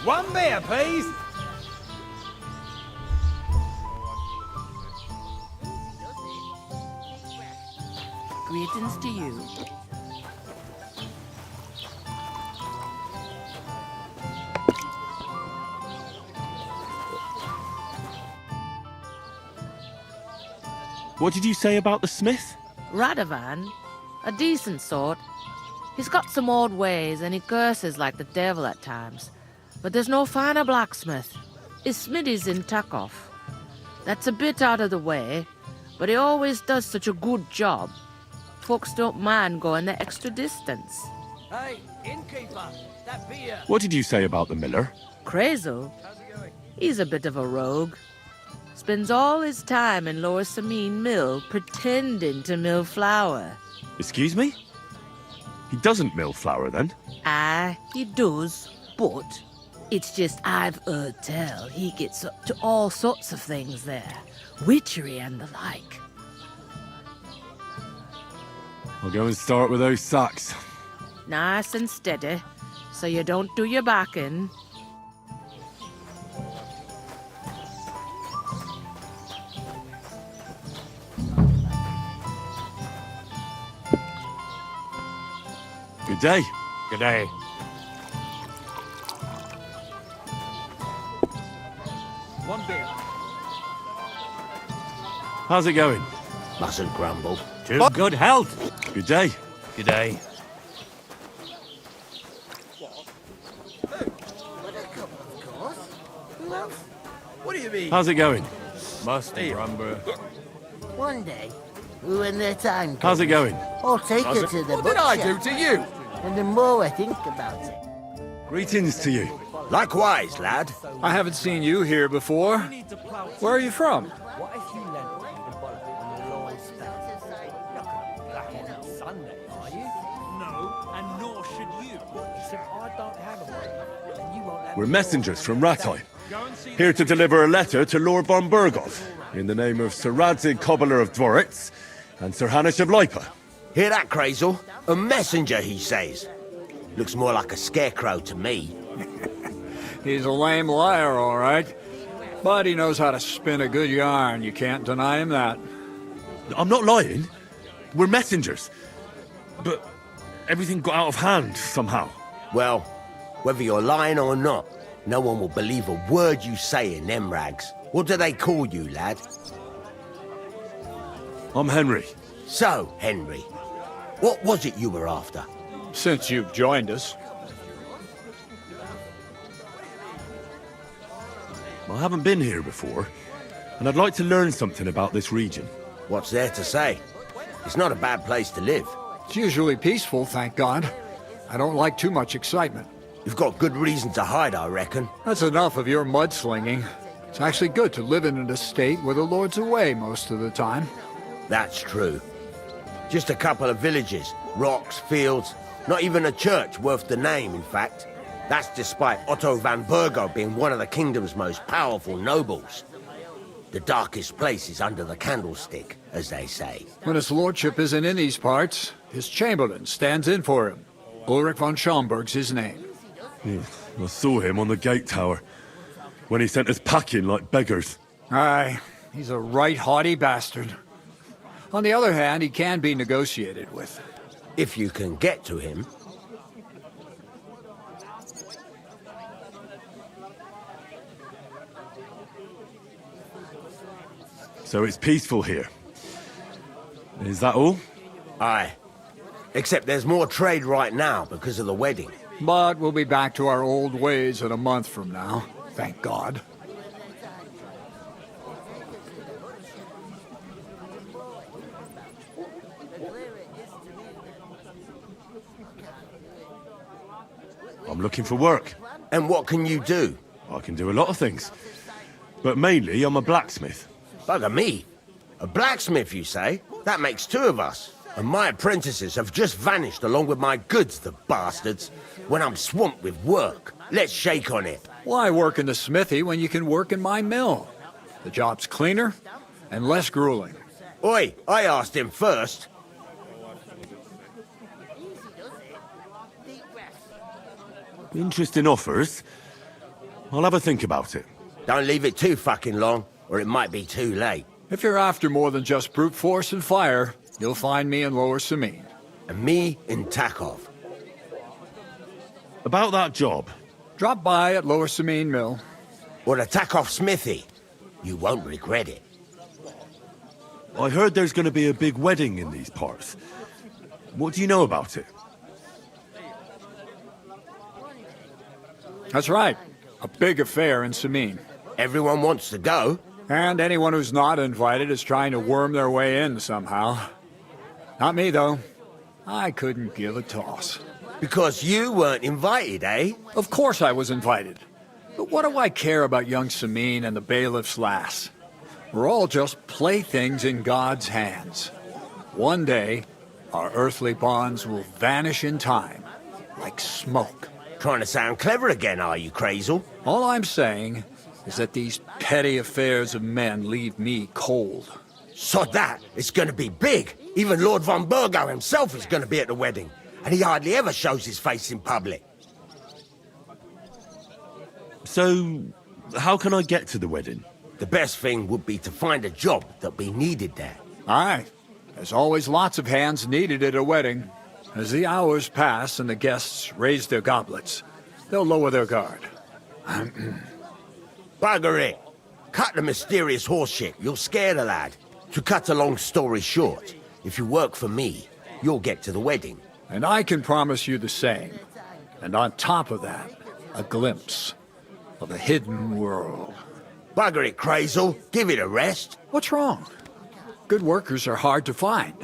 One beer, please. Greetings to you. What did you say about the smith? Radovan, a decent sort. He's got some odd ways and he curses like the devil at times. But there's no finer blacksmith. His smithy's in Takov. That's a bit out of the way, but he always does such a good job. Folks don't mind going the extra distance. Hey, innkeeper, that beer. What did you say about the miller? Crazel? He's a bit of a rogue. Spends all his time in Lower Samine Mill pretending to mill flour. Excuse me? He doesn't mill flour, then? Aye, he does, but it's just I've heard tell he gets up to all sorts of things there. Witchery and the like. I'll go and start with those sacks. Nice and steady, so you don't do your back in. Good day. Good day. One beer. How's it going? Mustn't grumble. To good health. Good day. Good day. What do you mean? How's it going? Must grumble. One day, when their time comes, How's it going? I'll take her to the What did I do butcher. to you? And the more I think about it, Greetings to you. Likewise, lad. I haven't seen you here before. Where are you from? We're messengers from Ratai, here to deliver a letter to Lord von Burgov, in the name of Sir Radzig Cobbler of Dworitz and Sir Hanish of Lipa. Hear that, Crazel? A messenger, he says. Looks more like a scarecrow to me. He's a lame liar, all right. But he knows how to spin a good yarn. You can't deny him that. I'm not lying. We're messengers. But everything got out of hand somehow. Well, whether you're lying or not, no one will believe a word you say in them rags. What do they call you, lad? I'm Henry. So, Henry, what was it you were after? Since you've joined us. I haven't been here before, and I'd like to learn something about this region. What's there to say? It's not a bad place to live. It's usually peaceful, thank God. I don't like too much excitement. You've got good reason to hide, I reckon. That's enough of your mudslinging. It's actually good to live in an estate where the Lord's away most of the time. That's true. Just a couple of villages, rocks, fields, not even a church worth the name, in fact. That's despite Otto van Burgo being one of the kingdom's most powerful nobles. The darkest place is under the candlestick, as they say. When his lordship isn't in these parts, his chamberlain stands in for him. Ulrich von Schaumburg's his name. Yeah, I saw him on the gate tower, when he sent us packing like beggars. Aye, he's a right haughty bastard. On the other hand, he can be negotiated with. If you can get to him. So it's peaceful here. Is that all? Aye. Except there's more trade right now because of the wedding. But we'll be back to our old ways in a month from now. Thank God. I'm looking for work. And what can you do? I can do a lot of things. But mainly, I'm a blacksmith. Bugger me. A blacksmith, you say? That makes two of us. And my apprentices have just vanished along with my goods, the bastards. When I'm swamped with work. Let's shake on it. Why work in the smithy when you can work in my mill? The job's cleaner and less grueling. Oi, I asked him first. Interesting offers. I'll have a think about it. Don't leave it too fucking long, or it might be too late. If you're after more than just brute force and fire, you'll find me in Lower Samine. And me in Takov. About that job. Drop by at Lower Samine Mill. Or the Takov smithy. You won't regret it. I heard there's going to be a big wedding in these parts. What do you know about it? That's right. A big affair in Samine. Everyone wants to go. And anyone who's not invited is trying to worm their way in somehow. Not me, though. I couldn't give a toss. Because you weren't invited, eh? Of course I was invited. But what do I care about young Samine and the bailiff's lass? We're all just playthings in God's hands. One day, our earthly bonds will vanish in time, like smoke. Trying to sound clever again, are you, Crazel? All I'm saying is that these petty affairs of men leave me cold. So that it's going to be big. Even Lord von Burgo himself is going to be at the wedding. And he hardly ever shows his face in public. So, how can I get to the wedding? The best thing would be to find a job that'll be needed there. Aye. There's always lots of hands needed at a wedding. As the hours pass and the guests raise their goblets, they'll lower their guard. Bugger it. Cut the mysterious horseshit. You'll scare the lad. To cut a long story short, if you work for me, you'll get to the wedding. And I can promise you the same. And on top of that, a glimpse of a hidden world. Bugger it, Crazel. Give it a rest. What's wrong? Good workers are hard to find.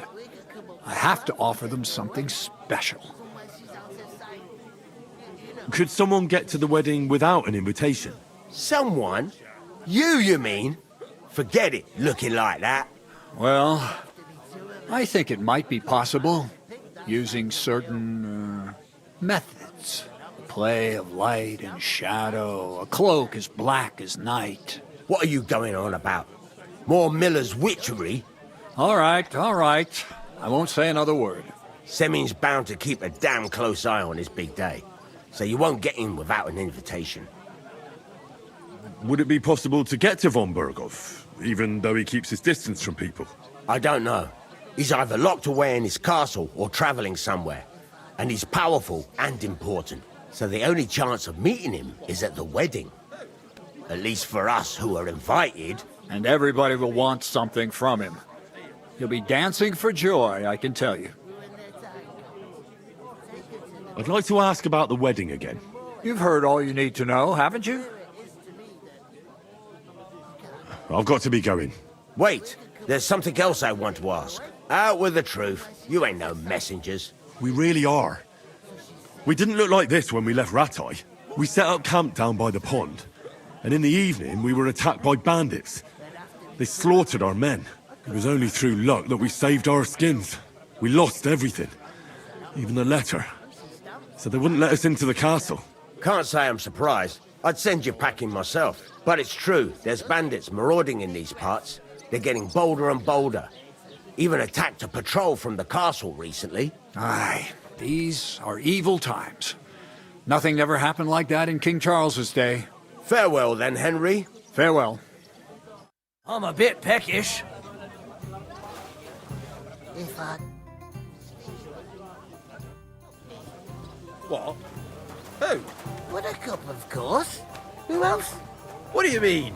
I have to offer them something special. Could someone get to the wedding without an invitation? Someone? You mean? Forget it, looking like that. Well, I think it might be possible, using certain methods. A play of light and shadow, a cloak as black as night. What are you going on about? More Miller's witchery? All right, all right. I won't say another word. Semin's bound to keep a damn close eye on his big day, so you won't get in without an invitation. Would it be possible to get to von Burgov, even though he keeps his distance from people? I don't know. He's either locked away in his castle or traveling somewhere. And he's powerful and important, so the only chance of meeting him is at the wedding. At least for us who are invited. And everybody will want something from him. He'll be dancing for joy, I can tell you. I'd like to ask about the wedding again. You've heard all you need to know, haven't you? I've got to be going. Wait, there's something else I want to ask. Out with the truth. You ain't no messengers. We really are. We didn't look like this when we left Ratai. We set up camp down by the pond, and in the evening we were attacked by bandits. They slaughtered our men. It was only through luck that we saved our skins. We lost everything, even the letter. So they wouldn't let us into the castle. Can't say I'm surprised. I'd send you packing myself. But it's true, there's bandits marauding in these parts. They're getting bolder and bolder. Even attacked a patrol from the castle recently. Aye, these are evil times. Nothing ever happened like that in King Charles's day. Farewell then, Henry. Farewell. I'm a bit peckish. If I... What? Who? Buttercup, of course. Who else? What do you mean?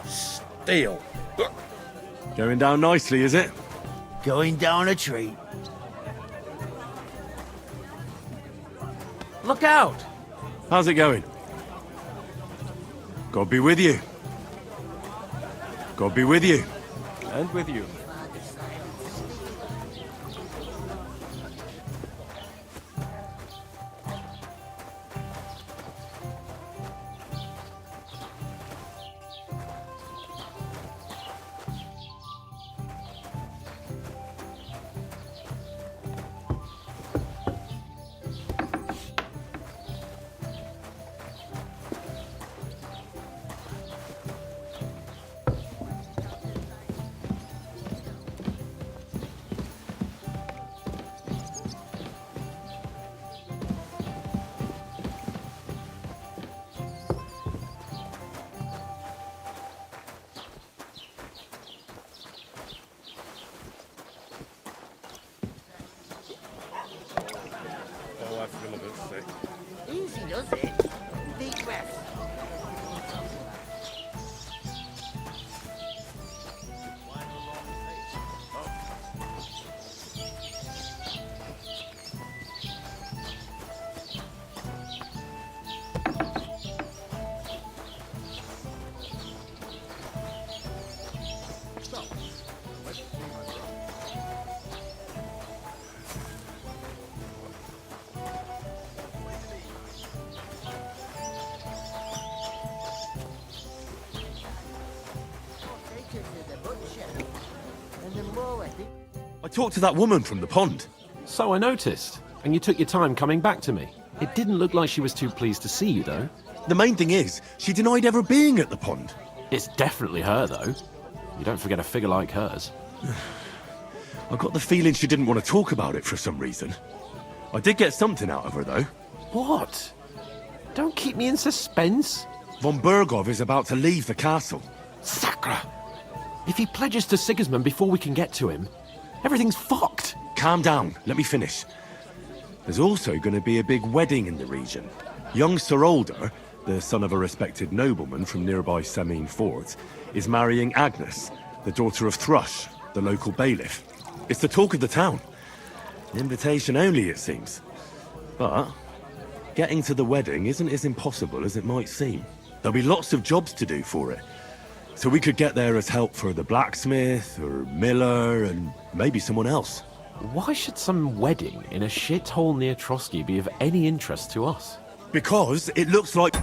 Steal. Going down nicely, is it? Going down a treat. Look out! How's it going? God be with you. God be with you. And with you. Easy does it. Deep breath. I talked to that woman from the pond. So I noticed, and you took your time coming back to me. It didn't look like she was too pleased to see you, though. The main thing is, she denied ever being at the pond. It's definitely her, though. You don't forget a figure like hers. I got the feeling she didn't want to talk about it for some reason. I did get something out of her, though. What? Don't keep me in suspense. Von Bergov is about to leave the castle. Sacre! If he pledges to Sigismund before we can get to him, everything's fucked. Calm down, let me finish. There's also going to be a big wedding in the region. Young Sir Older, the son of a respected nobleman from nearby Semine Fort, is marrying Agnes, the daughter of Thrush, the local bailiff. It's the talk of the town. Invitation only, it seems. But getting to the wedding isn't as impossible as it might seem. There'll be lots of jobs to do for it. So we could get there as help for the blacksmith, or miller, and maybe someone else. Why should some wedding in a shithole near Trotsky be of any interest to us? Because it looks like...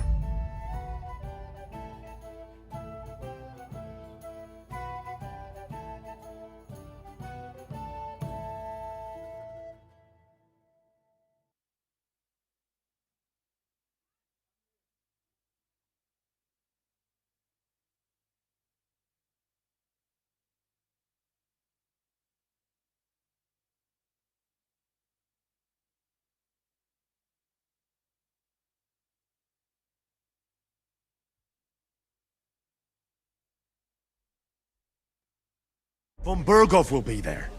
Von Bergov will be there.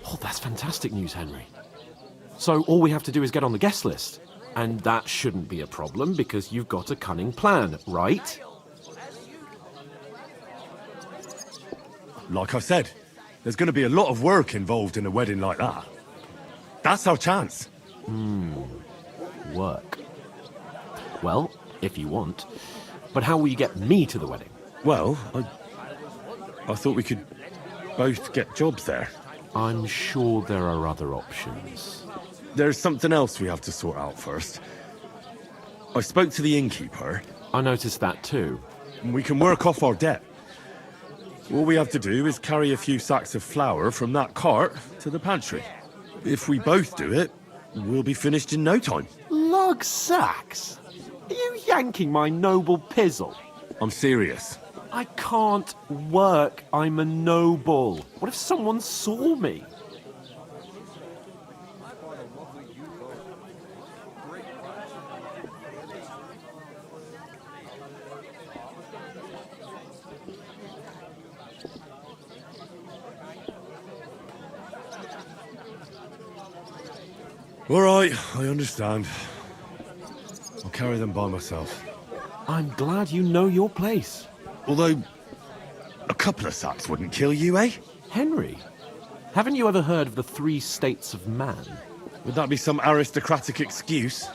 Oh, that's fantastic news, Henry. So all we have to do is get on the guest list. And that shouldn't be a problem because you've got a cunning plan, right? Like I said, there's going to be a lot of work involved in a wedding like that. That's our chance. Work. Well, if you want. But how will you get me to the wedding? Well, I thought we could both get jobs there. I'm sure there are other options. There's something else we have to sort out first. I spoke to the innkeeper. I noticed that too. And we can work off our debt. All we have to do is carry a few sacks of flour from that cart to the pantry. If we both do it, we'll be finished in no time. Lug sacks? Are you yanking my noble pizzle? I'm serious. I can't work. I'm a noble. What if someone saw me? All right, I understand. I'll carry them by myself. I'm glad you know your place. Although, a couple of sacks wouldn't kill you, eh? Henry, haven't you ever heard of the 3 states of man? Would that be some aristocratic excuse?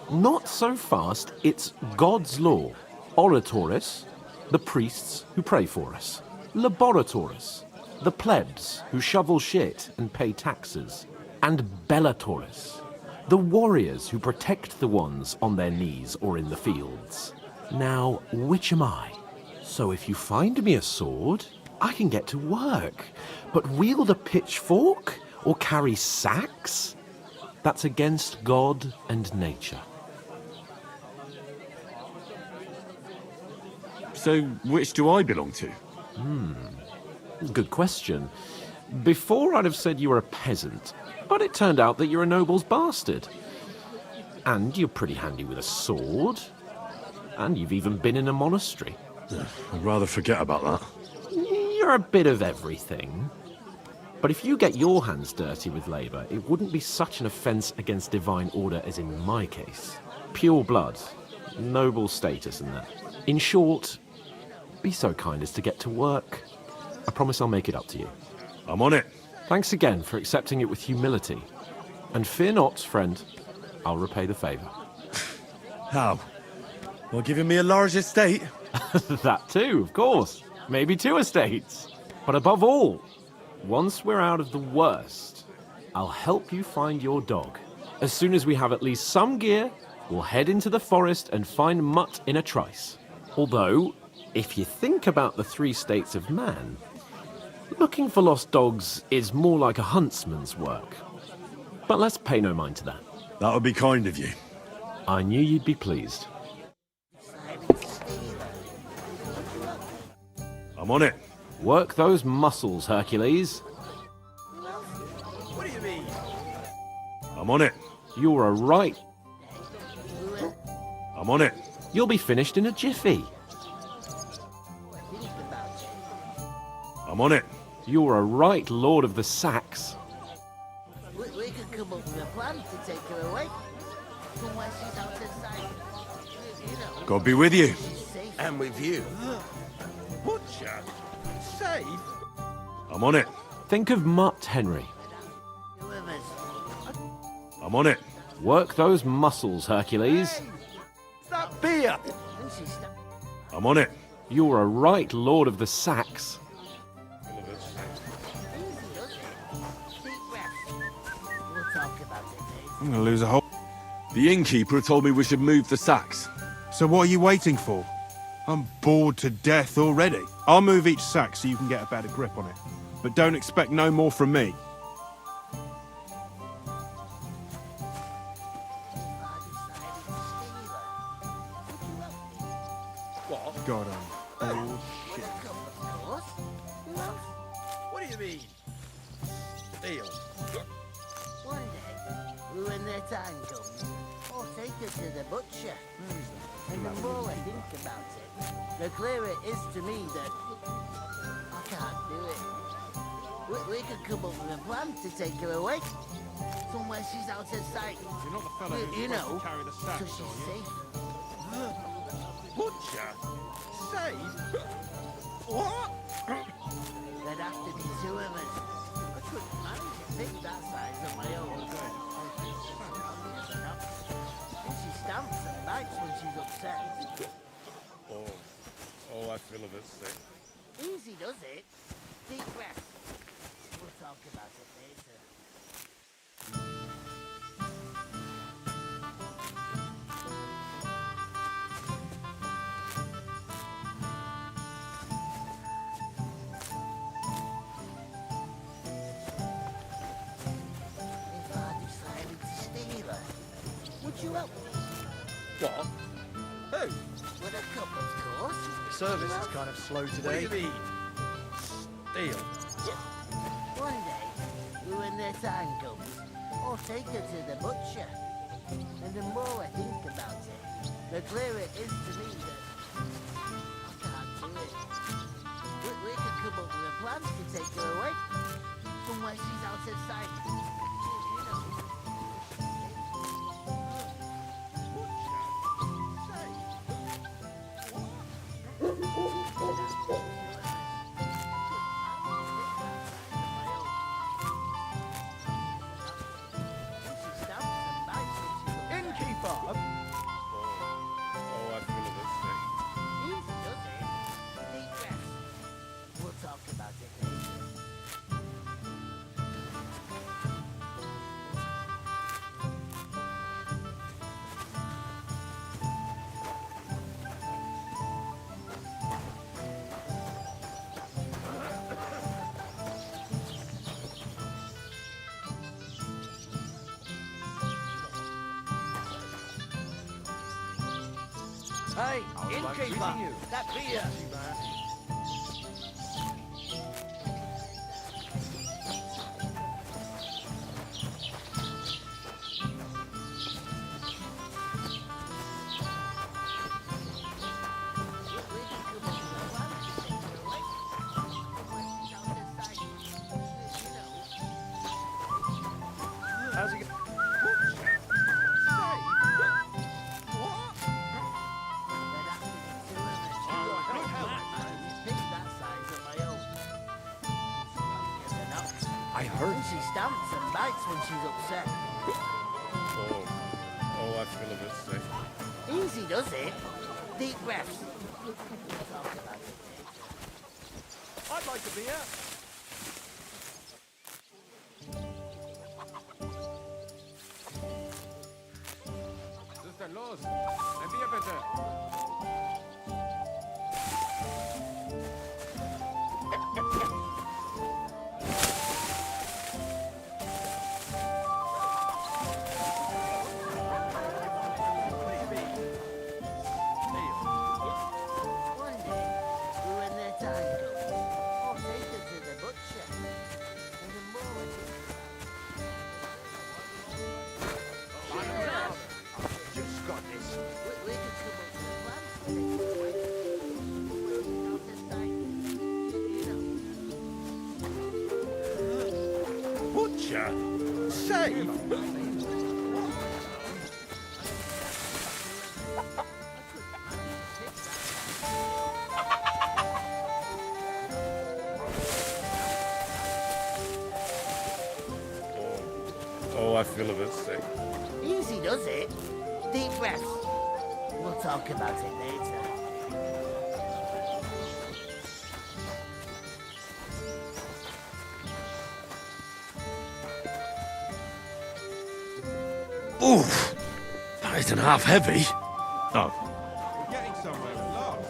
Not so fast. It's God's law. Oratoris, the priests who pray for us. Laboratoris, the plebs who shovel shit and pay taxes. And Bellatoris, the warriors who protect the ones on their knees or in the fields. Now, which am I? So if you find me a sword, I can get to work. But wield a pitchfork or carry sacks? That's against God and nature. So, which do I belong to? Good question. Before I'd have said you were a peasant, but it turned out that you're a noble's bastard. And you're pretty handy with a sword. And you've even been in a monastery. I'd rather forget about that. You're a bit of everything. But if you get your hands dirty with labour, it wouldn't be such an offence against divine order as in my case. Pure blood, noble status and that. In short, be so kind as to get to work. I promise I'll make it up to you. I'm on it. Thanks again for accepting it with humility. And fear not, friend, I'll repay the favour. How? Well, giving me a large estate? That too, of course. Maybe 2 estates. But above all, once we're out of the worst, I'll help you find your dog. As soon as we have at least some gear, we'll head into the forest and find Mutt in a trice. Although, if you think about the 3 states of man, looking for lost dogs is more like a huntsman's work. But let's pay no mind to that. That would be kind of you. I knew you'd be pleased. I'm on it. Work those muscles, Hercules. What do you mean? I'm on it. You're a right. I'm on it. You'll be finished in a jiffy. I'm on it. You're a right lord of the sacks. We could come up with a plan to take her away. Somewhere she's out of sight. You know, God be with you. she's safe. And with you. Butcher? Safe? I'm on it. Think of Mutt, Henry. Whoever's I'm on it. Work those muscles, Hercules. It's that beer! and she's stuck. I'm on it. You're a right lord of the sacks. Easy, does it? Deep breath. We'll talk about it later. I'm gonna lose a whole... The innkeeper told me we should move the sacks. So what are you waiting for? I'm bored to death already. I'll move each sack so you can get a better grip on it. But don't expect no more from me. What? God, I'm bored. Of course. Who else? What do you mean? Steal? One day, when their time comes, I'll take her to the butcher. And the more I think about it, the clearer it is to me that I can't do it. We could come up with a plan to take her away. Somewhere she's out of sight. You're not the fellow You know, carry the so sacks, she's are you? safe. Butcher? Safe? What? There'd have to be 2 of us. I couldn't manage a pig that size on my own. And she stamps and bites when she's upset. Oh, I feel a bit sick. Easy does it. Deep breath. We'll talk about it later. If I decided to steal her, would you help me? What? Who? With a cup, of course. Service is kind of slow What do today. you mean? Steal? One day, when their time comes, I'll take her to the butcher. And the more I think about it, the clearer it is to me that I can't do it. We could come up with a plan to take her away. Somewhere she's out of sight. You know. Innkeeper? Oh, I feel a bit sick. Easy, does it? Deep breath. We'll talk about it later. Hey, innkeeper! That beer! And she stamps and bites when she's upset. Oh, I feel a bit sick. Easy does it. Deep breaths. We'll talk about it. I'd like a beer. Was ist denn los? Ein Bier bitte. One day, when their time comes, I'll take her to the butcher. And the more I think... Just got this. We could come up with a plan for this. Working out this time. You know. Butcher? Save? Oh, I feel a bit sick. Easy does it. Deep breaths. We'll talk about it later. Oof! That isn't half heavy. Oh. We're getting somewhere at last.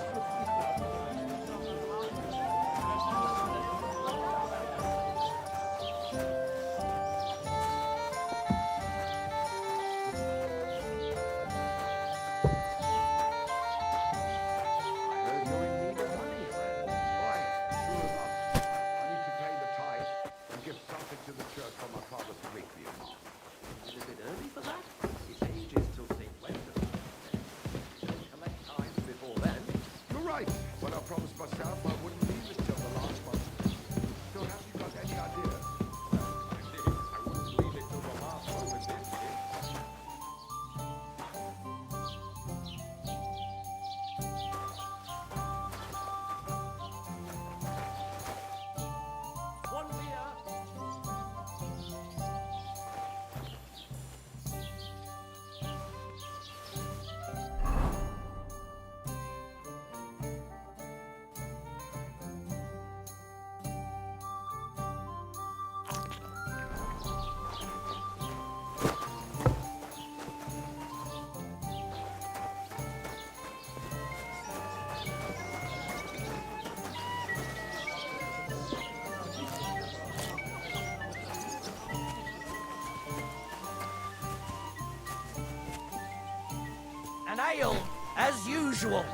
An ale, as usual.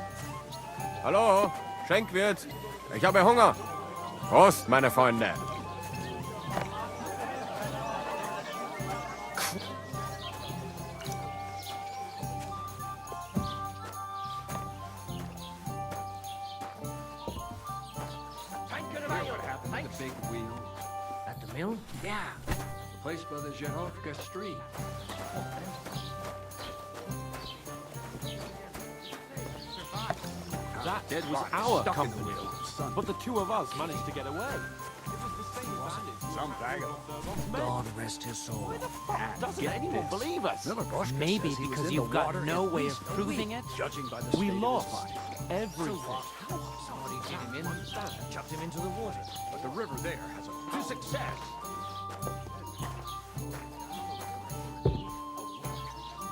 Hallo, Schenkwirt. Ich habe Hunger. Prost, meine Freunde. Big wheel. At the mill? Yeah. The place by the Zherovka Street. That was our company, but the two of us managed to get away. It was the same bandits. Some faggot. God rest his soul. Doesn't anyone believe us? Maybe because you've got no way of proving it? Judging by the We state of lost the fire. everything. Somebody did him in and chucked him into the water. But the river there has a... To success.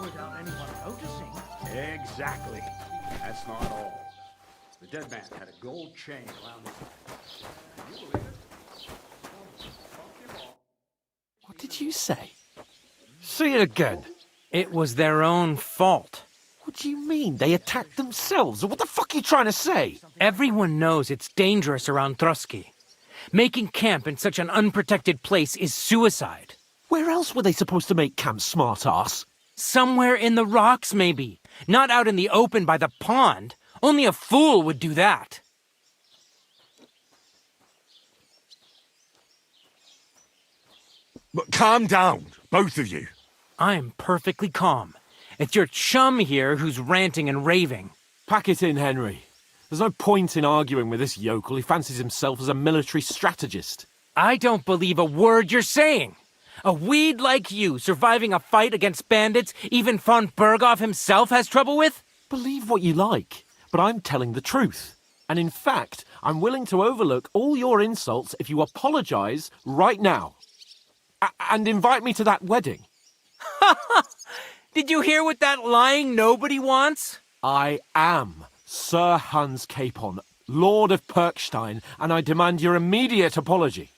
Without anyone noticing. Exactly. That's not all. The dead man had a gold chain around his neck. Can you believe it? What did you say? Say it again. It was their own fault. What do you mean? They attacked themselves? What the fuck are you trying to say? Everyone knows it's dangerous around Trotsky. Making camp in such an unprotected place is suicide. Where else were they supposed to make camp, smart-ass? Somewhere in the rocks, maybe. Not out in the open by the pond. Only a fool would do that. But calm down, both of you. I'm perfectly calm. It's your chum here who's ranting and raving. Pack it in, Henry. There's no point in arguing with this yokel. He fancies himself as a military strategist. I don't believe a word you're saying. A weed like you surviving a fight against bandits even von Berghoff himself has trouble with? Believe what you like, but I'm telling the truth. And in fact, I'm willing to overlook all your insults if you apologize right now. And invite me to that wedding. Did you hear what that lying nobody wants? I am Sir Hans Capon, Lord of Perkstein, and I demand your immediate apology.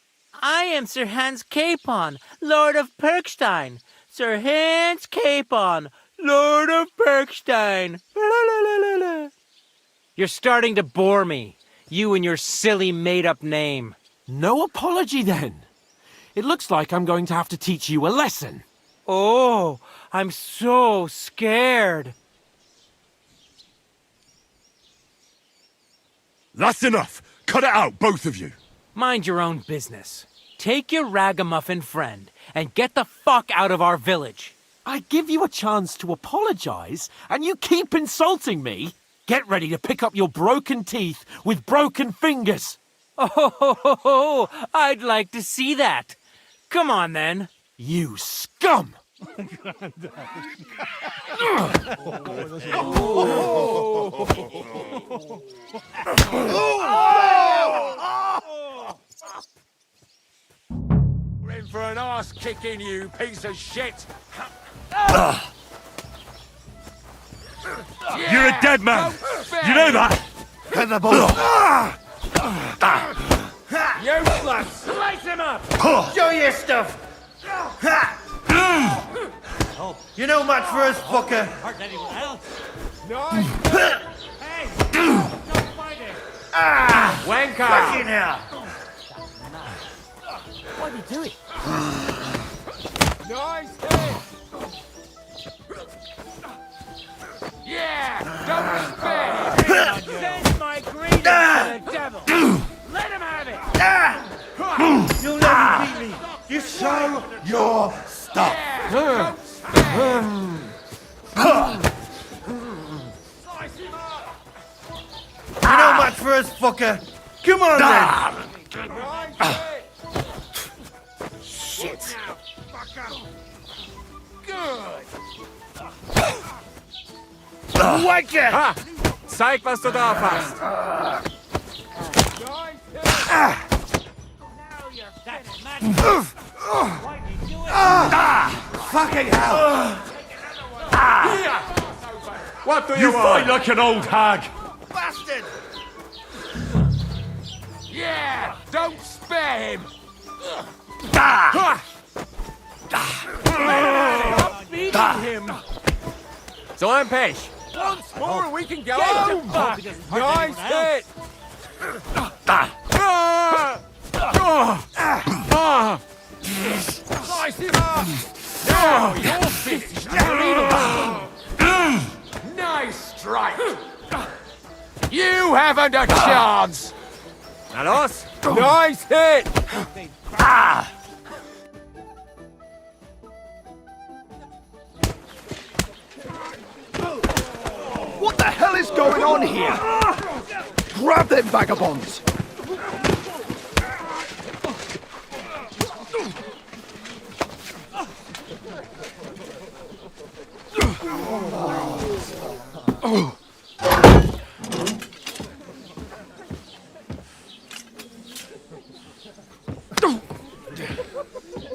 I am Sir Hans Capon, Lord of Perkstein. Sir Hans Capon, Lord of Perkstein. You're starting to bore me, you and your silly made-up name. No apology, then. It looks like I'm going to have to teach you a lesson. Oh, I'm so scared. That's enough! Cut it out, both of you! Mind your own business. Take your ragamuffin friend and get the fuck out of our village. I give you a chance to apologize, and you keep insulting me? Get ready to pick up your broken teeth with broken fingers. Oh, I'd like to see that. Come on, then. You scum! We're in for an arse kicking, you piece of shit! You're a dead man! You know that? Useless! Slice him up! Show your stuff! You know much for us, fucker! Nice! Wanker! Fucking hell! What are you doing? Nice hit! Yeah! Don't spare! Send my greetings to the devil. Let him have it. You'll never beat me! You show your stuff! Yeah! Don't spare! Slice him up! You know much for us, fucker! Come on, then! Nice hit! Shit! Now, fucker! Good! Wanker! Ha! Zeig, was du drauf hast! Nice hit! Fucking hell! What do You fight like an old hag! Bastard! Yeah! Don't spare him! Stop beating him! So I'm Pech. Once more and we can go home! Nice hit! Slice him up! Now you're finished! Nice strike! You haven't a chance! Now, los! Nice hit! What the hell is going on here? Grab them vagabonds!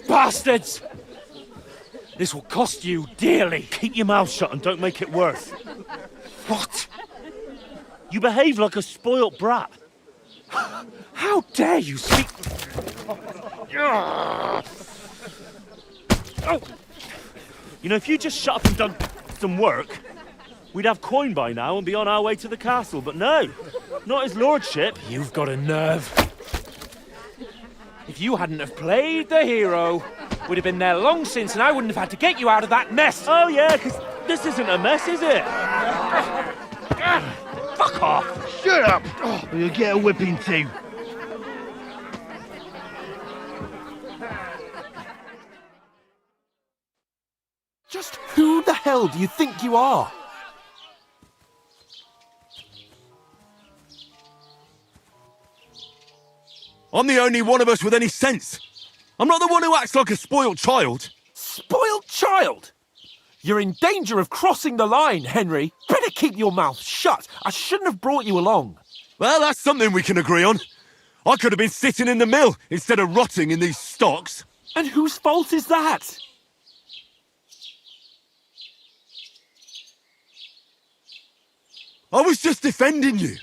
Bastards! This will cost you dearly. Keep your mouth shut and don't make it worse. What? You behave like a spoilt brat. How dare you speak... You know, if you just shut up and done some work, we'd have coin by now and be on our way to the castle. But no, not his lordship. You've got a nerve. If you hadn't have played the hero, we'd have been there long since and I wouldn't have had to get you out of that mess. Oh yeah, because this isn't a mess, is it? Fuck off! Shut up! Or you'll get a whipping too. Just who the hell do you think you are? I'm the only one of us with any sense. I'm not the one who acts like a spoilt child. Spoiled child? You're in danger of crossing the line, Henry. Better keep your mouth shut. I shouldn't have brought you along. Well, that's something we can agree on. I could have been sitting in the mill instead of rotting in these stocks. And whose fault is that? I was just defending you.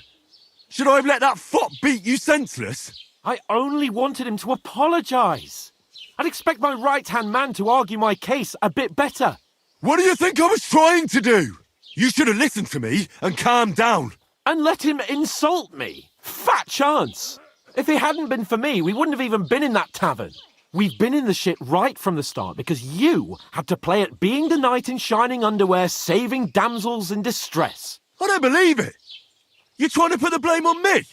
Should I have let that fop beat you senseless? I only wanted him to apologise. I'd expect my right-hand man to argue my case a bit better. What do you think I was trying to do? You should have listened to me and calmed down. And let him insult me. Fat chance. If it hadn't been for me, we wouldn't have even been in that tavern. We've been in the shit right from the start because you had to play at being the knight in shining underwear saving damsels in distress. I don't believe it. You're trying to put the blame on me?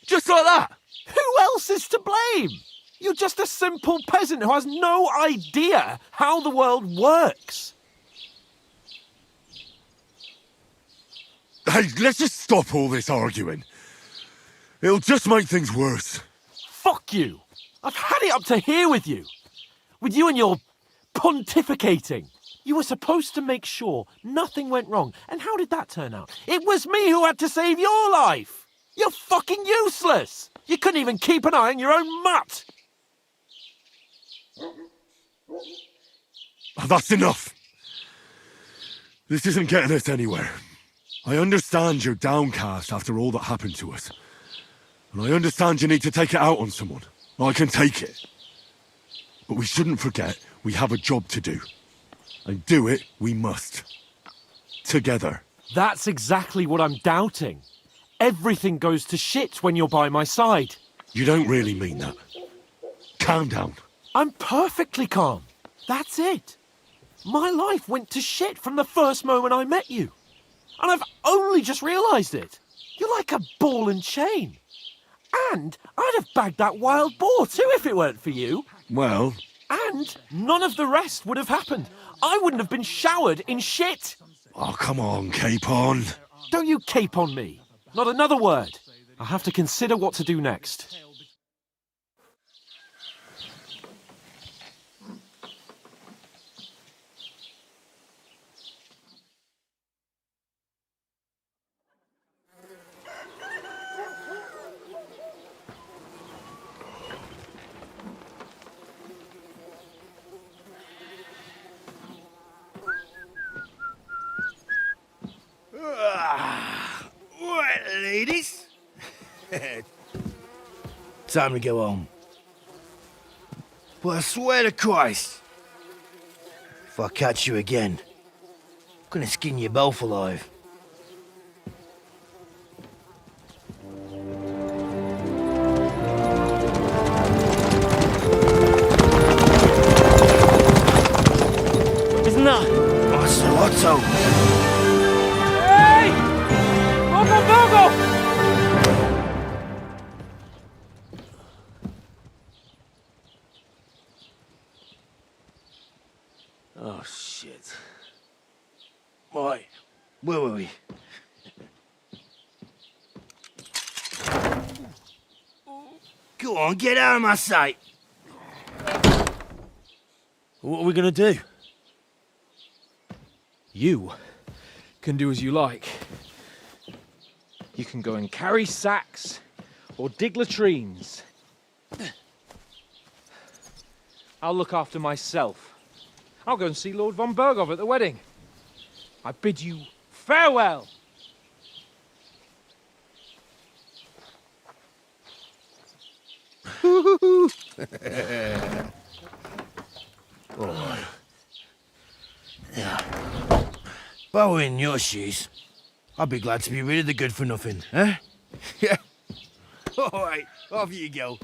Just like that? Who else is to blame? You're just a simple peasant who has no idea how the world works. Hey, let's just stop all this arguing. It'll just make things worse. Fuck you. I've had it up to here with you. With you and your pontificating. You were supposed to make sure nothing went wrong. And how did that turn out? It was me who had to save your life. You're fucking useless. You couldn't even keep an eye on your own mutt. That's enough. This isn't getting us anywhere. I understand you're downcast after all that happened to us. And I understand you need to take it out on someone. I can take it. But we shouldn't forget we have a job to do. And do it we must. Together. That's exactly what I'm doubting. Everything goes to shit when you're by my side. You don't really mean that. Calm down. I'm perfectly calm. That's it. My life went to shit from the first moment I met you. And I've only just realised it. You're like a ball and chain. And I'd have bagged that wild boar too if it weren't for you. Well... And none of the rest would have happened. I wouldn't have been showered in shit. Oh, come on, Capon. Don't you cape on me. Not another word. I'll have to consider what to do next. Right, ladies. Time to go home. But I swear to Christ, if I catch you again, I'm gonna skin you both alive. Isn't that? Master Otto! Hey! Go! Oh, shit. Right, where were we? Go on, get out of my sight! What are we gonna do? You can do as you like. You can go and carry sacks or dig latrines. I'll look after myself. I'll go and see Lord von Bergov at the wedding. I bid you farewell. Alright. Yeah. If I were in your shoes, I'd be glad to be rid of the good for nothing, eh? Yeah. Alright, off you go.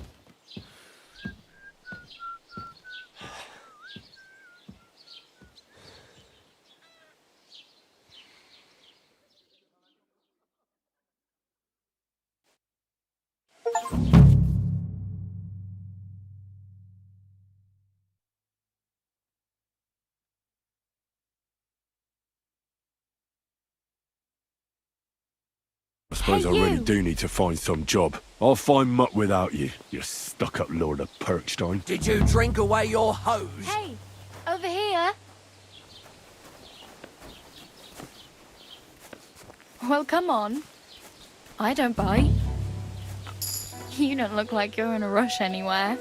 I suppose I really do need to find some job. I'll find mutt without you, you stuck-up Lord of Perkstein. Did you drink away your hose? Hey, over here. Well, come on. I don't bite. You don't look like you're in a rush anywhere.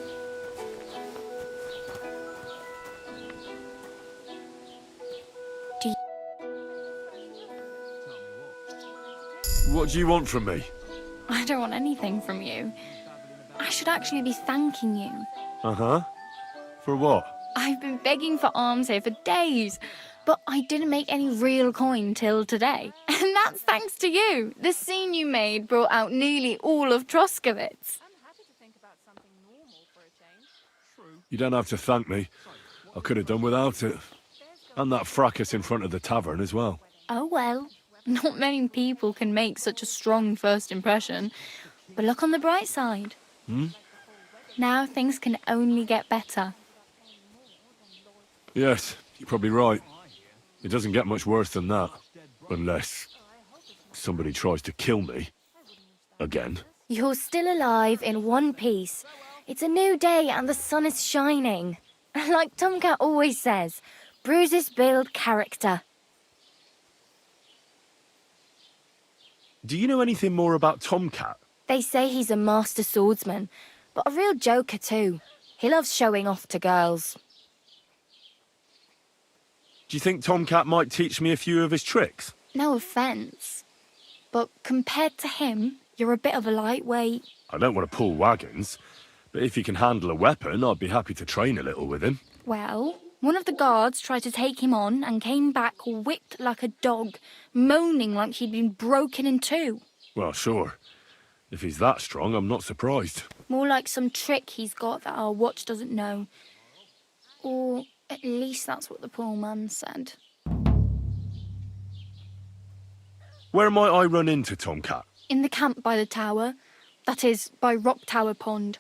What do you want from me? I don't want anything from you. I should actually be thanking you. Uh-huh. For what? I've been begging for alms here for days, but I didn't make any real coin till today. And that's thanks to you. The scene you made brought out nearly all of Troskowitz. You don't have to thank me. I could have done without it. And that fracas in front of the tavern as well. Oh well. Not many people can make such a strong first impression. But look on the bright side. Now things can only get better. Yes, you're probably right. It doesn't get much worse than that. Unless somebody tries to kill me. Again. You're still alive in one piece. It's a new day and the sun is shining. Like Tomcat always says, bruises build character. Do you know anything more about Tomcat? They say he's a master swordsman, but a real joker too. He loves showing off to girls. Do you think Tomcat might teach me a few of his tricks? No offence, but compared to him, you're a bit of a lightweight. I don't want to pull wagons, but if he can handle a weapon, I'd be happy to train a little with him. Well, one of the guards tried to take him on and came back whipped like a dog, moaning like he'd been broken in two. Well, sure. If he's that strong, I'm not surprised. More like some trick he's got that our watch doesn't know. Or at least that's what the poor man said. Where might I run into Tomcat? In the camp by the tower. That is, by Rock Tower Pond.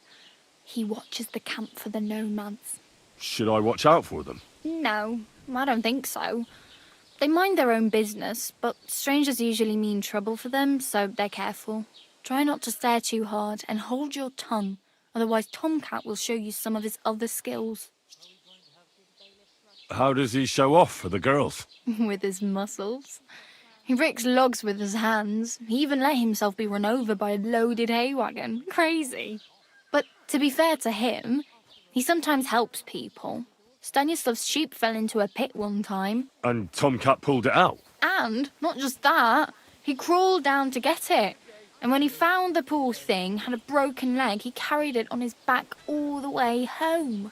He watches the camp for the nomads. Should I watch out for them? No, I don't think so. They mind their own business, but strangers usually mean trouble for them, so they're careful. Try not to stare too hard and hold your tongue, otherwise Tomcat will show you some of his other skills. How does he show off for the girls? With his muscles. He breaks logs with his hands. He even let himself be run over by a loaded hay wagon. Crazy. But to be fair to him, he sometimes helps people. Stanislav's sheep fell into a pit one time. And Tomcat pulled it out? And, not just that, he crawled down to get it. And when he found the poor thing had a broken leg, he carried it on his back all the way home.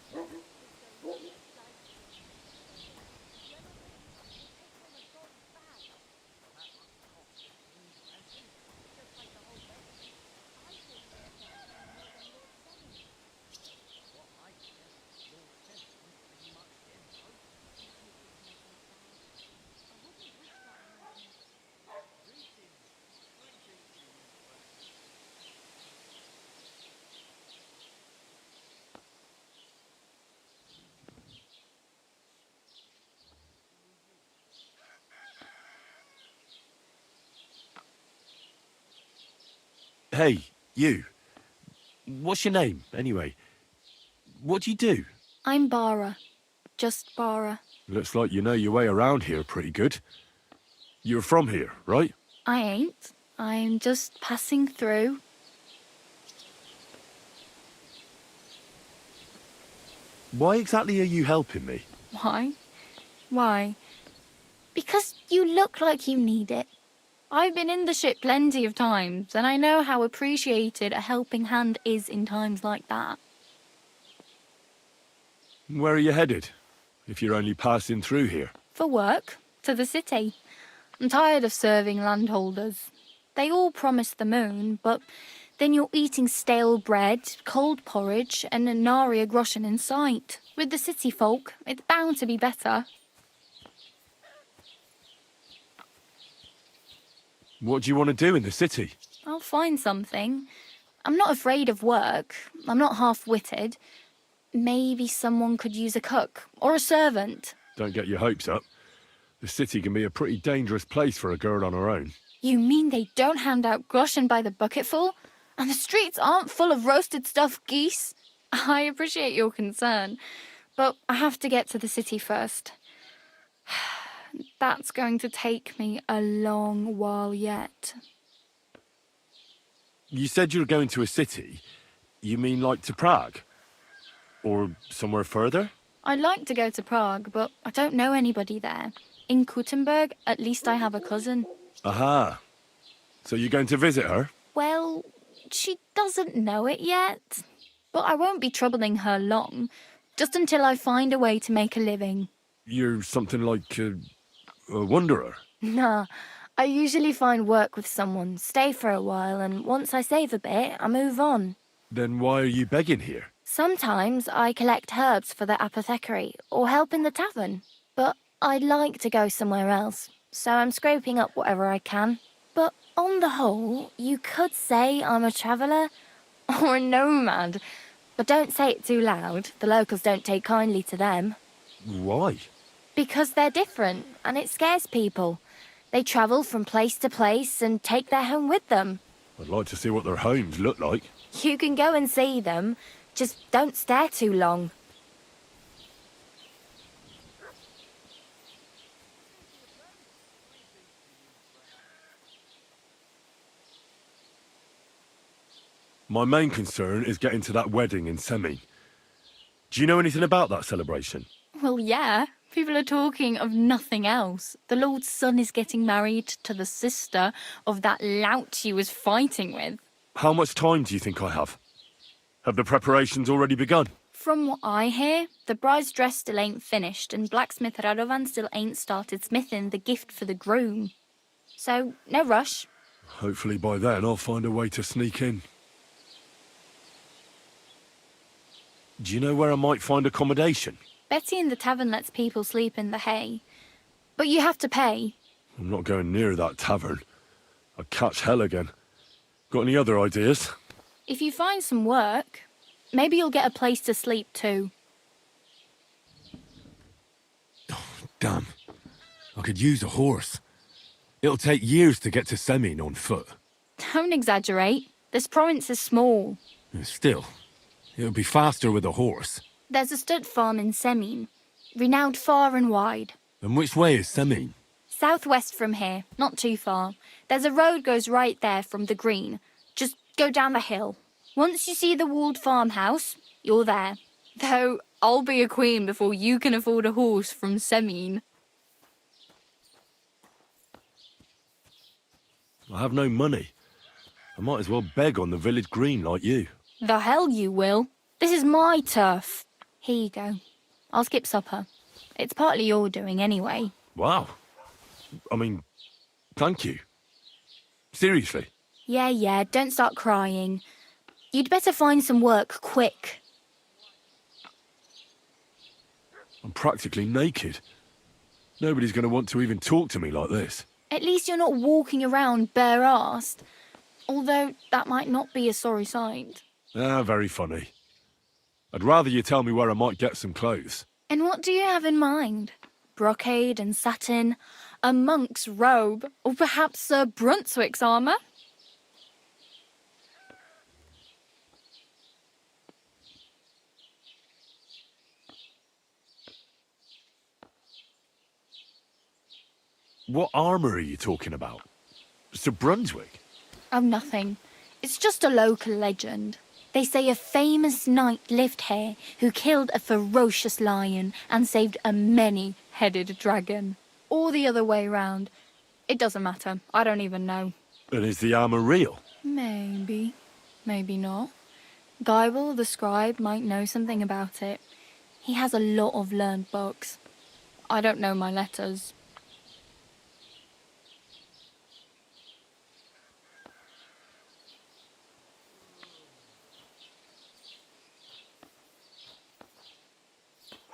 Hey, you. What's your name, anyway? What do you do? I'm Bara. Just Bara. Looks like you know your way around here pretty good. You're from here, right? I ain't. I'm just passing through. Why exactly are you helping me? Why? Why? Because you look like you need it. I've been in the ship plenty of times, and I know how appreciated a helping hand is in times like that. Where are you headed, if you're only passing through here? For work, to the city. I'm tired of serving landholders. They all promise the moon, but then you're eating stale bread, cold porridge, and a nary a groschen in sight. With the city folk, it's bound to be better. What do you want to do in the city? I'll find something. I'm not afraid of work. I'm not half-witted. Maybe someone could use a cook or a servant. Don't get your hopes up. The city can be a pretty dangerous place for a girl on her own. You mean they don't hand out groschen by the bucketful? And the streets aren't full of roasted stuffed geese. I appreciate your concern, but I have to get to the city first. That's going to take me a long while yet. You said you were going to a city. You mean like to Prague? Or somewhere further? I'd like to go to Prague, but I don't know anybody there. In Kuttenberg, at least I have a cousin. Aha. So you're going to visit her? Well, she doesn't know it yet. But I won't be troubling her long, just until I find a way to make a living. You're something like a wanderer? Nah, I usually find work with someone, stay for a while, and once I save a bit, I move on. Then why are you begging here? Sometimes I collect herbs for the apothecary, or help in the tavern. But I'd like to go somewhere else, so I'm scraping up whatever I can. But on the whole, you could say I'm a traveller, or a nomad. But don't say it too loud, the locals don't take kindly to them. Why? Because they're different, and it scares people. They travel from place to place and take their home with them. I'd like to see what their homes look like. You can go and see them, just don't stare too long. My main concern is getting to that wedding in Semi. Do you know anything about that celebration? Well, yeah. People are talking of nothing else. The Lord's son is getting married to the sister of that lout he was fighting with. How much time do you think I have? Have the preparations already begun? From what I hear, the bride's dress still ain't finished, and blacksmith Radovan still ain't started smithing the gift for the groom. So, no rush. Hopefully by then I'll find a way to sneak in. Do you know where I might find accommodation? Betty in the tavern lets people sleep in the hay. But you have to pay. I'm not going near that tavern. I'd catch hell again. Got any other ideas? If you find some work, maybe you'll get a place to sleep too. Damn. I could use a horse. It'll take years to get to Semin on foot. Don't exaggerate. This province is small. Still, it'll be faster with a horse. There's a stud farm in Semin, renowned far and wide. And which way is Semin? Southwest from here, not too far. There's a road goes right there from the green. Just go down the hill. Once you see the walled farmhouse, you're there. Though I'll be a queen before you can afford a horse from Semin. I have no money. I might as well beg on the village green like you. The hell you will. This is my turf. Here you go. I'll skip supper. It's partly your doing anyway. Wow. I mean, thank you. Seriously. Yeah, don't start crying. You'd better find some work quick. I'm practically naked. Nobody's going to want to even talk to me like this. At least you're not walking around bare-assed. Although that might not be a sorry sight. Ah, very funny. I'd rather you tell me where I might get some clothes. And what do you have in mind? Brocade and satin? A monk's robe? Or perhaps Sir Brunswick's armour? What armour are you talking about? Sir Brunswick? Oh, nothing. It's just a local legend. They say a famous knight lived here who killed a ferocious lion and saved a many-headed dragon. Or the other way round. It doesn't matter. I don't even know. And is the armour real? Maybe. Maybe not. Geibel, the scribe, might know something about it. He has a lot of learned books. I don't know my letters.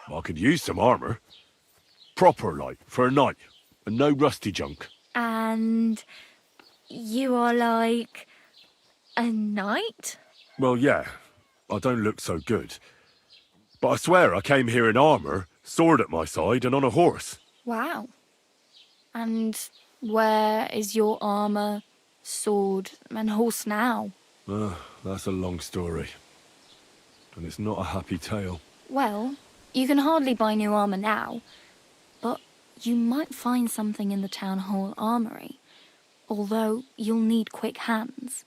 I could use some armour. Proper, like, for a knight. And no rusty junk. And you are like a knight? Well, yeah. I don't look so good. But I swear I came here in armour, sword at my side, and on a horse. Wow. And where is your armour, sword, and horse now? That's a long story. And it's not a happy tale. Well, you can hardly buy new armor now, but you might find something in the town hall armory, although you'll need quick hands.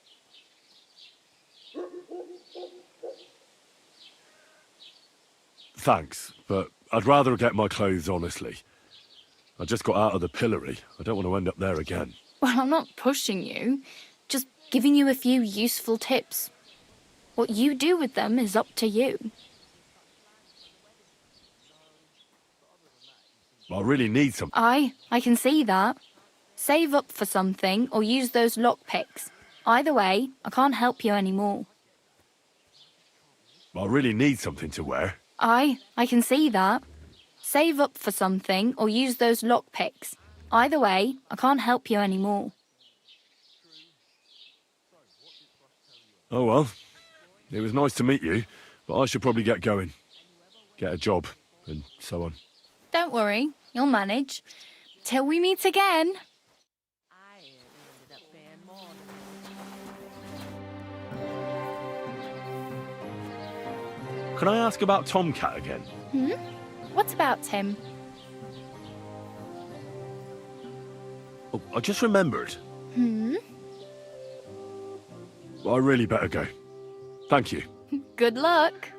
Thanks, but I'd rather get my clothes honestly. I just got out of the pillory. I don't want to end up there again. Well, I'm not pushing you, just giving you a few useful tips. What you do with them is up to you. I really need some. I can see that. Save up for something or use those lockpicks. Either way, I can't help you anymore. I really need something to wear. I can see that. Save up for something or use those lockpicks. Either way, I can't help you anymore. Oh well. It was nice to meet you, but I should probably get going. Get a job, and so on. Don't worry, you'll manage. Till we meet again. Can I ask about Tomcat again? What about him? Oh, I just remembered. I really better go. Thank you. Good luck.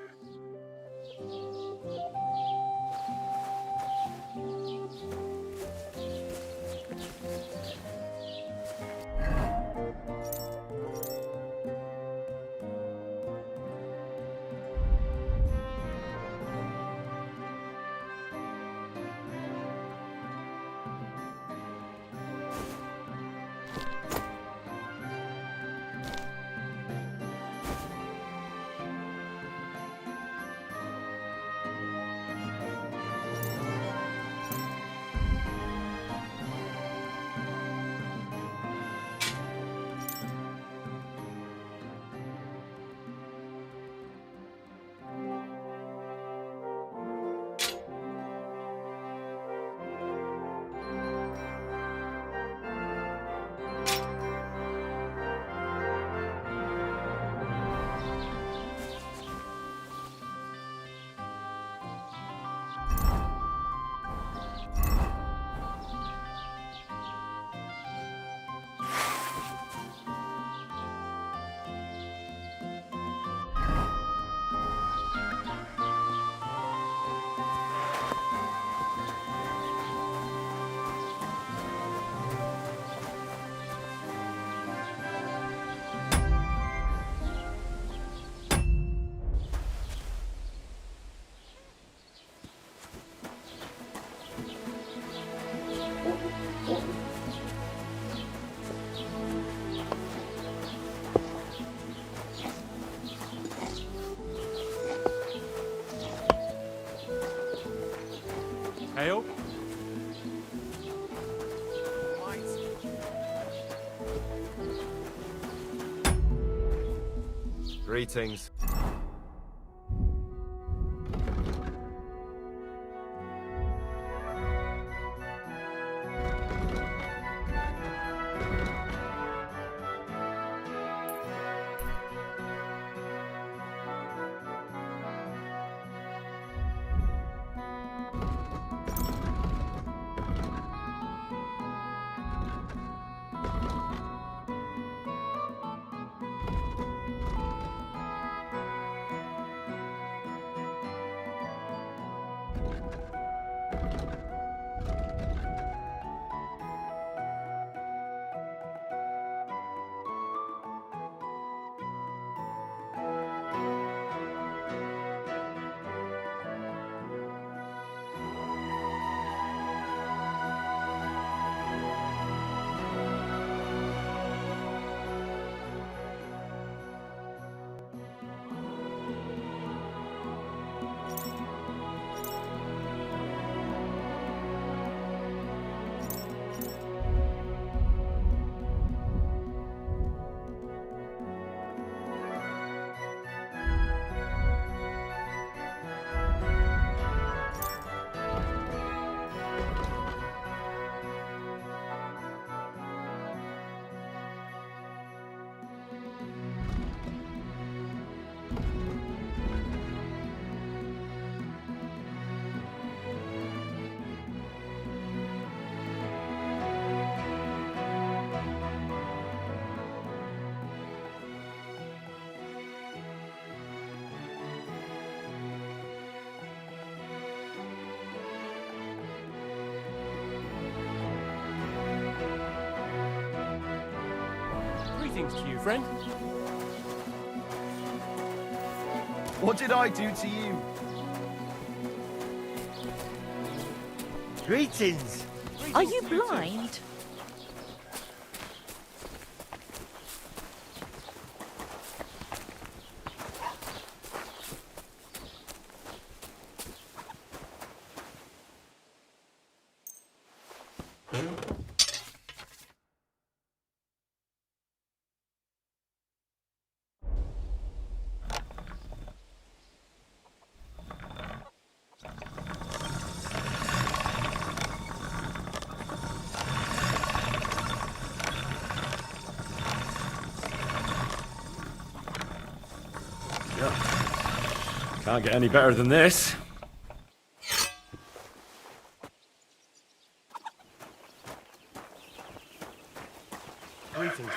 Hail. Greetings. Greetings to you, friend. What did I do to you? Greetings. Are you blind? Can't get any better than this. Greetings.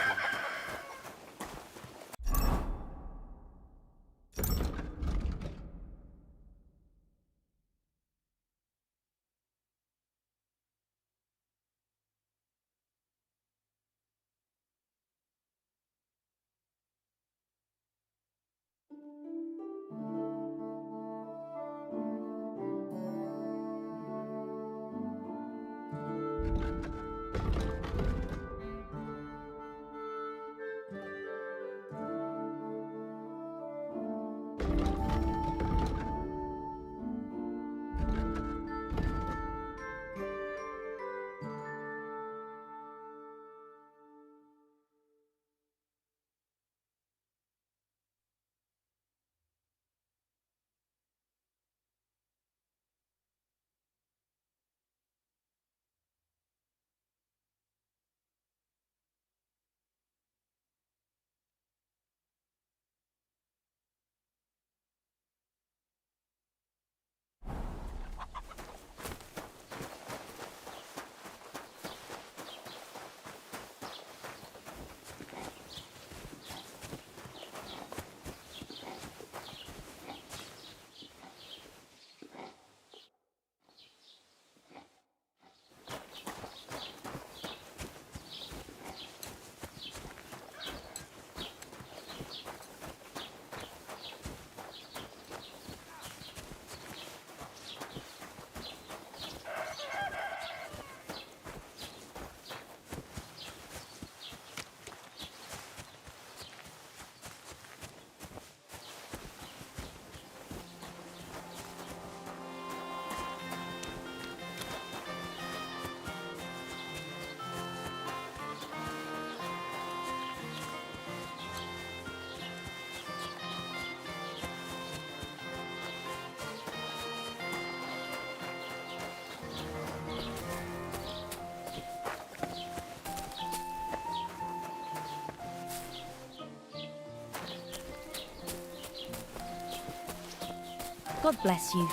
God bless you.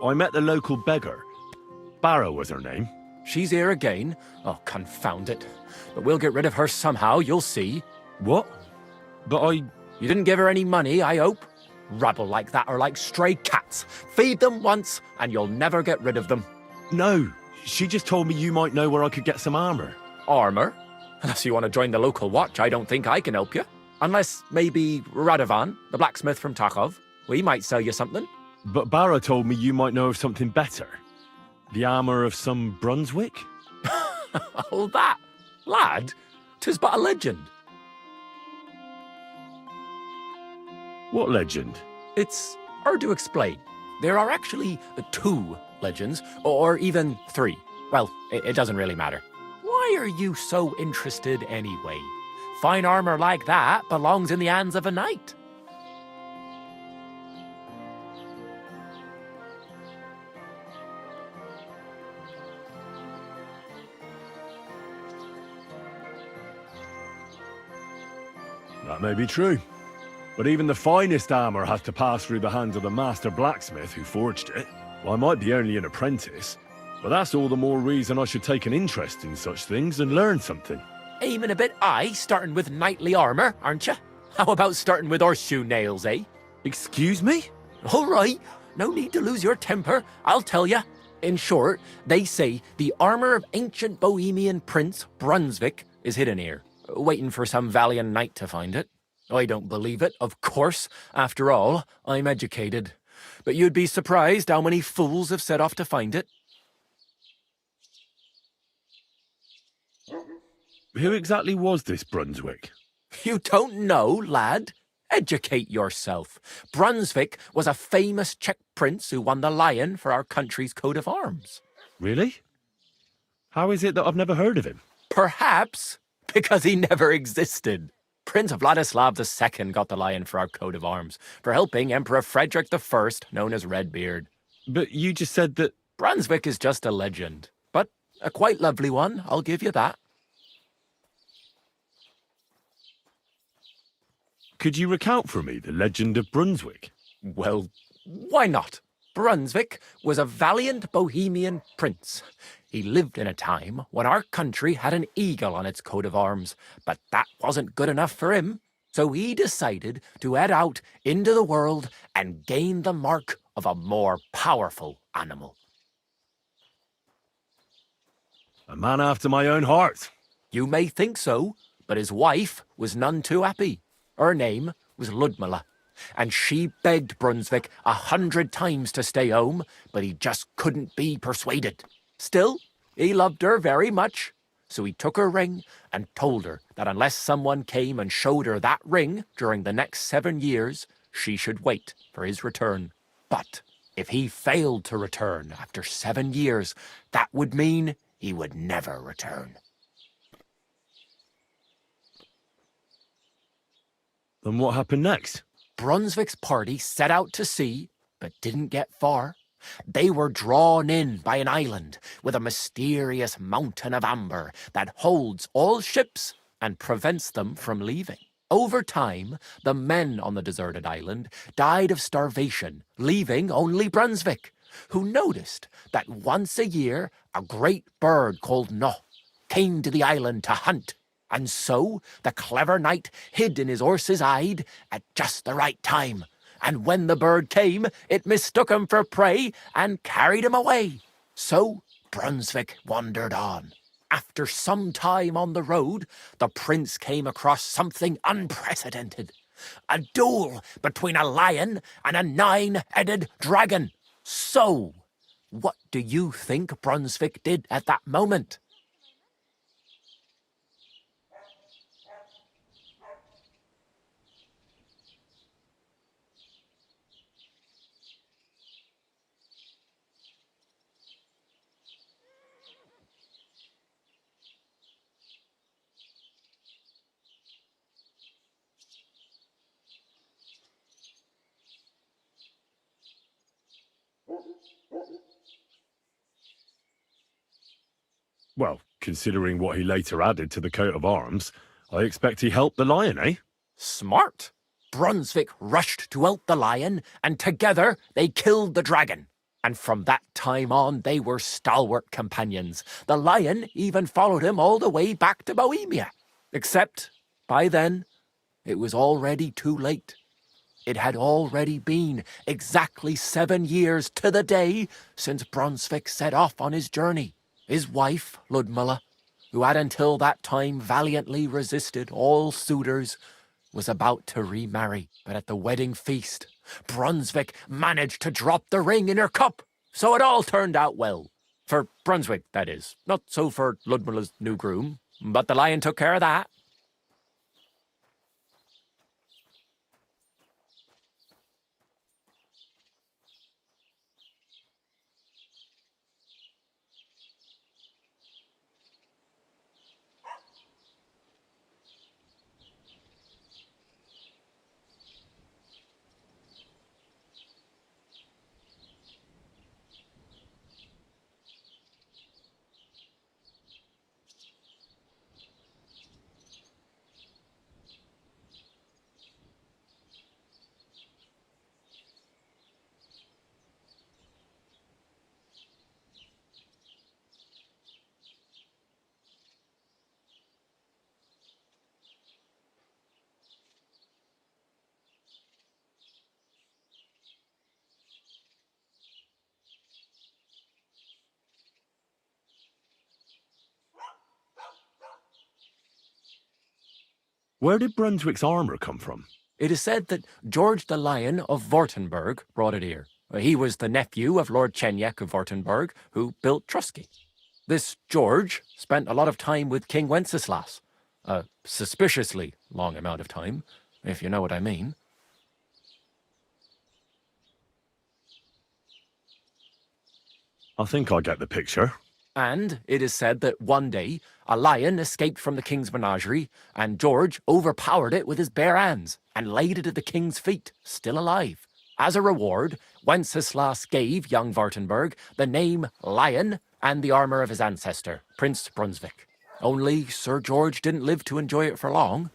I met the local beggar. Barrow was her name. She's here again? Oh, confound it. But we'll get rid of her somehow, you'll see. What? But I... You didn't give her any money, I hope? Rabble like that are like stray cats. Feed them once, and you'll never get rid of them. No, she just told me you might know where I could get some armor. Armor? Unless you want to join the local watch, I don't think I can help you. Unless maybe Radovan, the blacksmith from Takov. We might sell you something. But Barrow told me you might know of something better. The armor of some Brunswick? Oh, that? Lad, 'tis but a legend. What legend? It's hard to explain. There are actually 2 legends, or even 3. Well, it doesn't really matter. Why are you so interested anyway? Fine armor like that belongs in the hands of a knight. That may be true. But even the finest armor has to pass through the hands of the master blacksmith who forged it. Well, I might be only an apprentice, Well, that's all the more reason I should take an interest in such things and learn something. Aiming a bit high, starting with knightly armor, aren't you? How about starting with horseshoe nails, eh? Excuse me? All right, no need to lose your temper, I'll tell you. In short, they say the armor of ancient Bohemian Prince Brunswick is hidden here, waiting for some valiant knight to find it. I don't believe it, of course. After all, I'm educated. But you'd be surprised how many fools have set off to find it. Who exactly was this Brunswick? You don't know, lad? Educate yourself. Brunswick was a famous Czech prince who won the lion for our country's coat of arms. Really? How is it that I've never heard of him? Perhaps because he never existed. Prince Vladislav II got the lion for our coat of arms for helping Emperor Frederick I, known as Redbeard. But you just said that... Brunswick is just a legend, but a quite lovely one, I'll give you that. Could you recount for me the legend of Brunswick? Well, why not? Brunswick was a valiant Bohemian prince. He lived in a time when our country had an eagle on its coat of arms, but that wasn't good enough for him. So he decided to head out into the world and gain the mark of a more powerful animal. A man after my own heart. You may think so, but his wife was none too happy. Her name was Ludmilla, and she begged Brunswick 100 times to stay home, but he just couldn't be persuaded. Still, he loved her very much, so he took her ring and told her that unless someone came and showed her that ring during the next 7 years, she should wait for his return. But if he failed to return after 7 years, that would mean he would never return. Then what happened next? Brunswick's party set out to sea, but didn't get far. They were drawn in by an island with a mysterious mountain of amber that holds all ships and prevents them from leaving. Over time, the men on the deserted island died of starvation, leaving only Brunswick, who noticed that once a year a great bird called No came to the island to hunt. And so the clever knight hid in his horse's hide at just the right time. And when the bird came, it mistook him for prey and carried him away. So Brunswick wandered on. After some time on the road, the prince came across something unprecedented. A duel between a lion and a 9-headed dragon. So, what do you think Brunswick did at that moment? Well, considering what he later added to the coat of arms, I expect he helped the lion, eh? Smart. Brunswick rushed to help the lion, and together they killed the dragon. And from that time on, they were stalwart companions. The lion even followed him all the way back to Bohemia. Except, by then, it was already too late. It had already been exactly 7 years to the day since Brunswick set off on his journey. His wife, Ludmilla, who had until that time valiantly resisted all suitors, was about to remarry. But at the wedding feast, Brunswick managed to drop the ring in her cup, so it all turned out well. For Brunswick, that is. Not so for Ludmilla's new groom, but the lion took care of that. Where did Brunswick's armour come from? It is said that George the Lion of Württemberg brought it here. He was the nephew of Lord Chenyek of Württemberg, who built Trusky. This George spent a lot of time with King Wenceslas. A suspiciously long amount of time, if you know what I mean. I think I get the picture. And it is said that one day, a lion escaped from the king's menagerie, and George overpowered it with his bare hands and laid it at the king's feet, still alive. As a reward, Wenceslas gave young Württemberg the name Lion and the armour of his ancestor, Prince Brunswick. Only Sir George didn't live to enjoy it for long.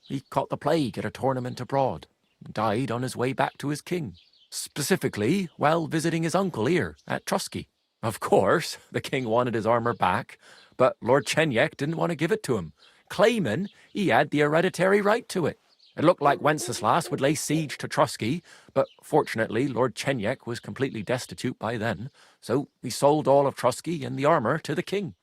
He caught the plague at a tournament abroad, and died on his way back to his king, specifically while visiting his uncle here at Trusky. Of course, the king wanted his armour back, but Lord Chenyek didn't want to give it to him, claiming he had the hereditary right to it. It looked like Wenceslas would lay siege to Trusky, but fortunately Lord Chenyek was completely destitute by then, so he sold all of Trusky and the armour to the king.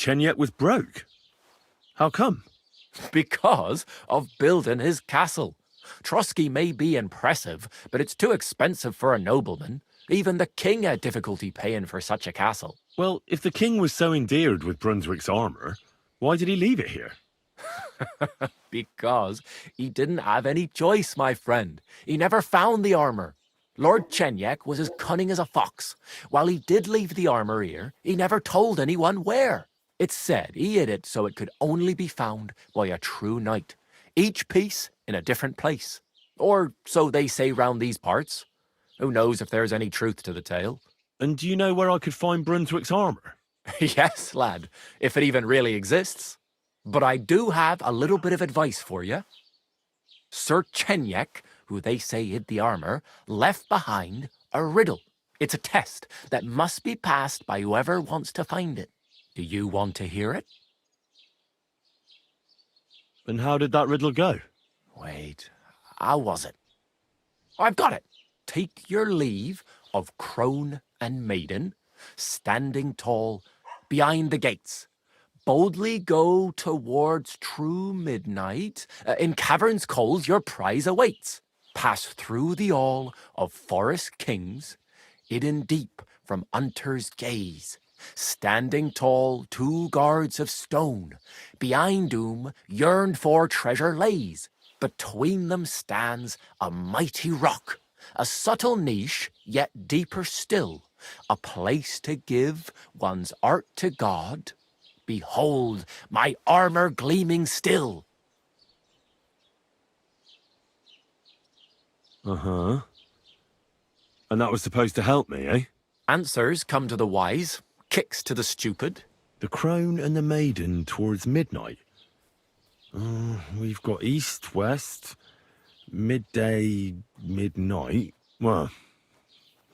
Chenyet was broke. How come? Because of building his castle. Trotsky may be impressive, but it's too expensive for a nobleman. Even the king had difficulty paying for such a castle. Well, if the king was so endeared with Brunswick's armour, why did he leave it here? Because he didn't have any choice, my friend. He never found the armour. Lord Chenyek was as cunning as a fox. While he did leave the armour here, he never told anyone where. It's said he hid it so it could only be found by a true knight. Each piece in a different place. Or so they say round these parts. Who knows if there's any truth to the tale? And do you know where I could find Brunswick's armour? Yes, lad, if it even really exists. But I do have a little bit of advice for you. Sir Chenyek, who they say hid the armour, left behind a riddle. It's a test that must be passed by whoever wants to find it. Do you want to hear it? And how did that riddle go? Wait, how was it? I've got it. Take your leave of crone and maiden, standing tall behind the gates. Boldly go towards true midnight. In caverns cold your prize awaits. Pass through the all of forest kings, hidden deep from hunter's gaze. Standing tall, 2 guards of stone, behind whom yearned for treasure lays. Between them stands a mighty rock, a subtle niche, yet deeper still, a place to give one's art to God. Behold, my armour gleaming still. Uh-huh. And that was supposed to help me, eh? Answers come to the wise, kicks to the stupid. The crone and the maiden towards midnight. We've got east, west, midday, midnight. Well,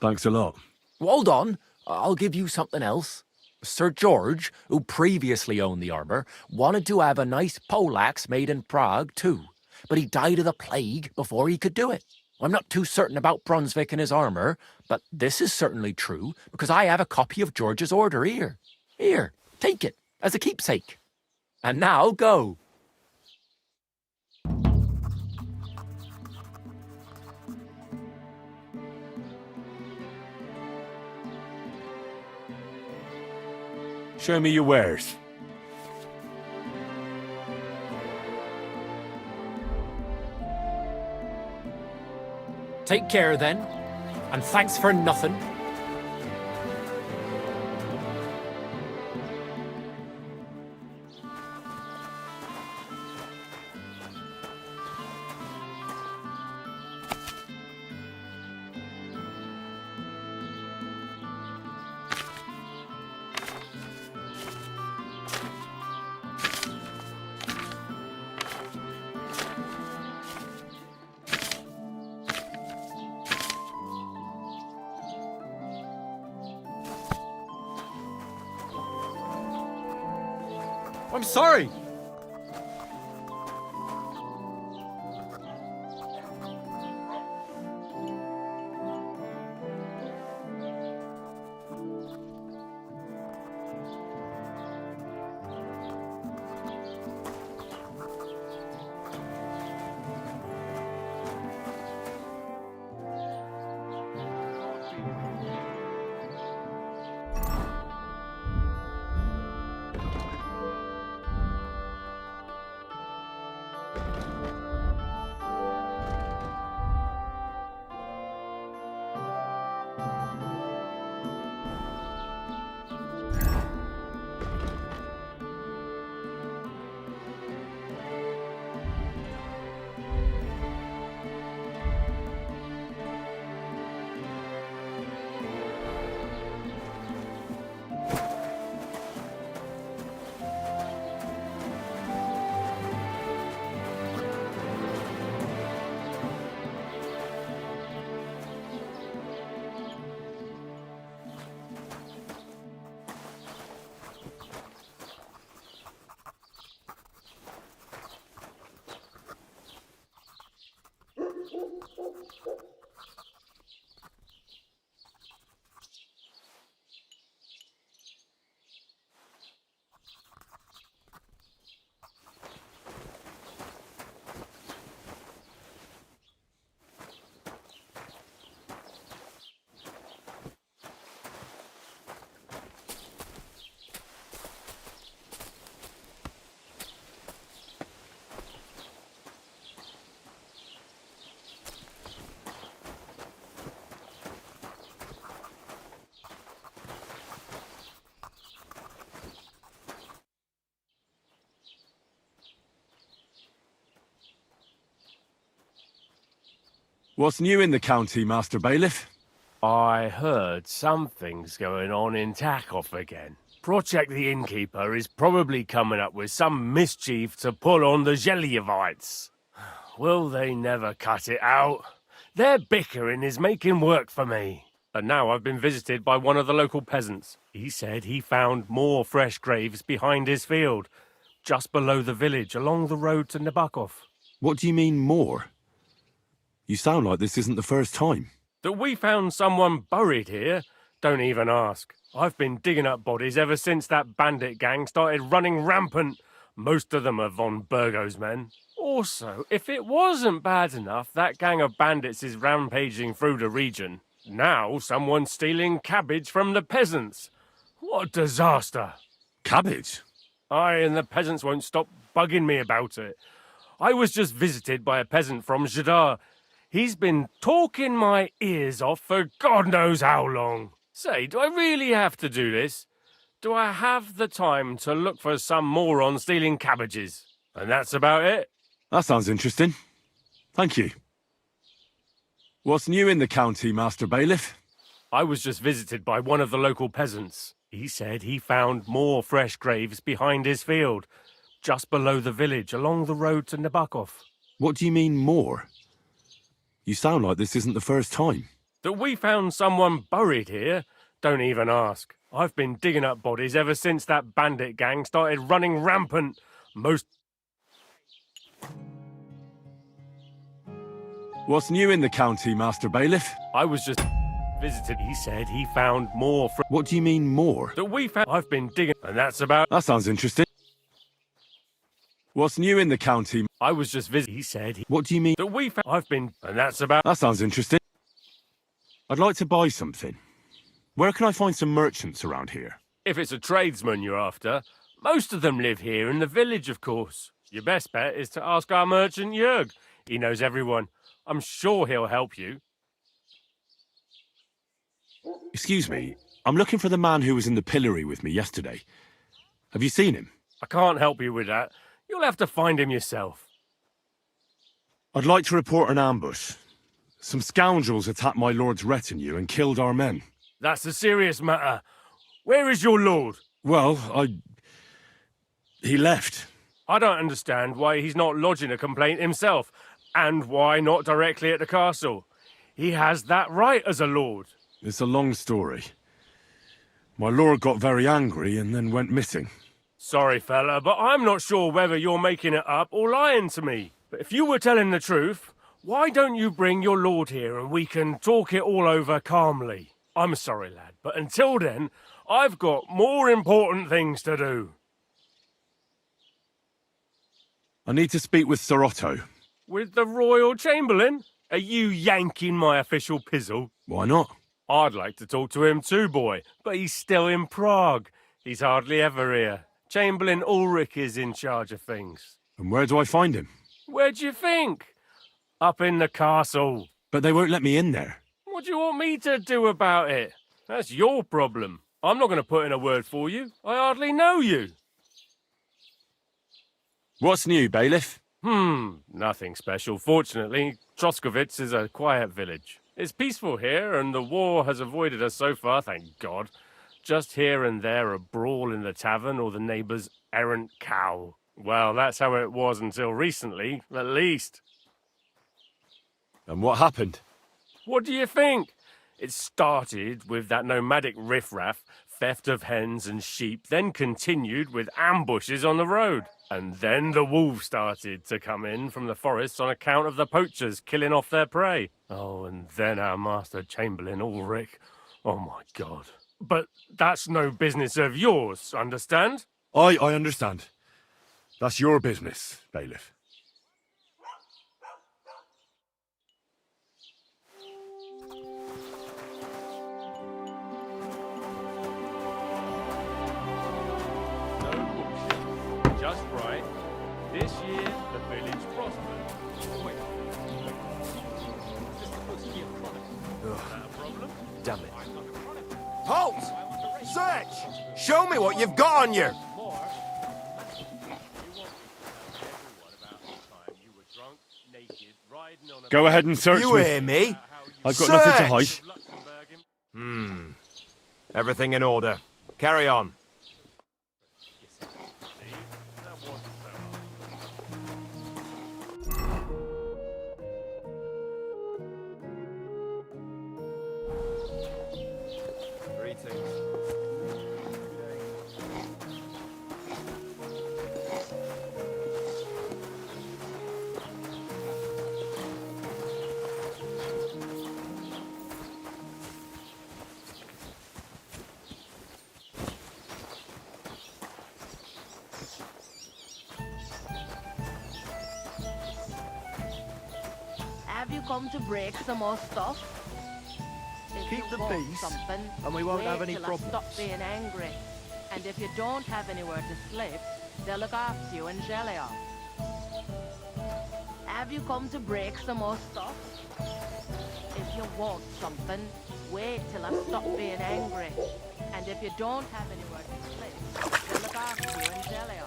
thanks a lot. Hold on, I'll give you something else. Sir George, who previously owned the armour, wanted to have a nice poleaxe made in Prague too, but he died of the plague before he could do it. I'm not too certain about Brunswick and his armour, but this is certainly true because I have a copy of George's order here. Here, take it as a keepsake. And now go. Show me your wares. Take care then, and thanks for nothing. I'm sorry. What's new in the county, Master Bailiff? I heard something's going on in Takoff again. Project the Innkeeper is probably coming up with some mischief to pull on the Zhelyevites. Will they never cut it out? Their bickering is making work for me. And now I've been visited by one of the local peasants. He said he found more fresh graves behind his field, just below the village, along the road to Nabokov. What do you mean, more? You sound like this isn't the first time. That we found someone buried here? Don't even ask. I've been digging up bodies ever since that bandit gang started running rampant. Most of them are von Burgo's men. Also, if it wasn't bad enough, that gang of bandits is rampaging through the region. Now someone's stealing cabbage from the peasants. What a disaster. Cabbage? Aye, and the peasants won't stop bugging me about it. I was just visited by a peasant from Jadar. He's been talking my ears off for God knows how long. Say, do I really have to do this? Do I have the time to look for some moron stealing cabbages? And that's about it. That sounds interesting. Thank you. What's new in the county, Master Bailiff? I was just visited by one of the local peasants. He said he found more fresh graves behind his field, just below the village, along the road to Nabokov. What do you mean, more? You sound like this isn't the first time. That we found someone buried here? Don't even ask. I've been digging up bodies ever since that bandit gang started running rampant. What's new in the county, Master Bailiff? I was just visited. He said he found more. What do you mean, more? That we found. I've been digging, and that's about. That sounds interesting. What's new in the county? I was just visited. He said. What do you mean? That we found. I've been, and that's about. That sounds interesting. I'd like to buy something. Where can I find some merchants around here? If it's a tradesman you're after, most of them live here in the village, of course. Your best bet is to ask our merchant Jörg. He knows everyone. I'm sure he'll help you. Excuse me, I'm looking for the man who was in the pillory with me yesterday. Have you seen him? I can't help you with that. You'll have to find him yourself. I'd like to report an ambush. Some scoundrels attacked my lord's retinue and killed our men. That's a serious matter. Where is your lord? Well, he left. I don't understand why he's not lodging a complaint himself, and why not directly at the castle. He has that right as a lord. It's a long story. My lord got very angry and then went missing. Sorry, fella, but I'm not sure whether you're making it up or lying to me. But if you were telling the truth, why don't you bring your lord here and we can talk it all over calmly? I'm sorry, lad, but until then, I've got more important things to do. I need to speak with Sir Otto. With the Royal Chamberlain? Are you yanking my official pizzle? Why not? I'd like to talk to him too, boy, but he's still in Prague. He's hardly ever here. Chamberlain Ulrich is in charge of things. And where do I find him? Where do you think? Up in the castle. But they won't let me in there. What do you want me to do about it? That's your problem. I'm not going to put in a word for you. I hardly know you. What's new, Bailiff? Nothing special. Fortunately, Troskovitz is a quiet village. It's peaceful here, and the war has avoided us so far, thank God. Just here and there a brawl in the tavern or the neighbour's errant cow. Well, that's how it was until recently, at least. And what happened? What do you think? It started with that nomadic riffraff, theft of hens and sheep, then continued with ambushes on the road. And then the wolves started to come in from the forests on account of the poachers killing off their prey. Oh, and then our Master Chamberlain Ulrich. Oh, my God. But that's no business of yours, understand? I understand. That's your business, Bailiff. Just right. This year, the village prospered. Wait. Is this supposed to be a chronicle? Is that a problem? Damn it. Halt! Search! Show me what you've got on you! You were drunk, naked, riding on Go ahead and search You me. hear me? I've got nothing to hide. Search! Everything in order. Carry on. Have you come to break some more stuff? If Keep you the want peace, something, and we won't wait have any till I problems. stop being angry. And if you don't have anywhere to sleep, they'll look after you in Gelia. Have you come to break some more stuff? If you want something, wait till I stop being angry. And if you don't have anywhere to sleep, they'll look after you in Gelia.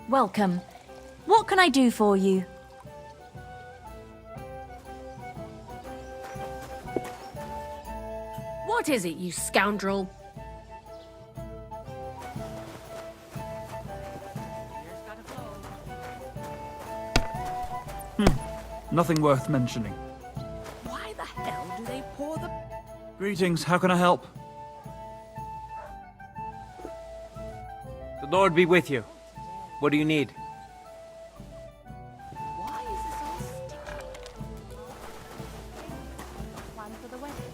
Welcome. What can I do for you? What is it, you scoundrel? Nothing worth mentioning. Why the hell do they pour the... Greetings, how can I help? The Lord be with you. What do you need? Why is this all sticky? Plan for the wedding.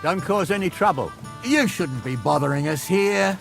Don't cause any trouble. You shouldn't be bothering us here.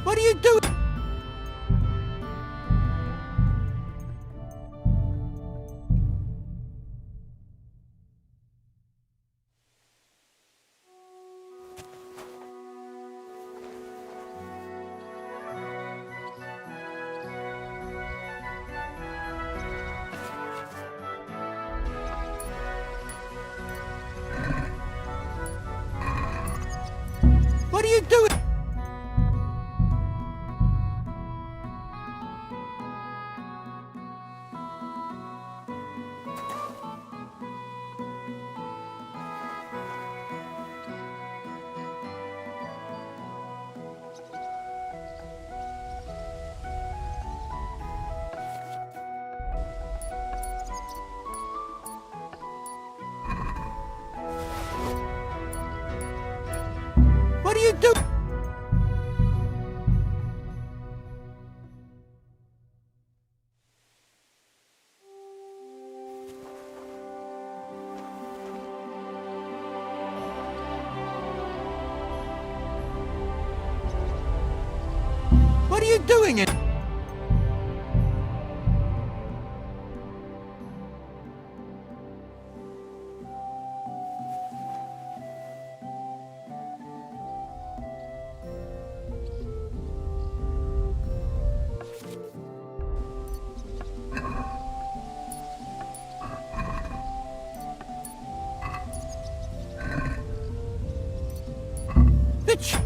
What are you doing? What are you doing in... Bitch!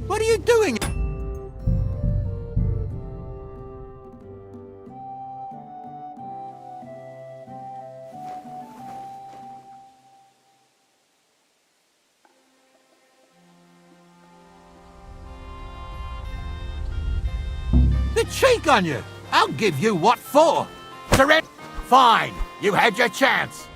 What are you doing? The cheek on you! I'll give you what for! Surrender! Fine! You had your chance!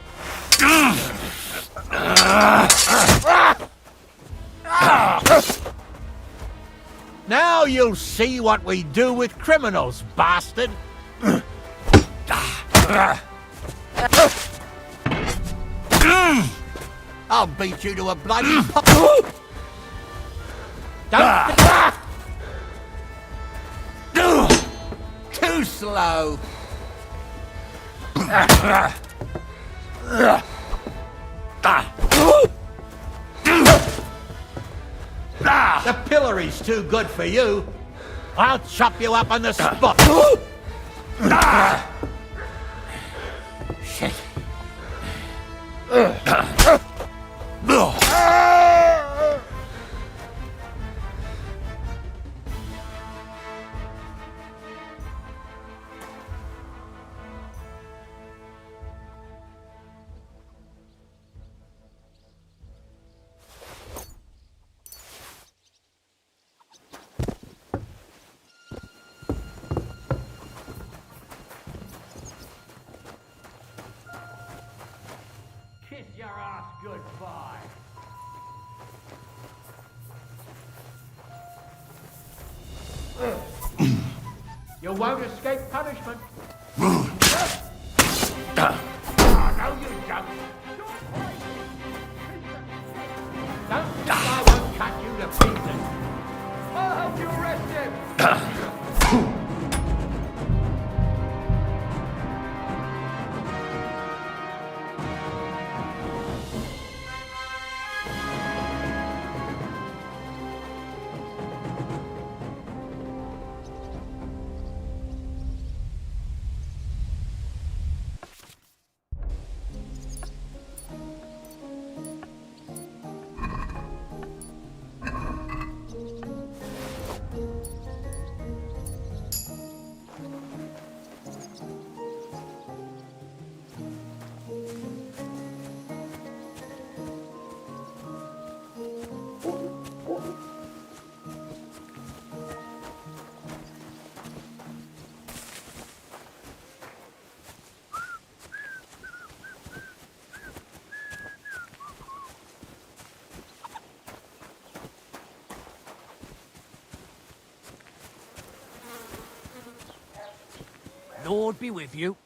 Now you'll see what we do with criminals, bastard! I'll beat you to a bloody pulp! Too slow! The pillory's too good for you. I'll chop you up on the spot. Shit. Kiss your ass goodbye. You won't escape punishment. Oh, no, you don't. Don't think I won't cut you to pieces. I'll help you arrest him. Lord be with you.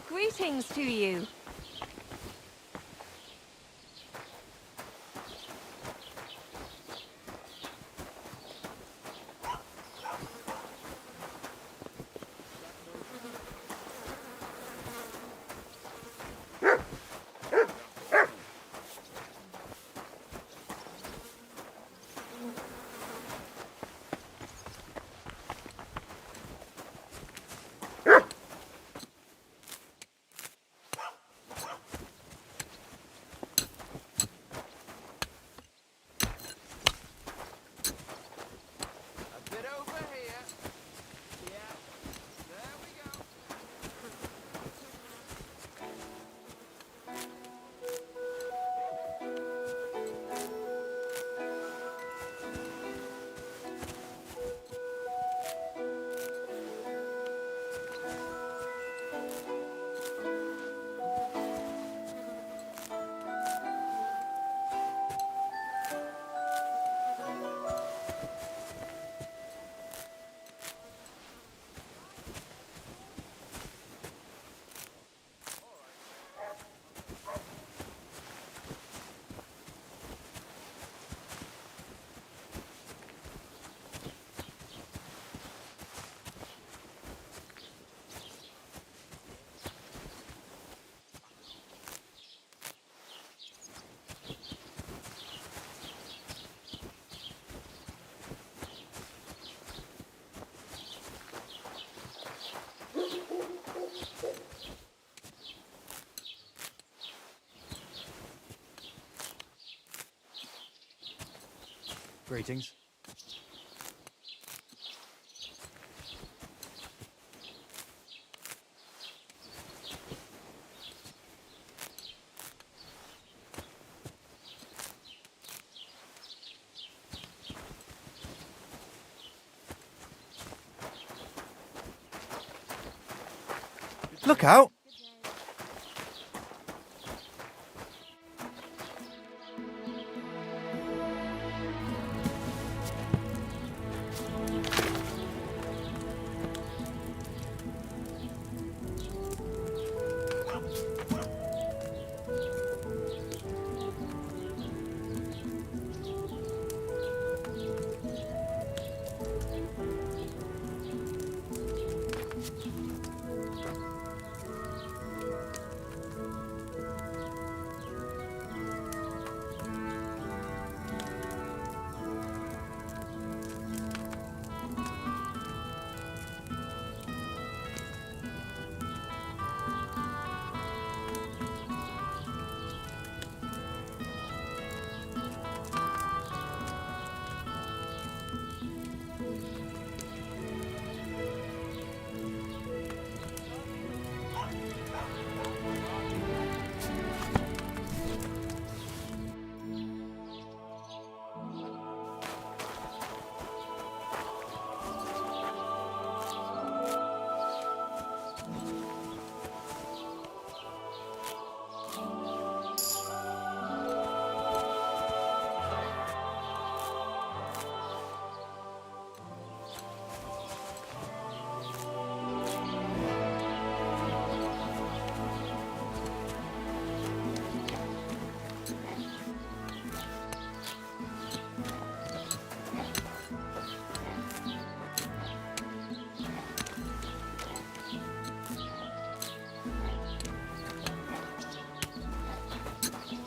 Greetings to you. Greetings. Look out!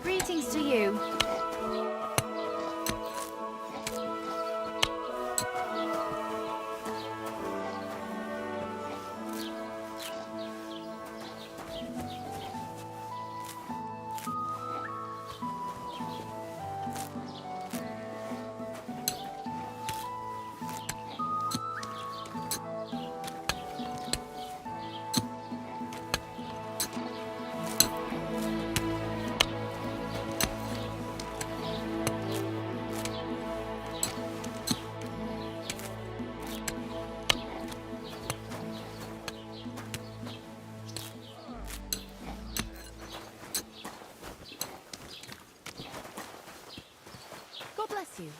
Greetings to you. God bless you.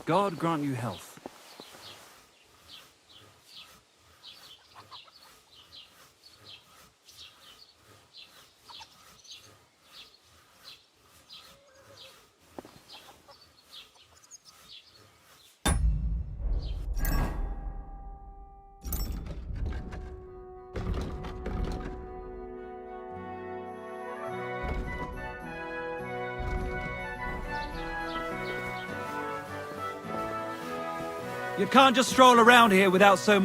God grant you health. You can't just stroll around here without so...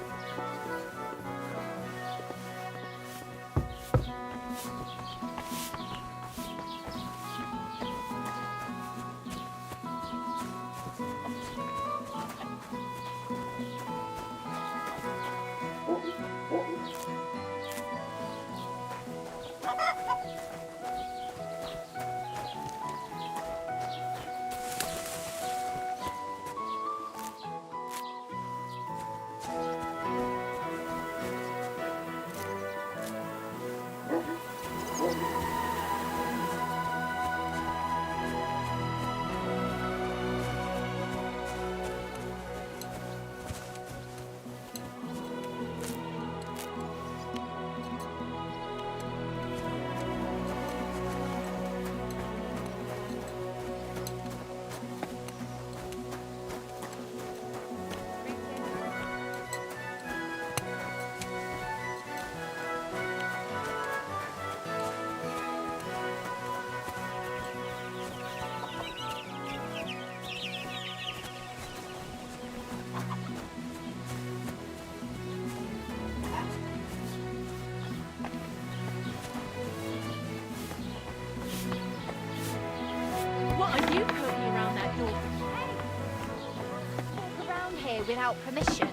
What are you putting around that door? Walk around here without permission.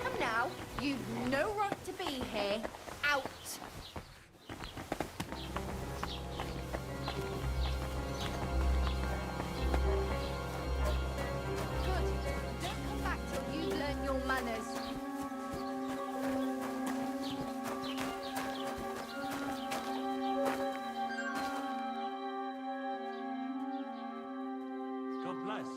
Come now, you've no right to be here. Out. Good. Don't come back till you've learned your manners. God bless.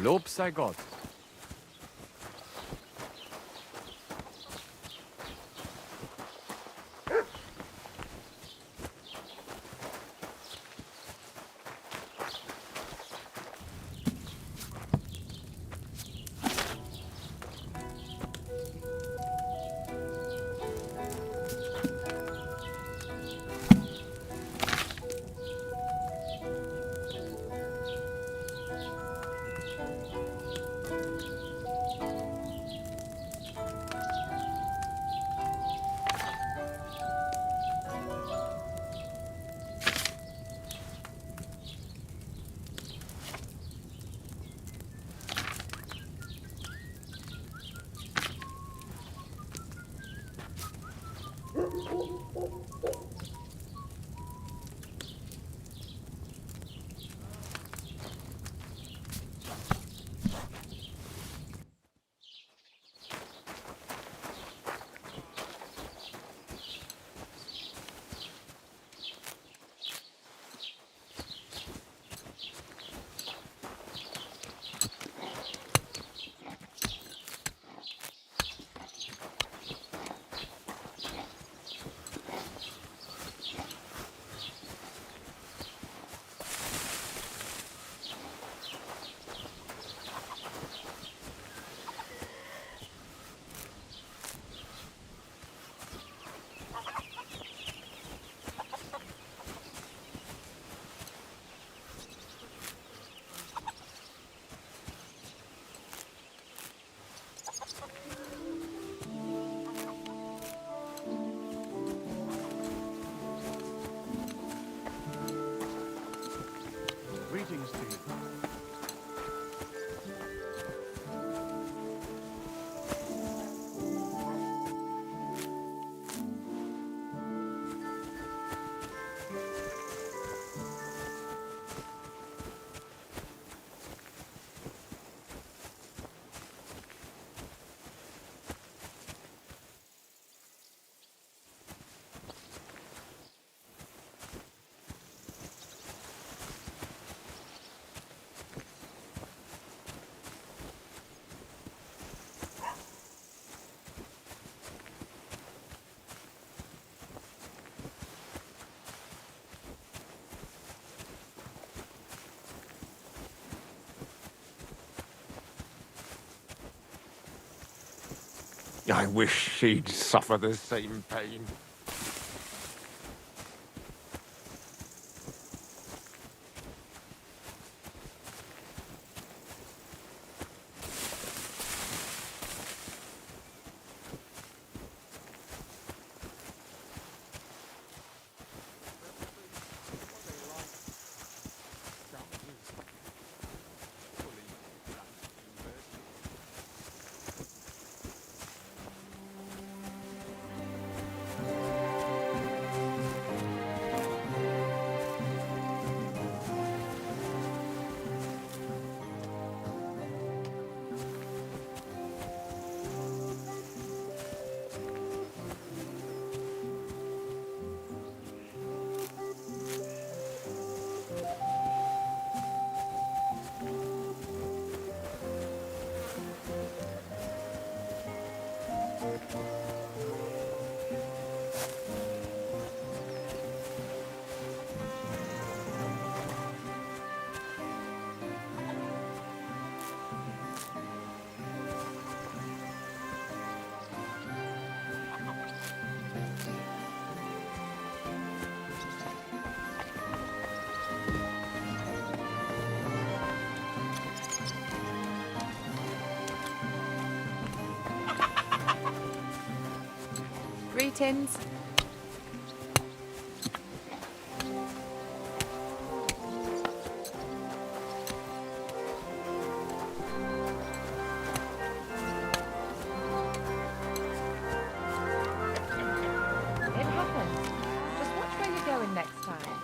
Lob sei Gott. Greetings to you. I wish she'd suffer the same pain. Greetings. It happens. Just watch where you're going next time.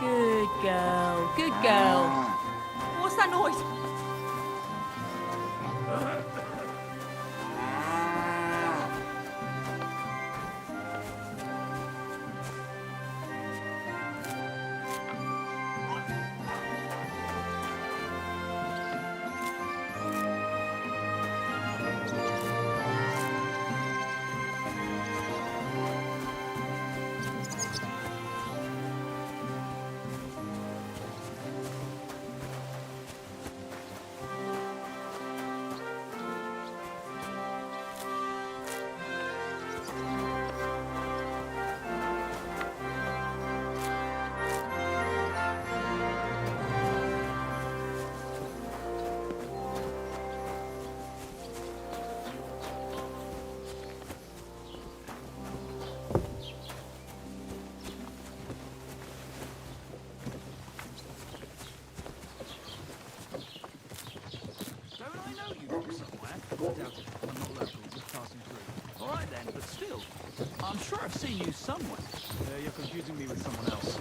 Good girl, good girl. What's that noise? Don't I know you from somewhere? Doubt it. I'm not local, just passing through. All right then, but still, I'm sure I've seen you somewhere. You're confusing me with someone else.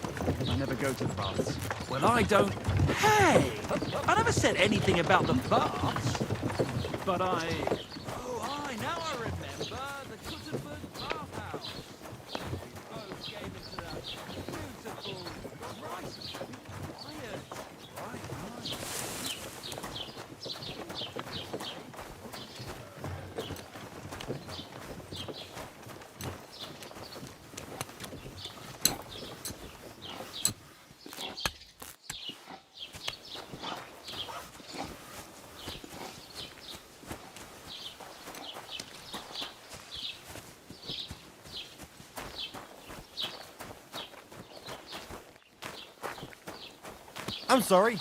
I never go to the baths. Well, I don't... Hey! I never said anything about the baths. But I... Oh, now I remember. The Cutterford bathhouse. We both gave into that beautiful... Right. Quiet. Right. I'm sorry.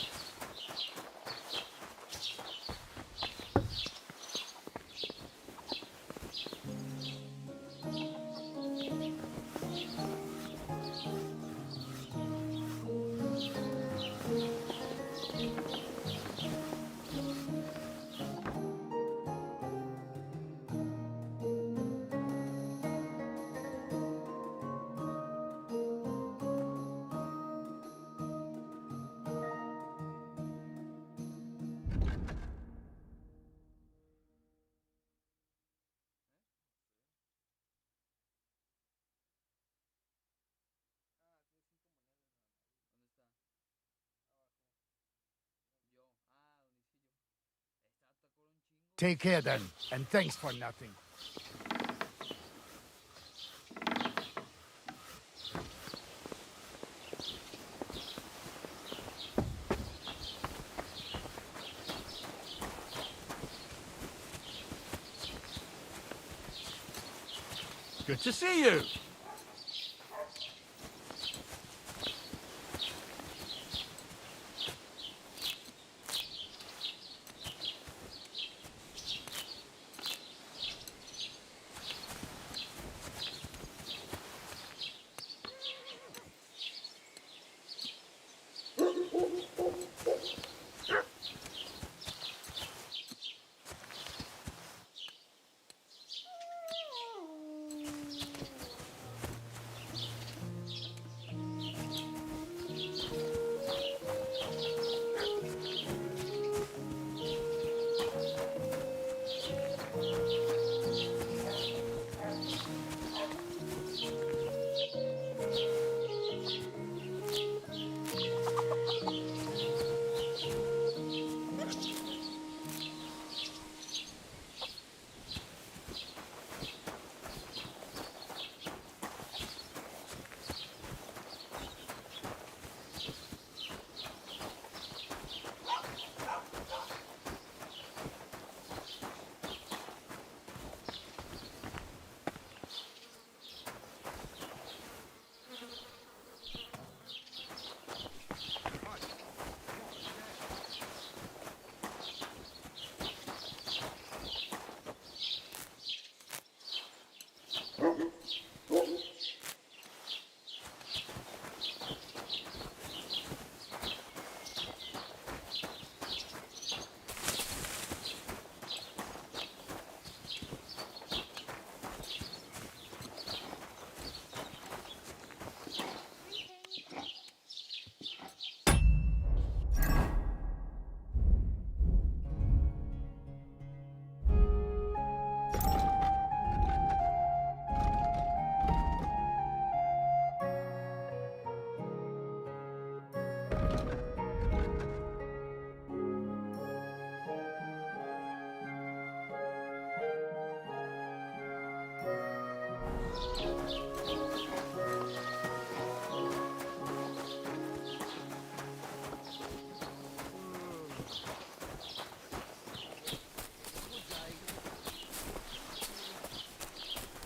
Take care then, and thanks for nothing. Good to see you.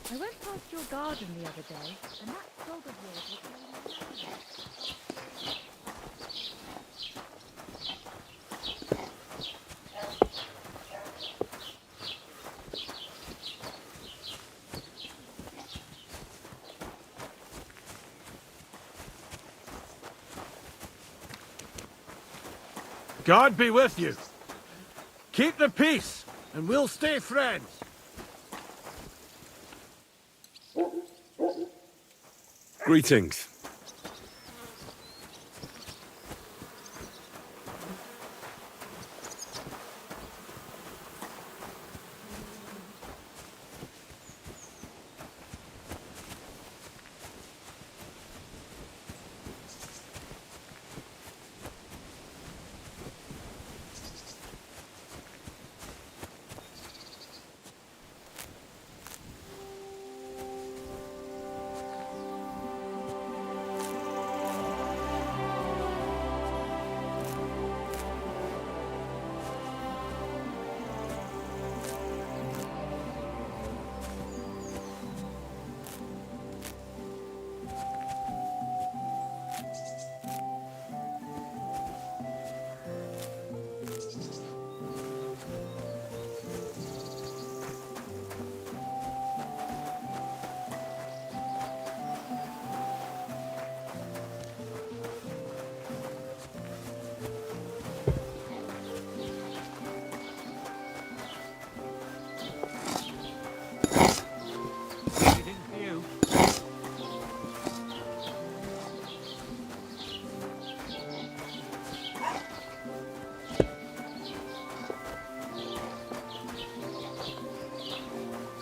I went past your garden the other day, and that dog of yours was playing around. God be with you. Keep the peace, and we'll stay friends. Greetings.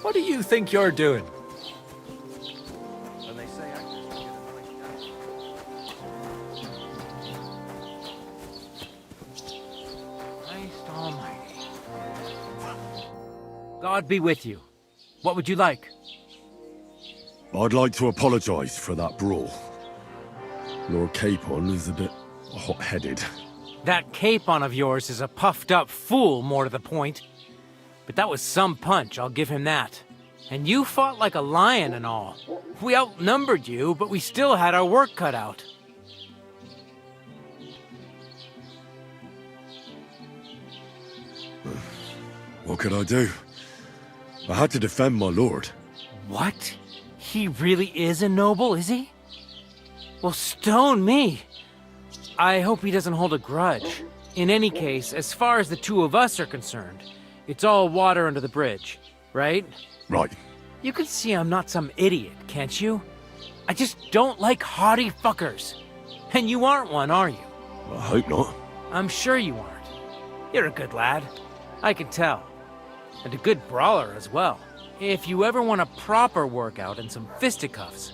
What do you think you're doing? And they say actors can get a nice Christ almighty. God be with you. What would you like? I'd like to apologise for that brawl. Lord Capon is a bit hot-headed. That capon of yours is a puffed-up fool, more to the point. But that was some punch, I'll give him that. And you fought like a lion and all. We outnumbered you, but we still had our work cut out. What could I do? I had to defend my lord. What? He really is a noble, is he? Well, stone me. I hope he doesn't hold a grudge. In any case, as far as the two of us are concerned, it's all water under the bridge, right? Right. You can see I'm not some idiot, can't you? I just don't like haughty fuckers. And you aren't one, are you? I hope not. I'm sure you aren't. You're a good lad. I can tell. And a good brawler as well. If you ever want a proper workout and some fisticuffs,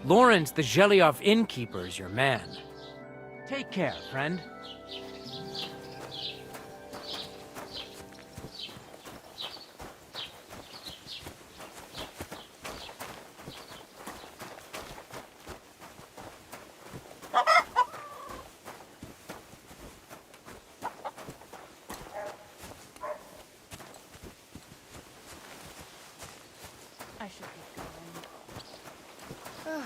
Lawrence the Zhelyov innkeeper is your man. Take care, friend. I should get going.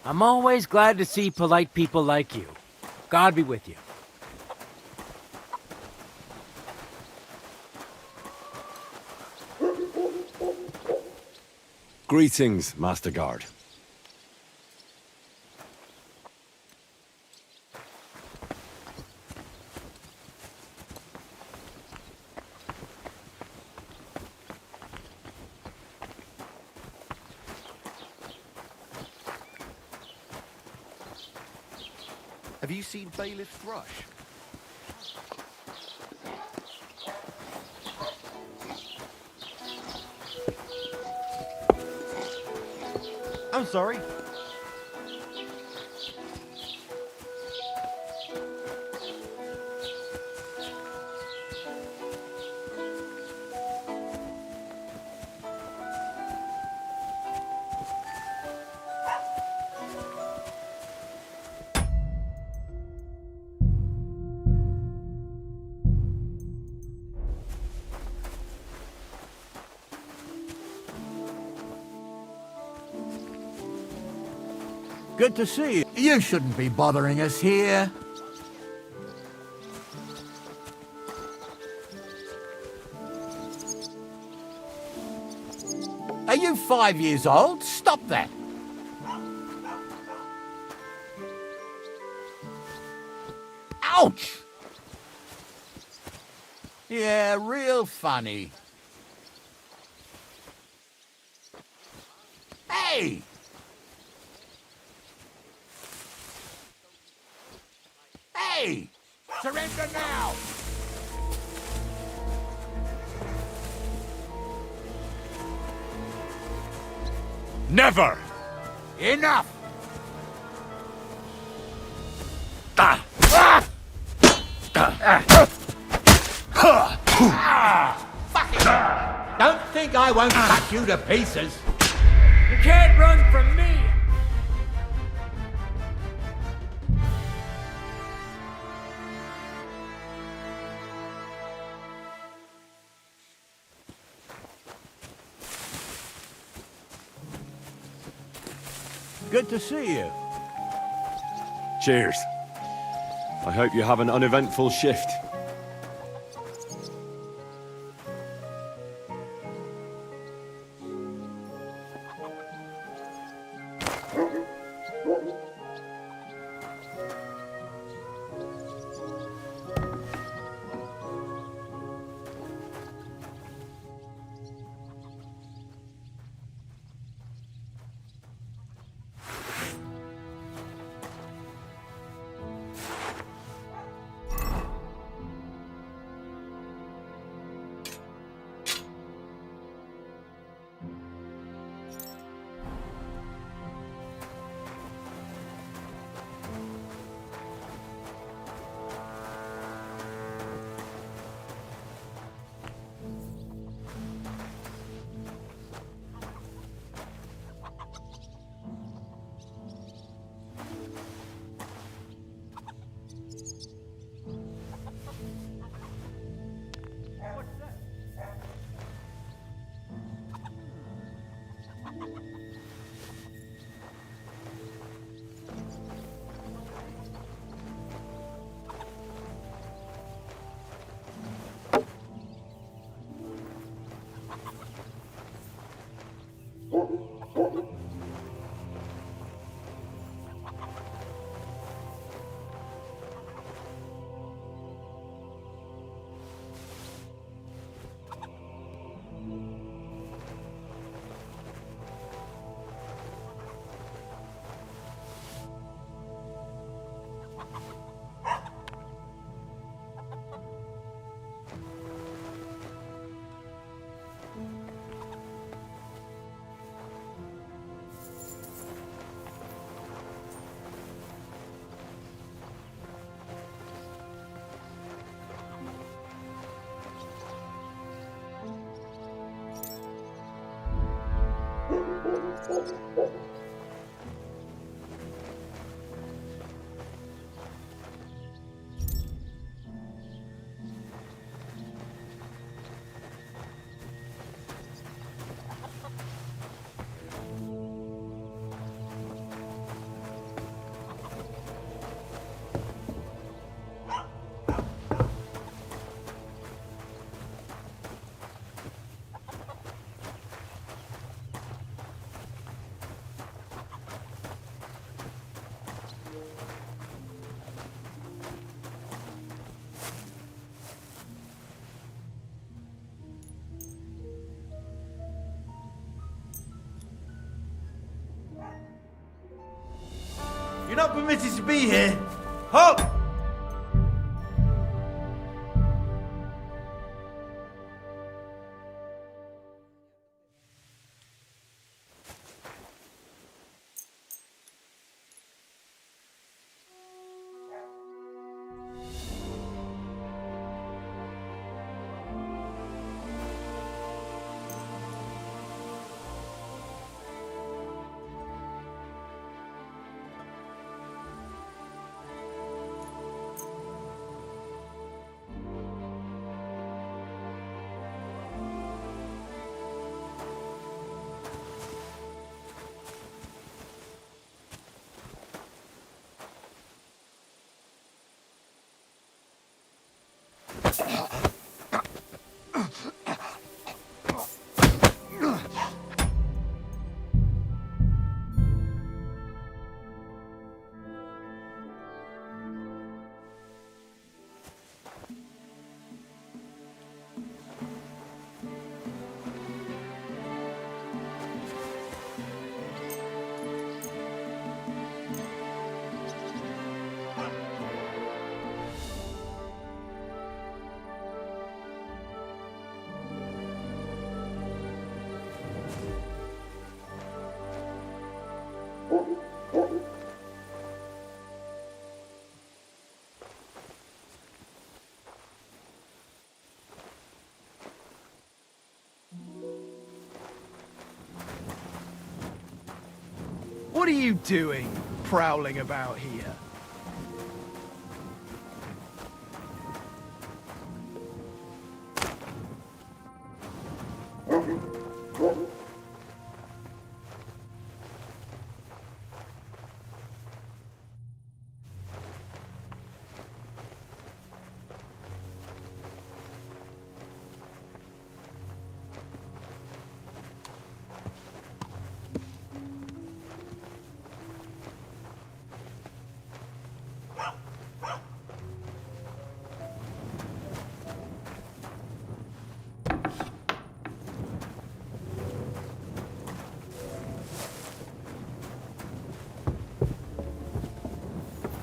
I'm always glad to see polite people like you. God be with you. Greetings, Master Guard. Have you seen Bailiff Thrush? I'm sorry. Good to see you. You shouldn't be bothering us here. Are you 5 years old? Stop that. Ouch! Yeah, real funny. Hey! Hey! Surrender now! Never! Enough! Fuck it! Don't think I won't cut you to pieces. You can't run from me! Good to see you. Cheers. I hope you have an uneventful shift. You're not permitted to be here. Halt! What are you doing, prowling about here?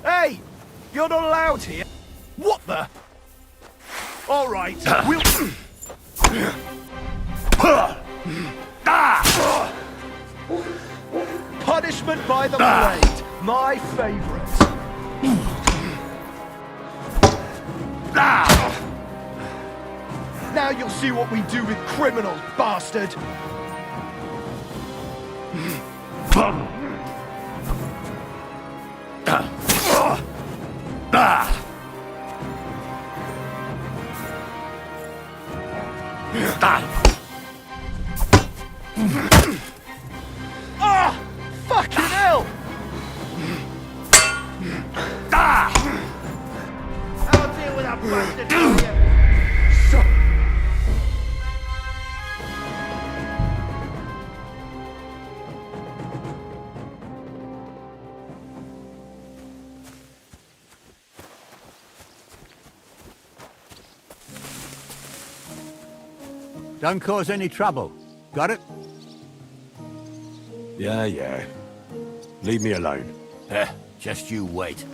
Hey! You're not allowed here! What the? Alright, we'll... Punishment by the blade, my favourite. Now you'll see what we do with criminals, bastard! Ah! Fucking hell! I'll deal with that bastard for you. Don't cause any trouble. Got it? Yeah, yeah. Leave me alone. Just you wait.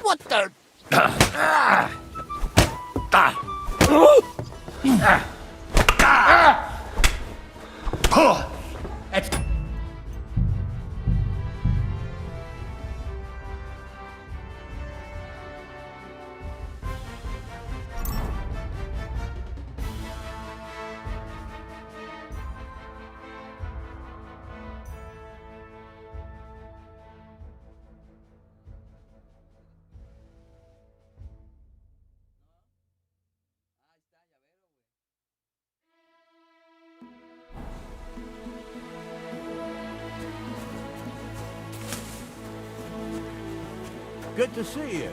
What the? Good to see you.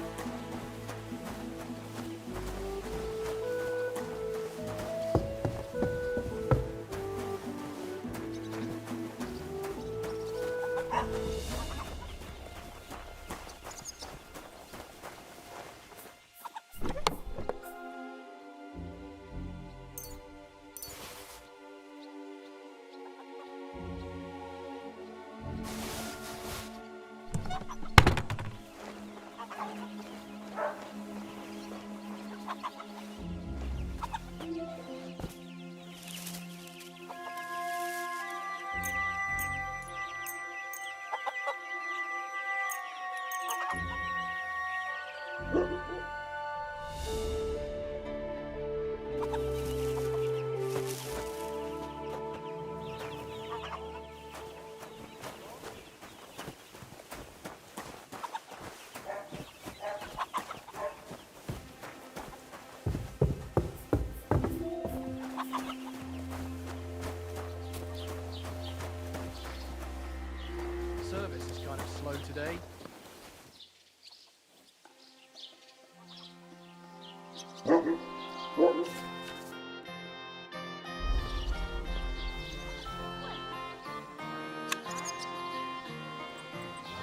Service is kind of slow today.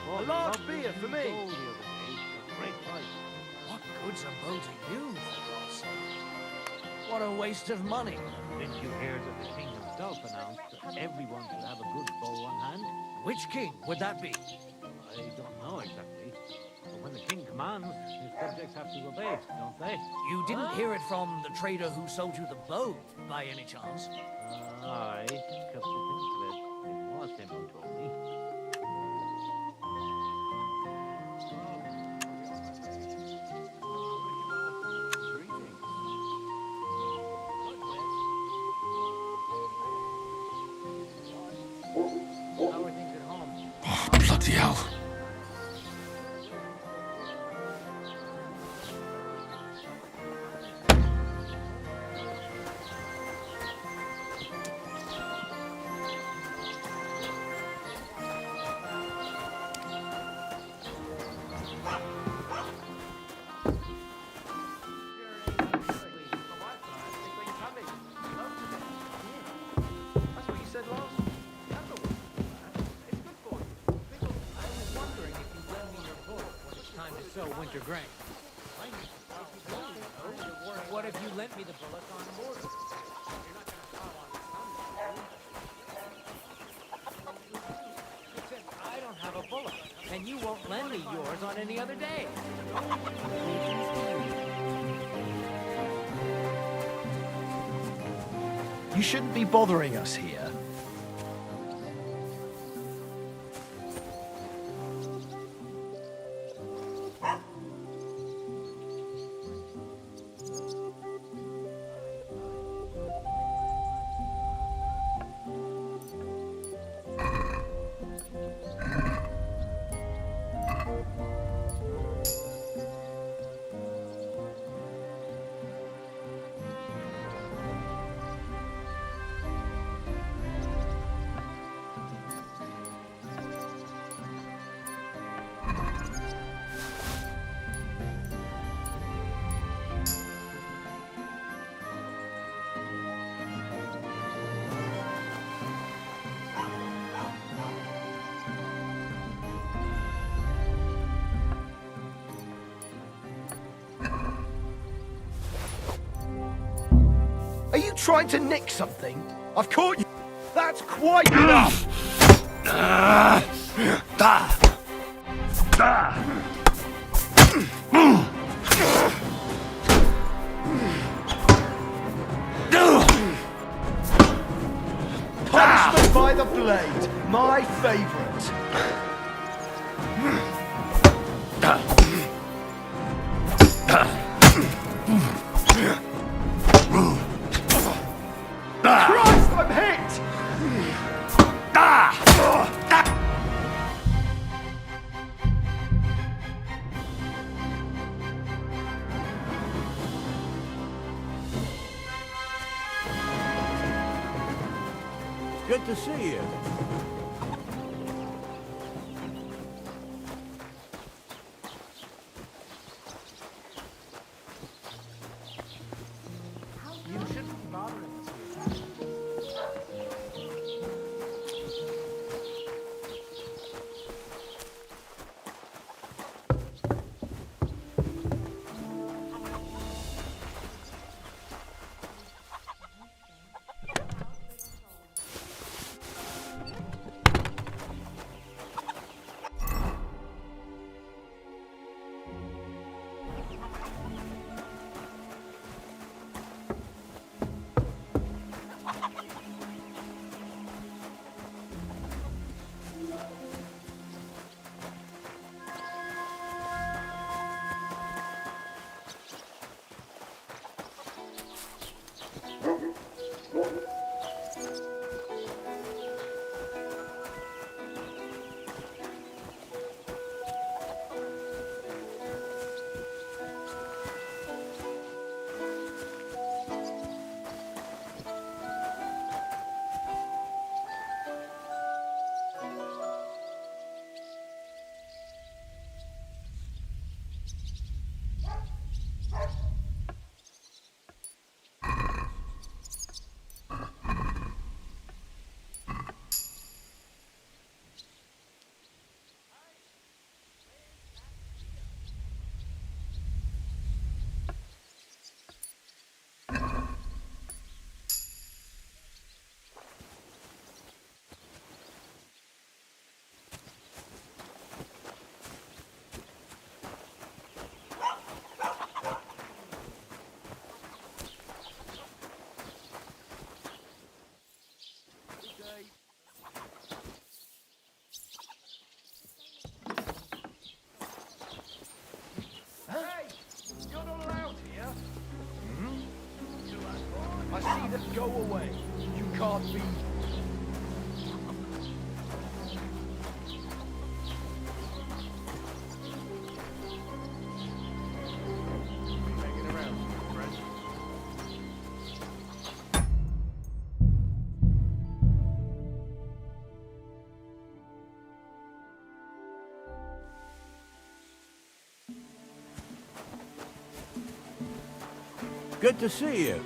A large beer for me. What good's a bow to you, for God's sake? What a waste of money. Didn't you hear that the king himself announced that everyone should have a good bow on hand? Which king would that be? I don't know exactly. But when the king commands, his subjects have to obey, don't they? You didn't hear it from the trader who sold you the bow, by any chance? Aye, come to think of it. Bloody hell. Winter grain. What if you lent me the bullet on board? Except I don't have a bullet, and you won't lend me yours on any other day. You shouldn't be bothering us here. Are you trying to nick something? I've caught you. That's quite enough. Punishment by the blade, my favorite. Christ, I'm hit! Good to see you. You shouldn't be bothering us. Good to see you.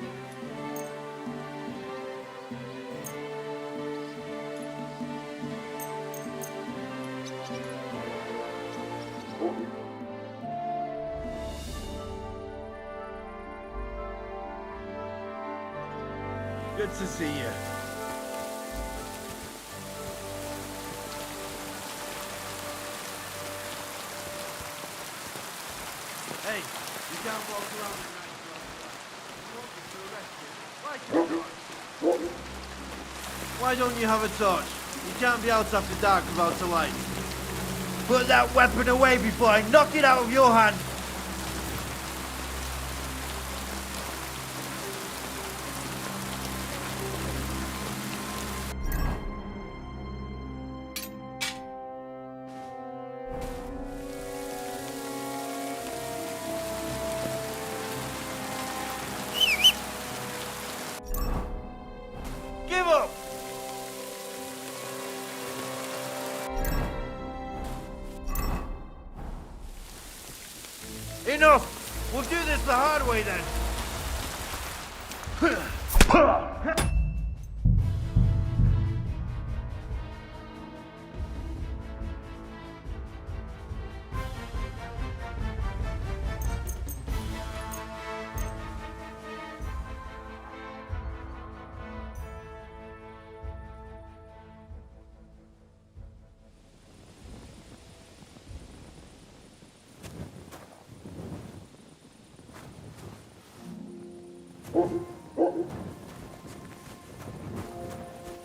Good to see you. Hey, you can't walk around at night. You want me to arrest you? Why don't you have a torch? You can't be out after dark without a light. Put that weapon away before I knock it out of your hand. Give up! Enough! We'll do this the hard way then.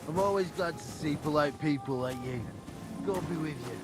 I'm always glad to see polite people like you. God be with you.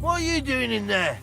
What are you doing in there?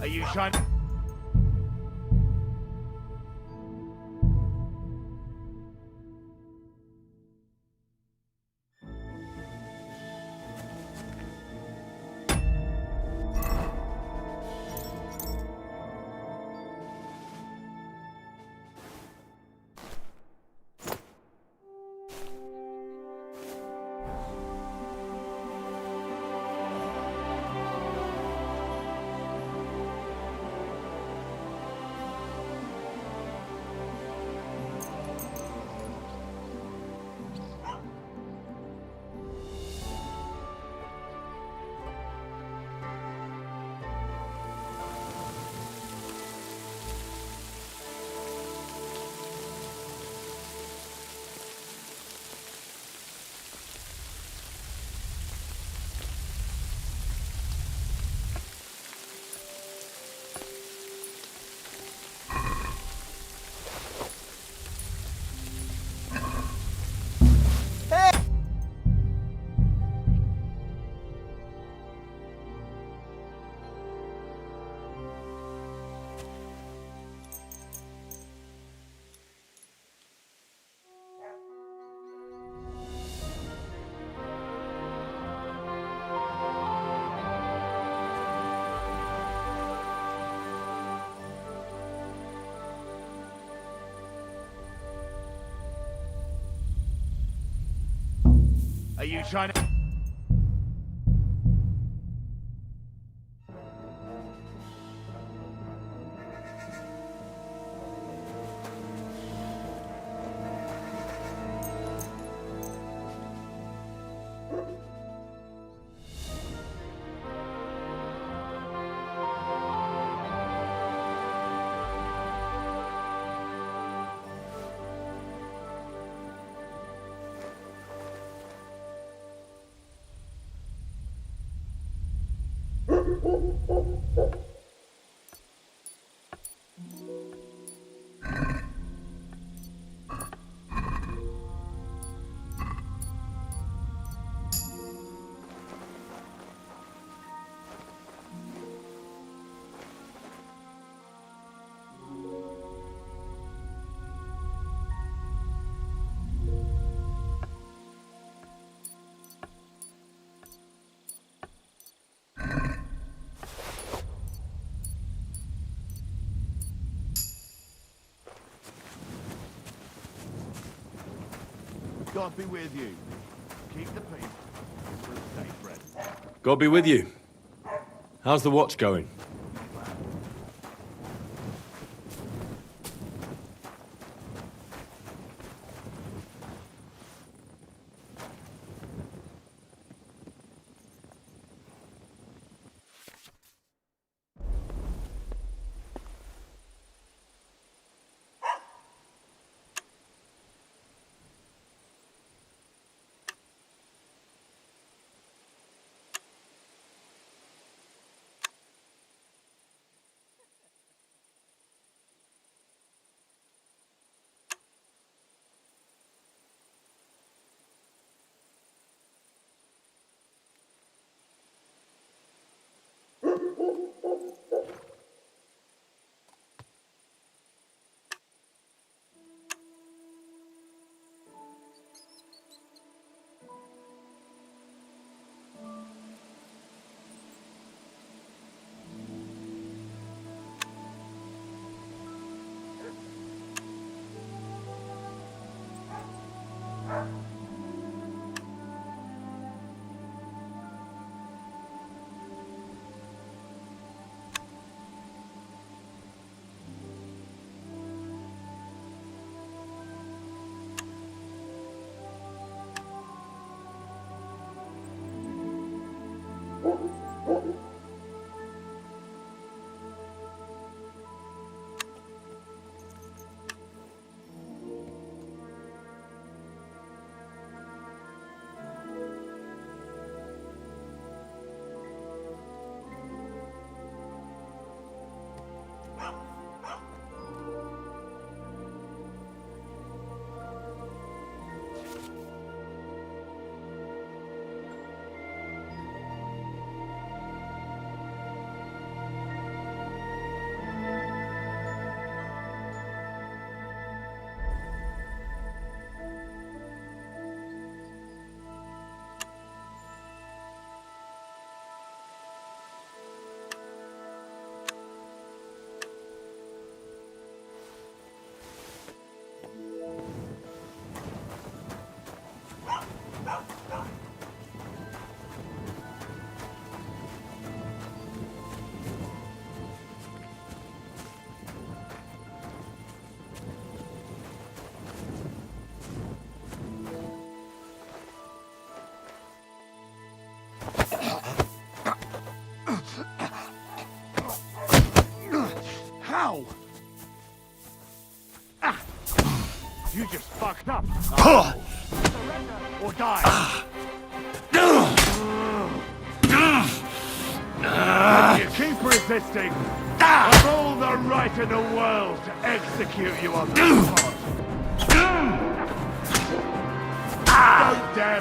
Are you trying to... Are you trying to... God be with you. Keep the peace. We'll stay friends. God be with you. How's the watch going? How? You just fucked up. Surrender or die. Keep resisting. I've all the right in the world to execute you on the spot. Don't dare.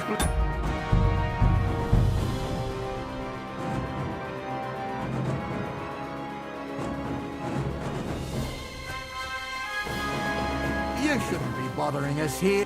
You shouldn't be bothering us here.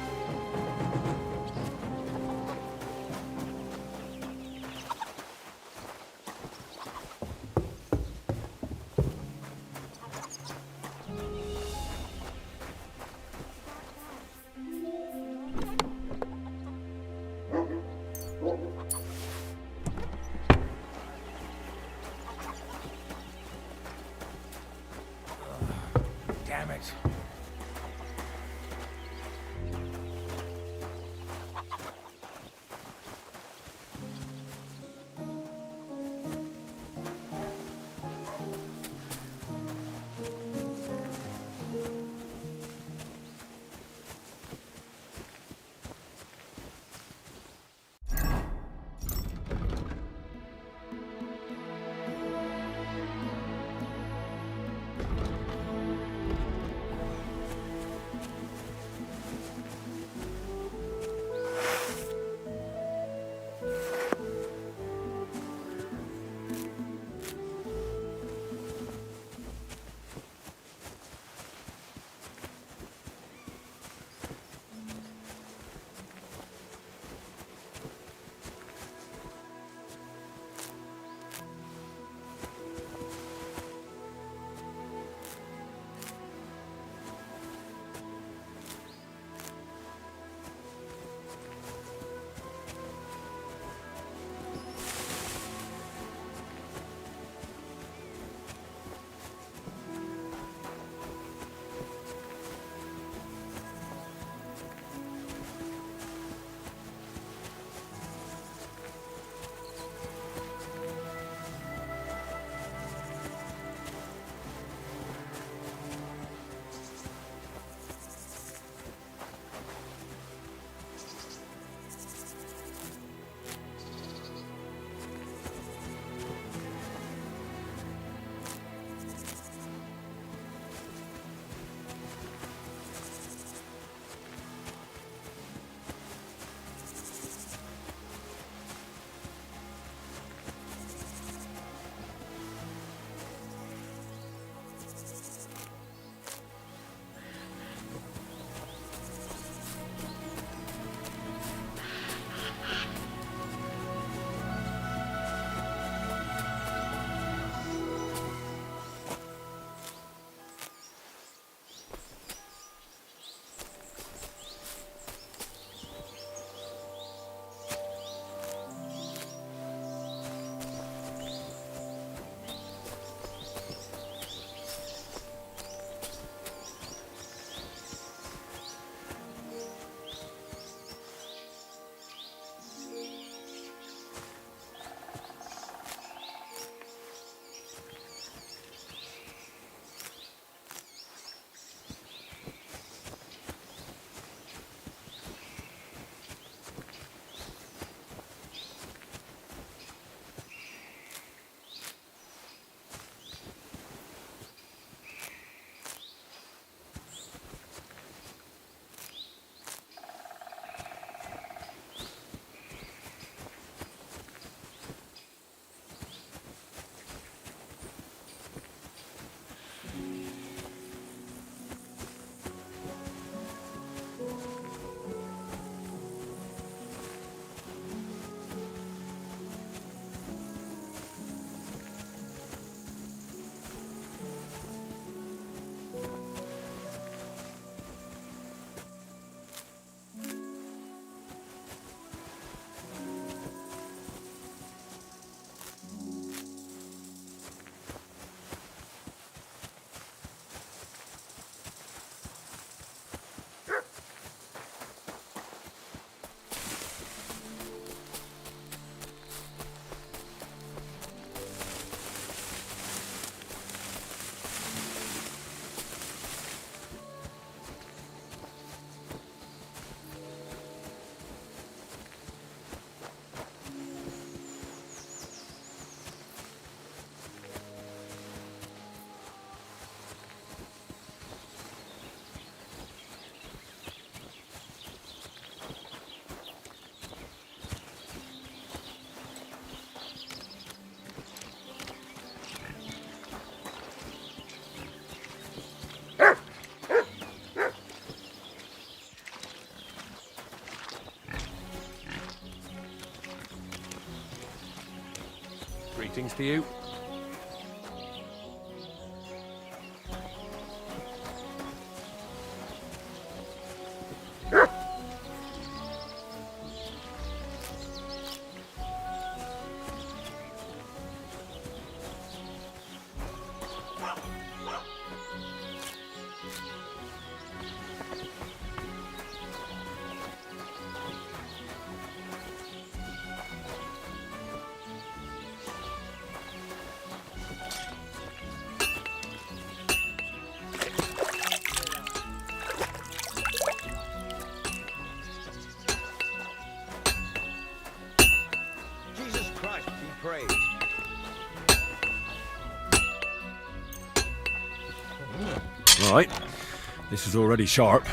Greetings to you. Jesus Christ be praised. Right. This is already sharp.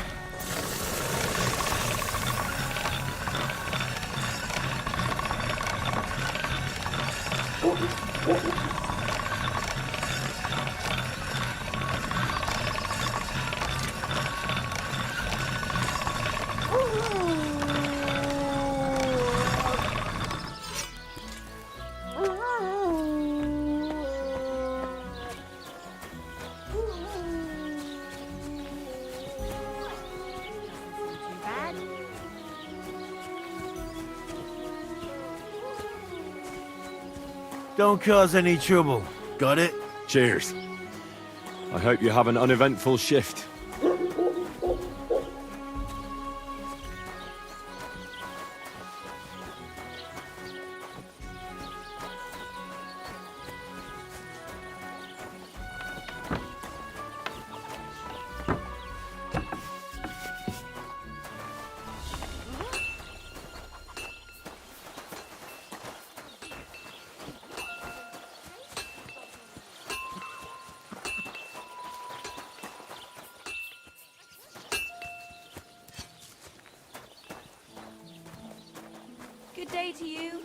Don't cause any trouble. Got it? Cheers. I hope you have an uneventful shift. Good day to you.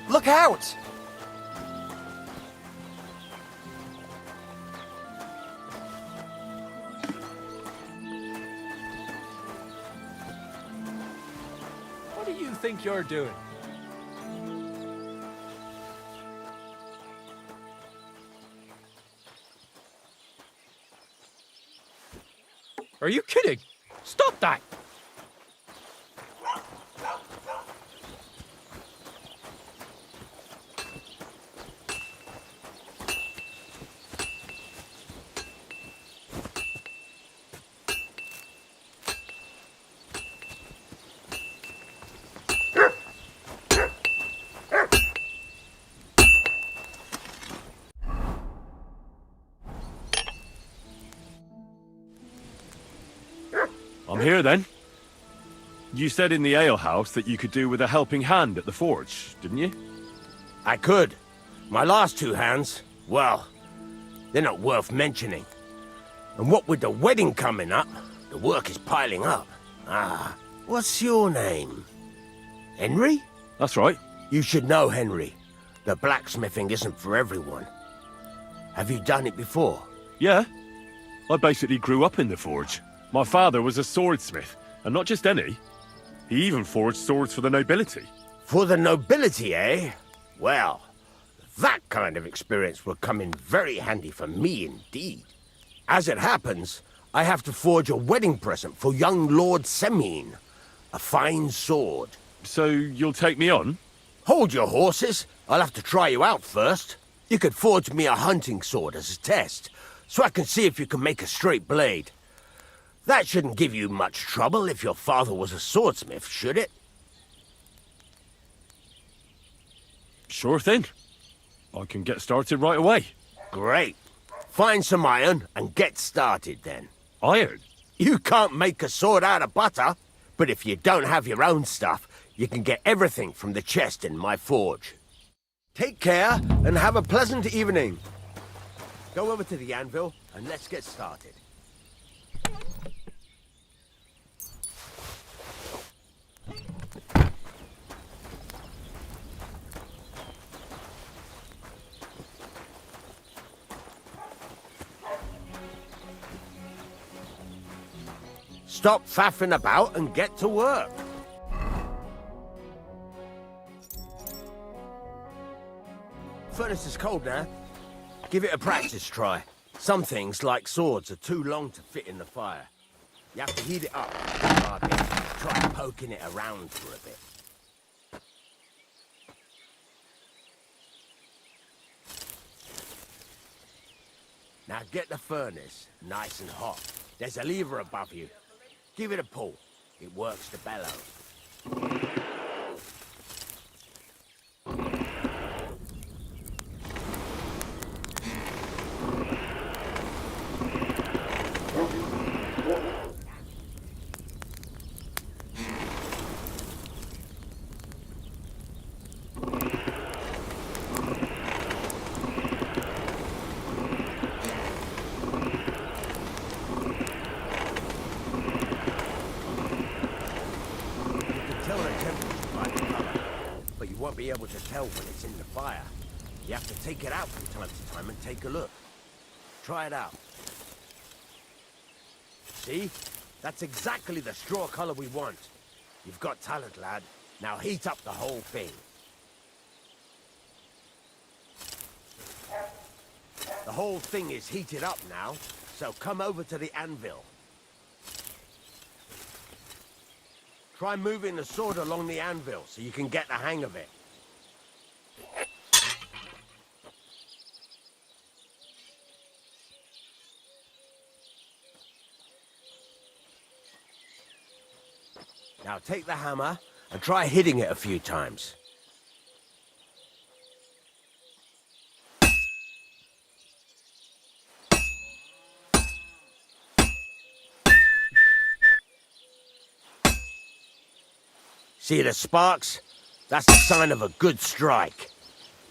Look out! What do you think you're doing? Are you kidding? Stop that! I'm here then. You said in the alehouse that you could do with a helping hand at the forge, didn't you? I could. My last two hands, well, they're not worth mentioning. And what with the wedding coming up, the work is piling up. Ah, what's your name? Henry? That's right. You should know, Henry. The blacksmithing isn't for everyone. Have you done it before? Yeah. I basically grew up in the forge. My father was a swordsmith, and not just any. He even forged swords for the nobility. For the nobility, eh? Well, that kind of experience will come in very handy for me indeed. As it happens, I have to forge a wedding present for young Lord Semine. A fine sword. So you'll take me on? Hold your horses. I'll have to try you out first. You could forge me a hunting sword as a test, so I can see if you can make a straight blade. That shouldn't give you much trouble if your father was a swordsmith, should it? Sure thing. I can get started right away. Great. Find some iron and get started then. Iron? You can't make a sword out of butter, but if you don't have your own stuff, you can get everything from the chest in my forge. Take care and have a pleasant evening. Go over to the anvil and let's get started. Stop faffing about and get to work. Furnace is cold now. Give it a practice try. Some things, like swords, are too long to fit in the fire. You have to heat it up a bit. Try poking it around for a bit. Now get the furnace nice and hot. There's a lever above you. Give it a pull. It works the bellows. Be able to tell when it's in the fire. You have to take it out from time to time and take a look. Try it out. See? That's exactly the straw color we want. You've got talent, lad. Now heat up the whole thing. The whole thing is heated up now, so come over to the anvil. Try moving the sword along the anvil so you can get the hang of it. Now take the hammer and try hitting it a few times. See the sparks? That's the sign of a good strike.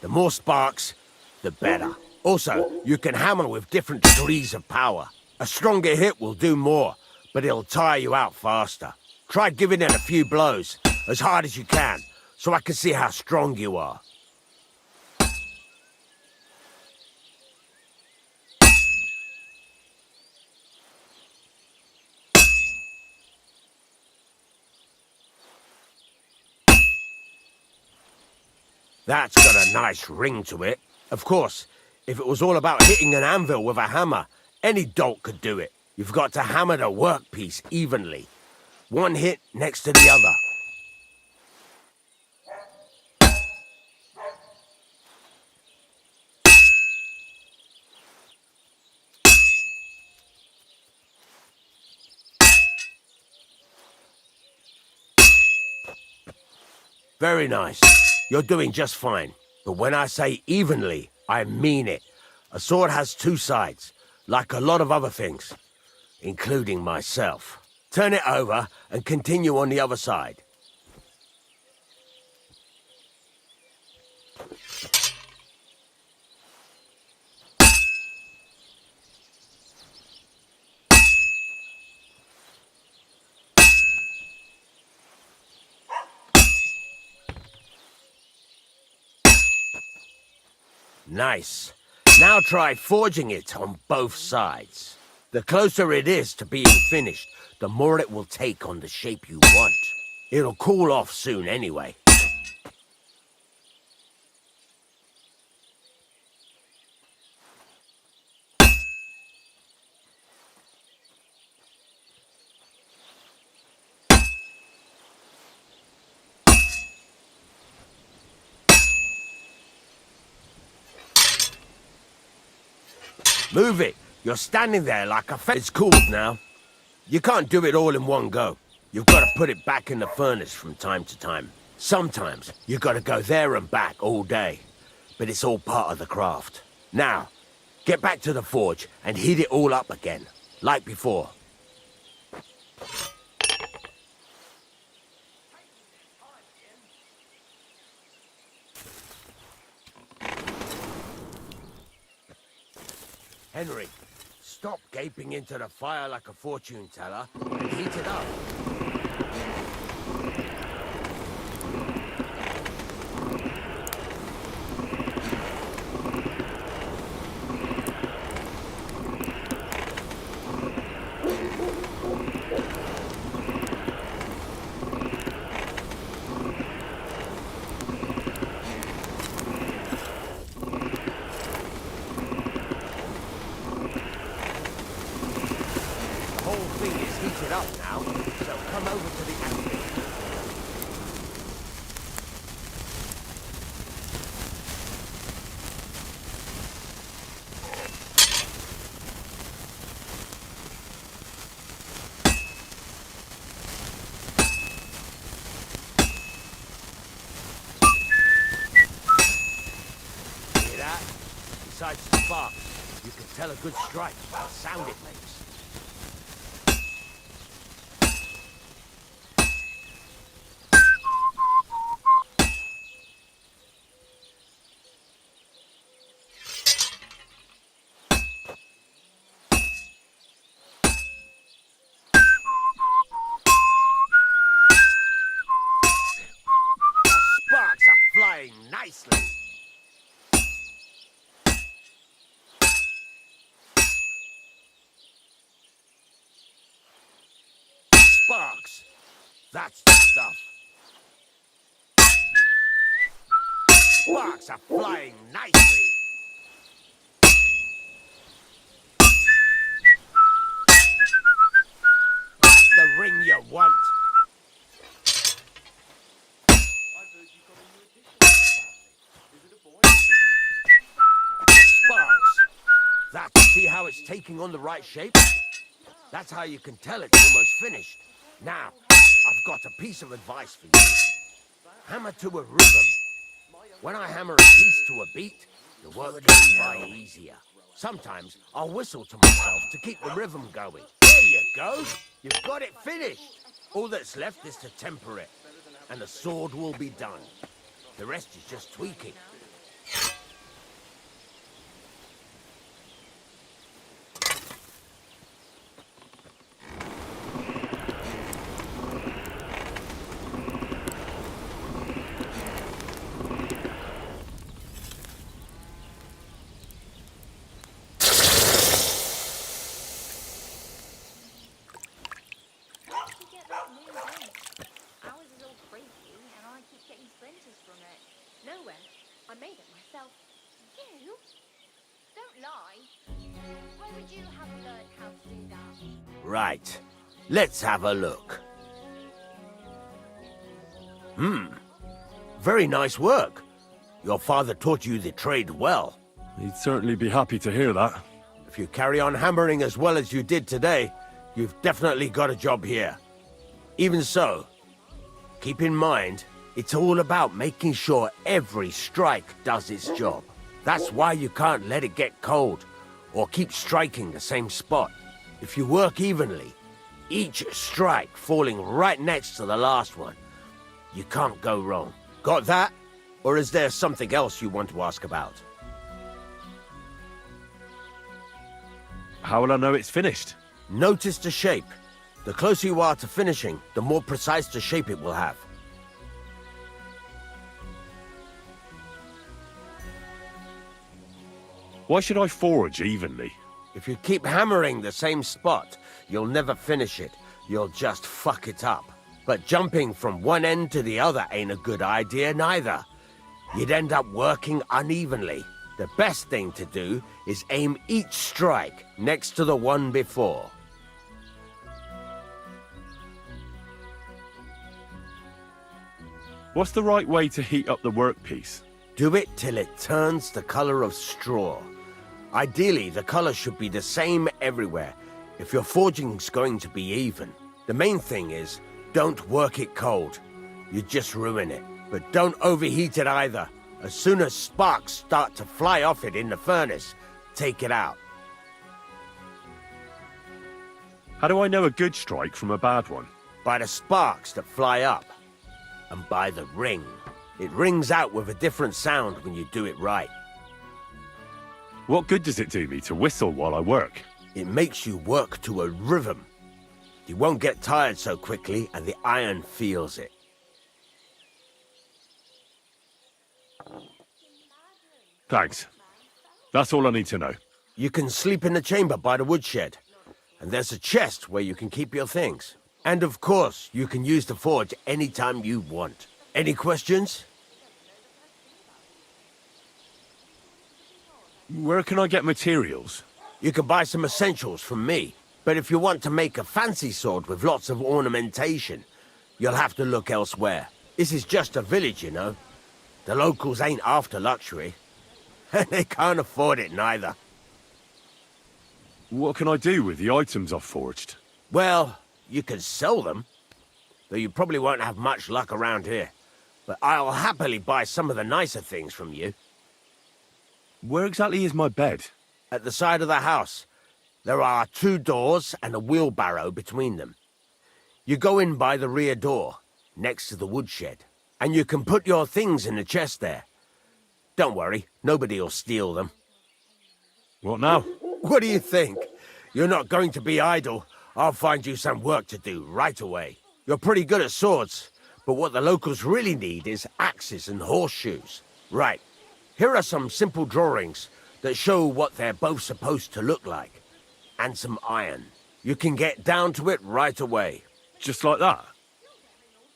The more sparks, the better. Also, you can hammer with different degrees of power. A stronger hit will do more, but it'll tire you out faster. Try giving it a few blows, as hard as you can, so I can see how strong you are. That's got a nice ring to it. Of course, if it was all about hitting an anvil with a hammer, any dolt could do it. You've got to hammer the workpiece evenly. One hit next to the other. Very nice. You're doing just fine. But when I say evenly, I mean it. A sword has two sides, like a lot of other things, including myself. Turn it over and continue on the other side. Nice. Now try forging it on both sides. The closer it is to being finished, the more it will take on the shape you want. It'll cool off soon anyway. Move it! You're standing there like a It's cooled now. You can't do it all in one go. You've got to put it back in the furnace from time to time. Sometimes you've got to go there and back all day. But it's all part of the craft. Now, get back to the forge and heat it all up again, like before. Henry, stop gaping into the fire like a fortune teller and heat it up. sparks, you can tell a good strike by the sound it makes. Sparks are flying nicely. Sparks. That's the stuff. Sparks are flying nicely. That's the ring you want. Sparks. See how it's taking on the right shape? That's how you can tell it's almost finished. Now, I've got a piece of advice for you. Hammer to a rhythm. When I hammer a piece to a beat, the work goes by easier. Sometimes I'll whistle to myself to keep the rhythm going. There you go. You've got it finished. All that's left is to temper it, and the sword will be done. The rest is just tweaking. Ours is all creaky, and I keep getting splinters from it. Nowhere. I made it myself. You? Don't lie. Where would you have learned how to do that? Right. Let's have a look. Very nice work. Your father taught you the trade well. He'd certainly be happy to hear that. If you carry on hammering as well as you did today, you've definitely got a job here. Even so, keep in mind, it's all about making sure every strike does its job. That's why you can't let it get cold, or keep striking the same spot. If you work evenly, each strike falling right next to the last one, you can't go wrong. Got that? Or is there something else you want to ask about? How will I know it's finished? Notice the shape. The closer you are to finishing, the more precise the shape it will have. Why should I forge evenly? If you keep hammering the same spot, you'll never finish it. You'll just fuck it up. But jumping from one end to the other ain't a good idea neither. You'd end up working unevenly. The best thing to do is aim each strike next to the one before. What's the right way to heat up the workpiece? Do it till it turns the color of straw. Ideally, the color should be the same everywhere, if your forging's going to be even. The main thing is, don't work it cold. You just ruin it. But don't overheat it either. As soon as sparks start to fly off it in the furnace, take it out. How do I know a good strike from a bad one? By the sparks that fly up. And by the ring. It rings out with a different sound when you do it right. What good does it do me to whistle while I work? It makes you work to a rhythm. You won't get tired so quickly, and the iron feels it. Thanks. That's all I need to know. You can sleep in the chamber by the woodshed. And there's a chest where you can keep your things. And of course, you can use the forge anytime you want. Any questions? Where can I get materials? You can buy some essentials from me. But if you want to make a fancy sword with lots of ornamentation, you'll have to look elsewhere. This is just a village, you know. The locals ain't after luxury. And they can't afford it neither. What can I do with the items I've forged? Well, you can sell them. Though you probably won't have much luck around here. But I'll happily buy some of the nicer things from you. Where exactly is my bed? at the side of the house. There are 2 doors and a wheelbarrow between them. You go in by the rear door, next to the woodshed, and you can put your things in the chest there. Don't worry, nobody'll steal them. What now? What do you think? You're not going to be idle. I'll find you some work to do right away. You're pretty good at swords, but what the locals really need is axes and horseshoes. Right, here are some simple drawings that show what they're both supposed to look like. And some iron. You can get down to it right away. Just like that?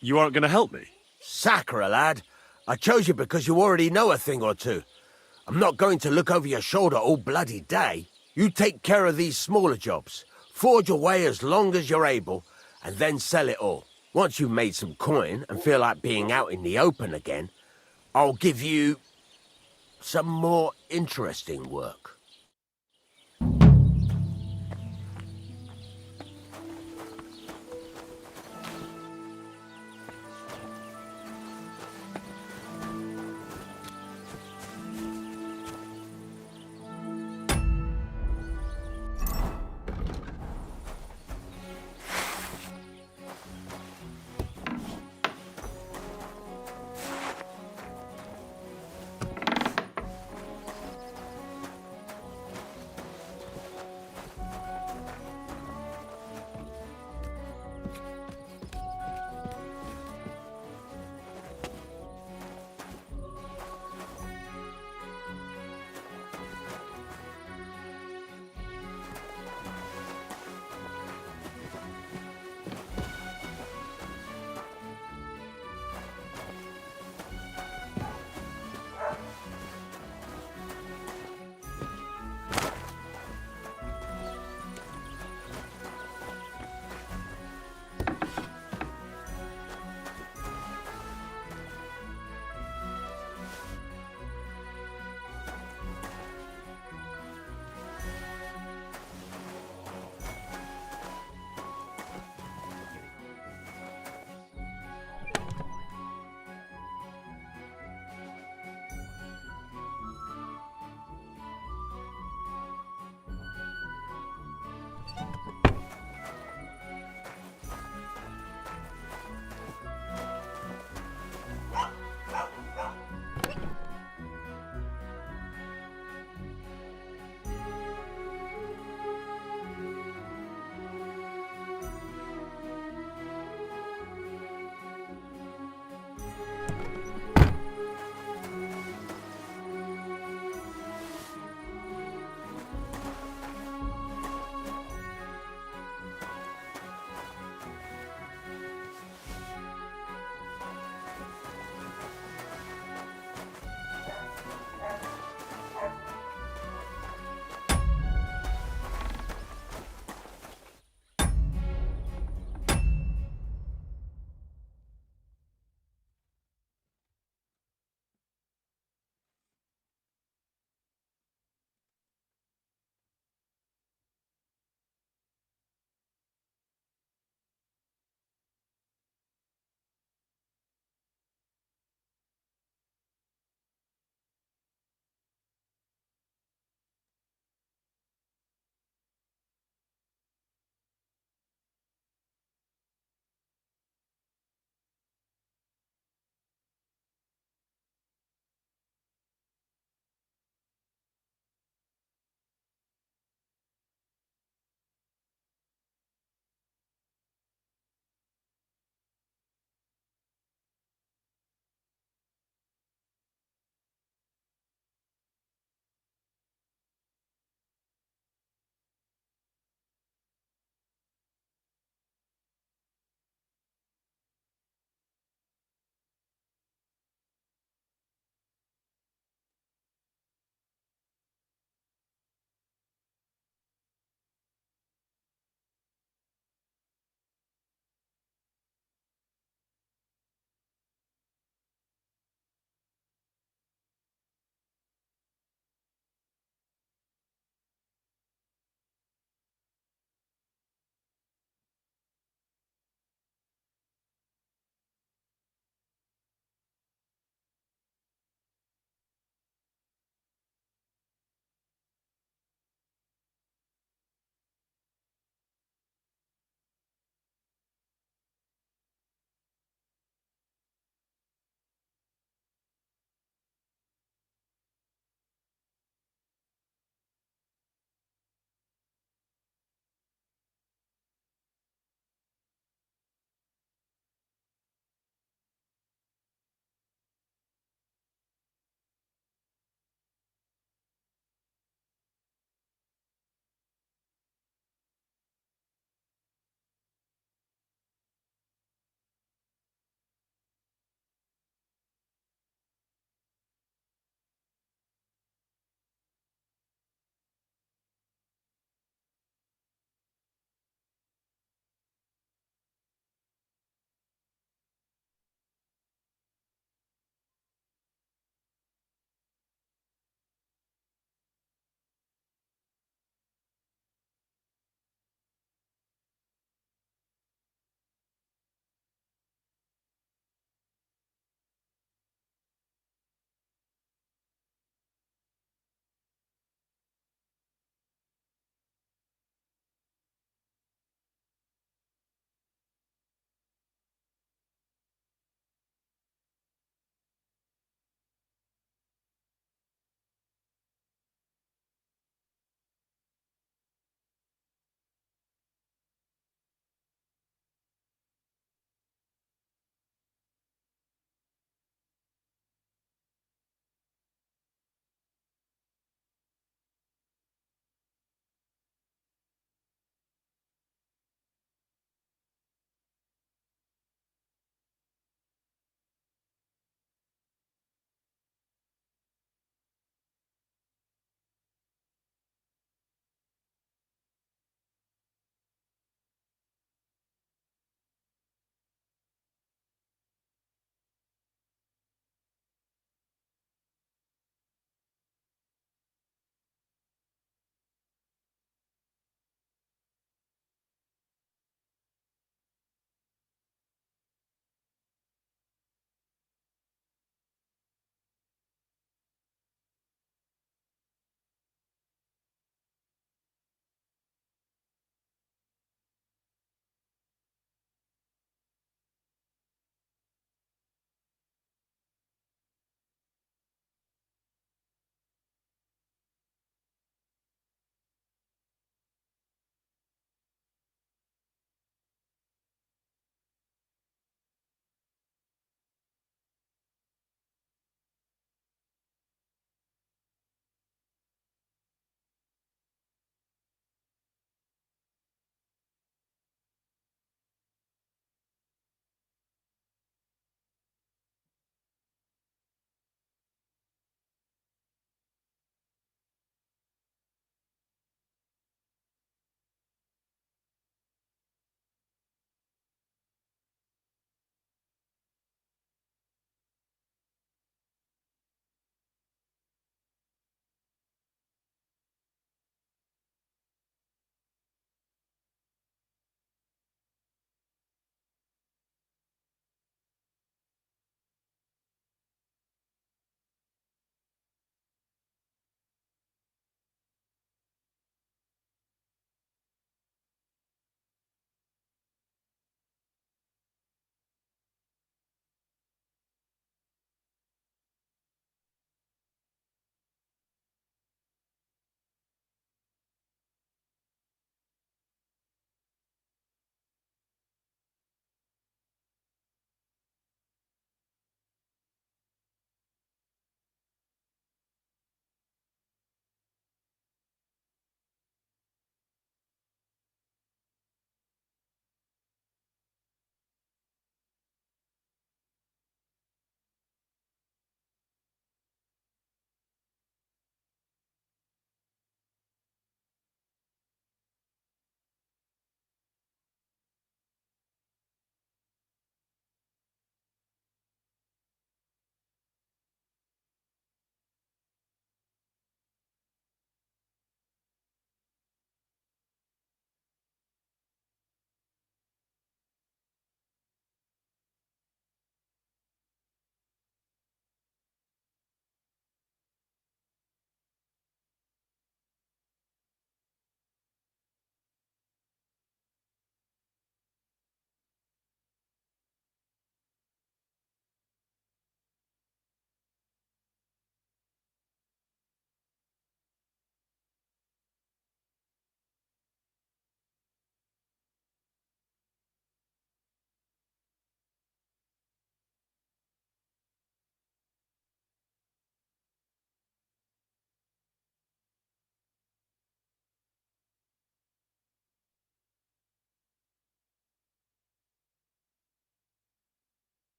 You aren't going to help me? Sacre, lad. I chose you because you already know a thing or two. I'm not going to look over your shoulder all bloody day. You take care of these smaller jobs. Forge away as long as you're able, and then sell it all. Once you've made some coin and feel like being out in the open again, I'll give you some more interesting work.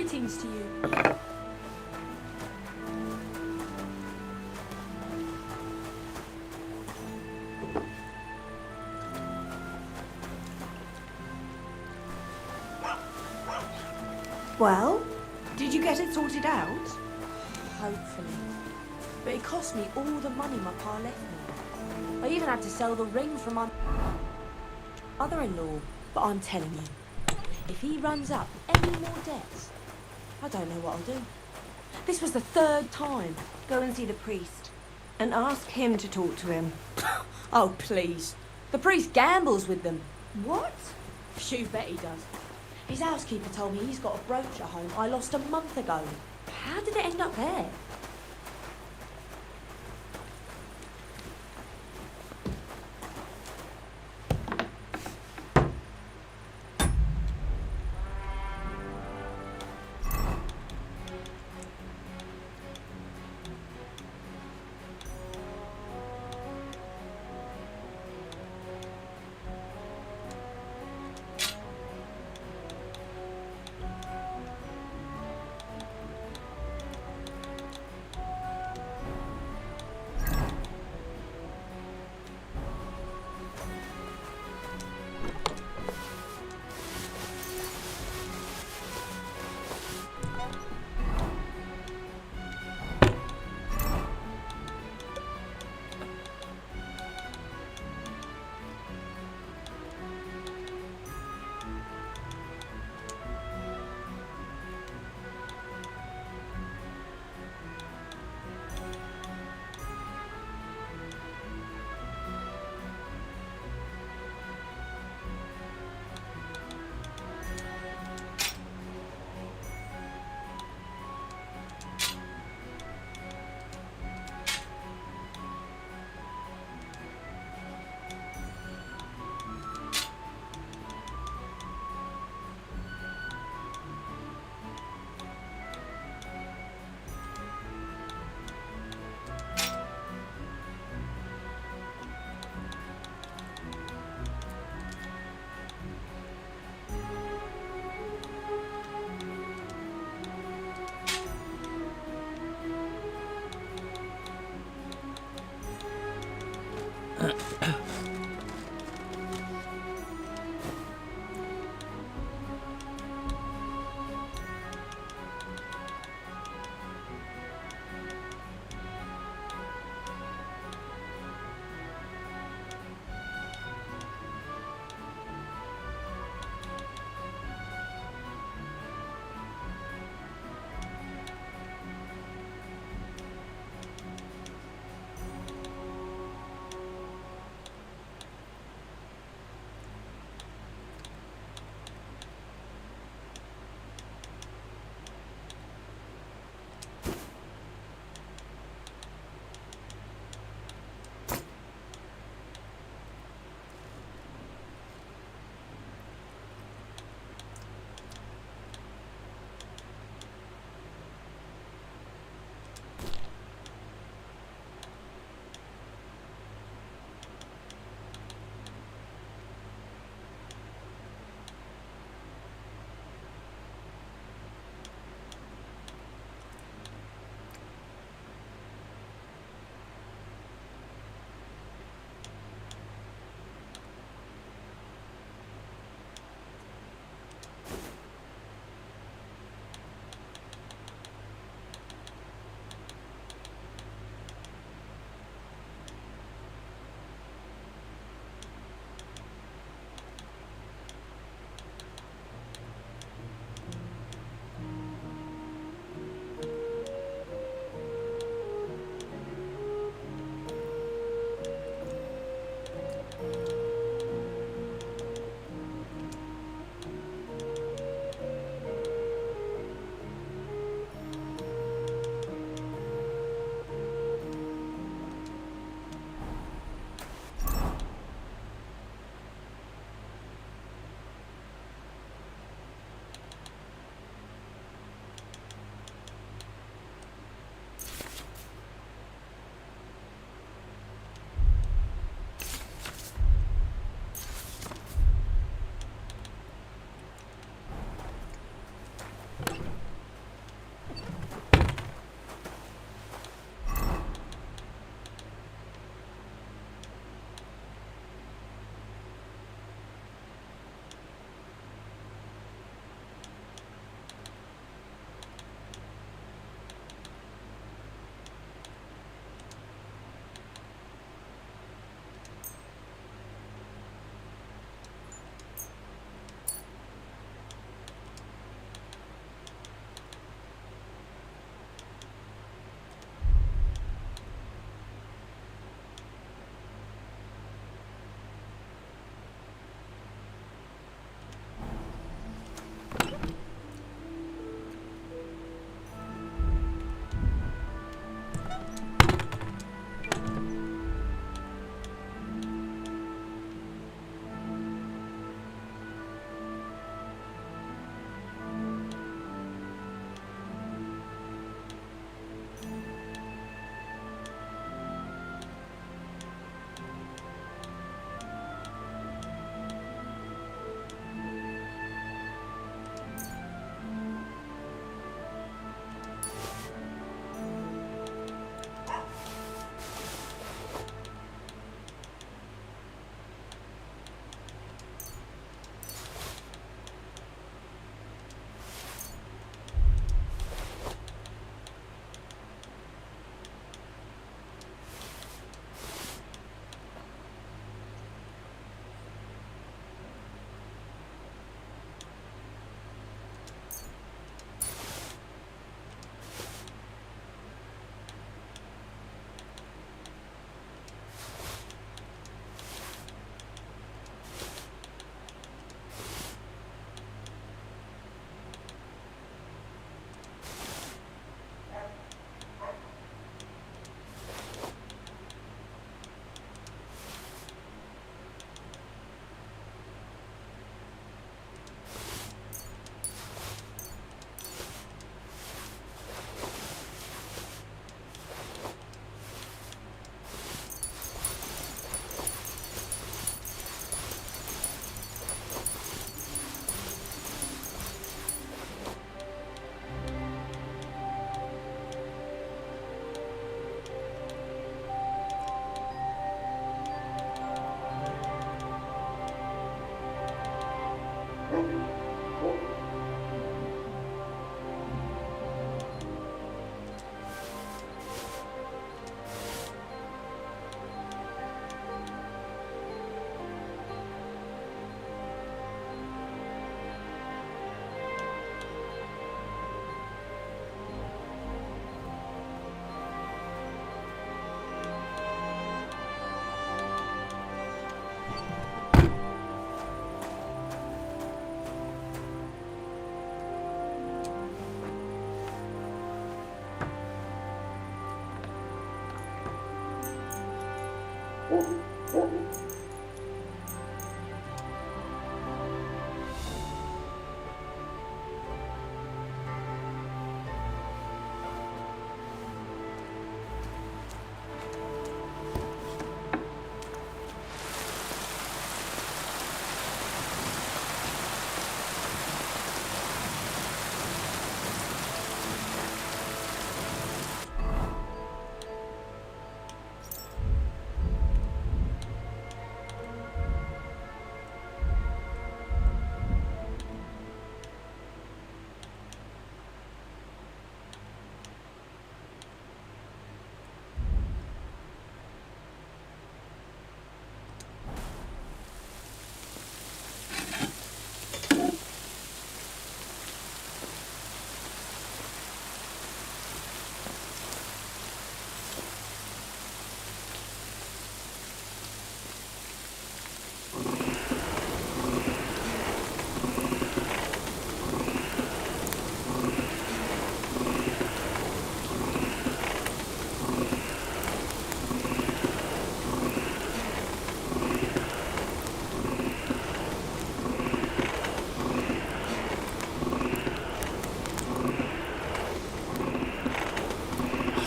Greetings to you. Well, did you get it sorted out? Hopefully. But it cost me all the money my pa left me. I even had to sell the ring from my mother-in-law. But I'm telling you, if he runs up any more debts, I don't know what I'll do. This was the 3rd time. Go and see the priest and ask him to talk to him. Oh, please. The priest gambles with them. What? You bet he does. His housekeeper told me he's got a brooch at home I lost a month ago. How did it end up there?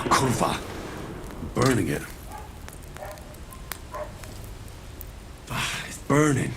Kurva. Burning it. It's burning.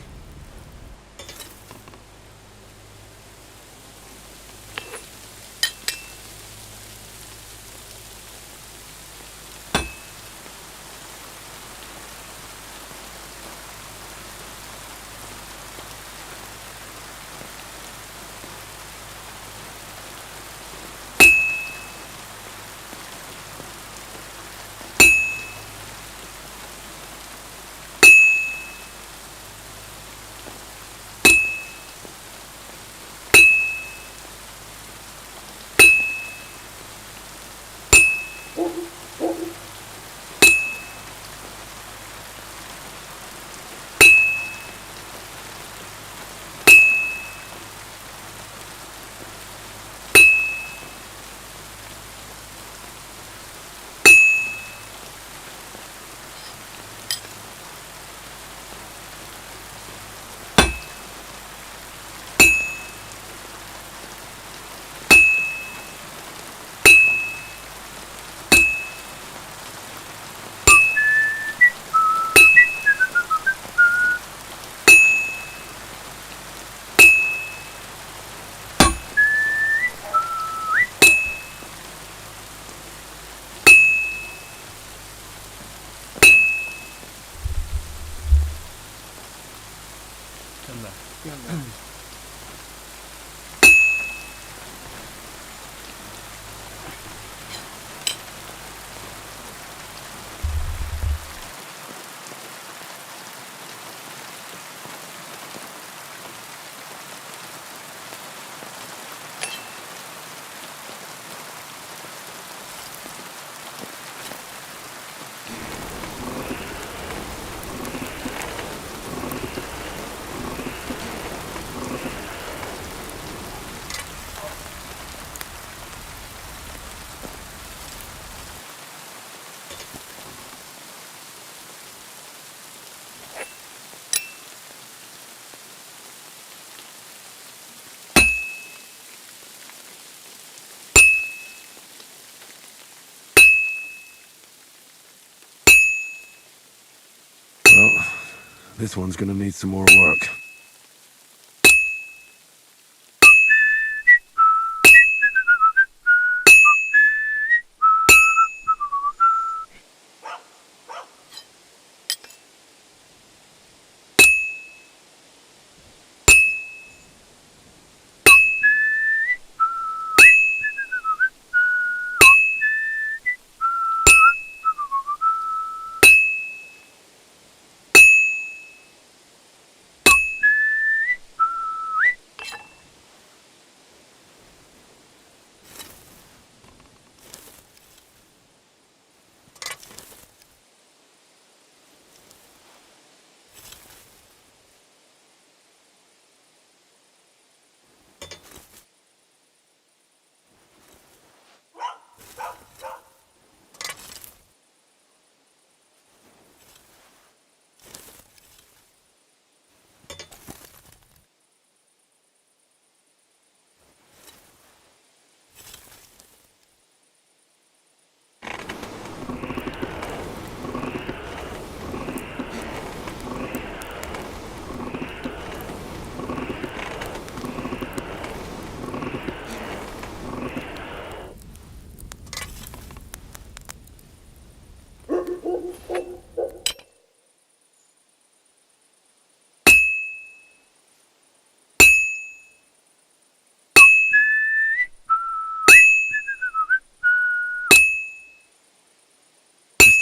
Well, this one's gonna need some more work.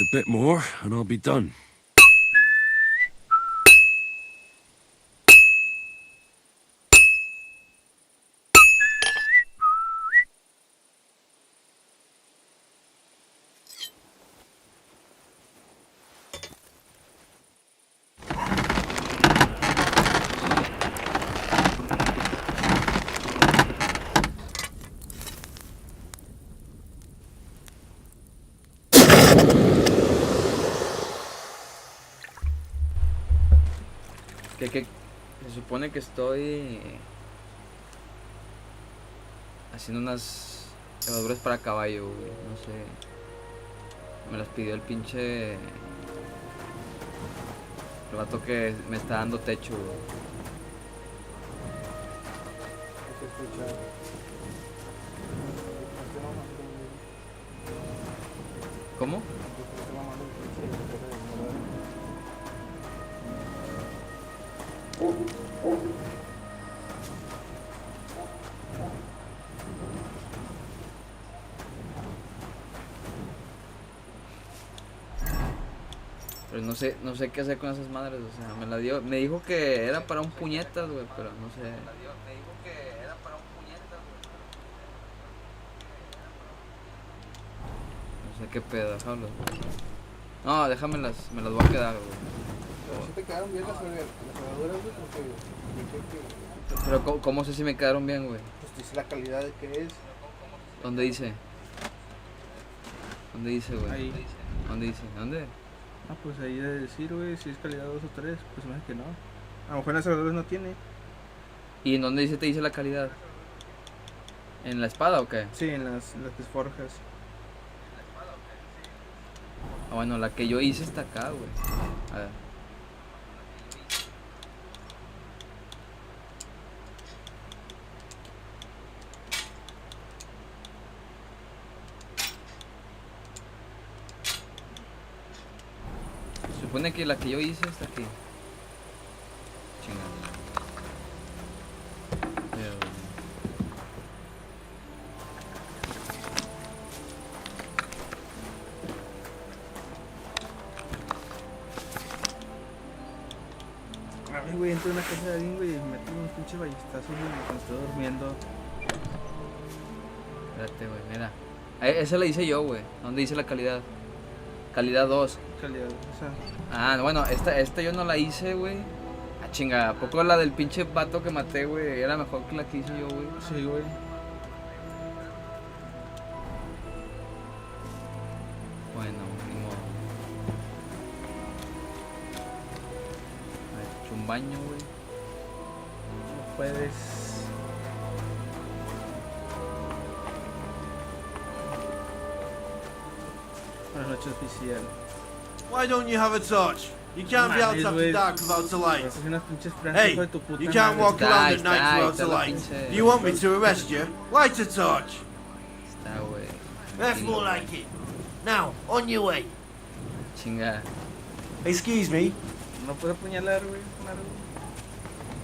Just a bit more, and I'll be done. Que se supone que estoy haciendo unas levaduras para caballo, güey. No sé. Me las pidió el pinche... el vato que me está dando techo, güey. ¿Cómo? Pero no sé qué hacer con esas madres, o sea, me dijo que era para un puñetas, güey, pero no sé. No sé qué pedo, déjamelas. No, déjamelas, me las voy a quedar, güey. Pero si te quedaron bien las levaduras, güey, porque... Pero ¿cómo sé si me quedaron bien, güey? Pues dice la calidad de que es. ¿Dónde dice? ¿Dónde dice, güey? Ahí. ¿Dónde dice? ¿Dónde? Ah, pues ahí debe decir, güey, si es calidad 2 o 3, pues me que no. A lo mejor en las levaduras no tiene. ¿Y en dónde te dice la calidad? ¿En la espada o qué? Sí, en las desforjas. Ah, bueno, la que yo hice está acá, güey. A ver. Se supone que la que yo hice está aquí. Chingada. Ay, güey, entro en una casa de alguien, güey, y me meto unos pinches ballestazos, güey, cuando estoy durmiendo. Espérate, güey, mira. Esa la hice yo, güey. ¿Dónde dice la calidad? Calidad 2. Calidad, o sea... Ah, bueno, esta yo no la hice, güey. Ah, chinga, ¿a poco la del pinche vato que maté, güey, era mejor que la que hice yo, güey? Sí, güey. Bueno, ni modo. Me he hecho un baño, güey. No puedes... Buenas noches, oficial. Why don't you have a torch? You can't be out after dark without a light. Hey, you can't walk around at night without a light. Do you want me to arrest you? Light a torch. Está, güey. That's more like it. Now, on your way. Chinga. Excuse me. No puedo apuñalar, güey,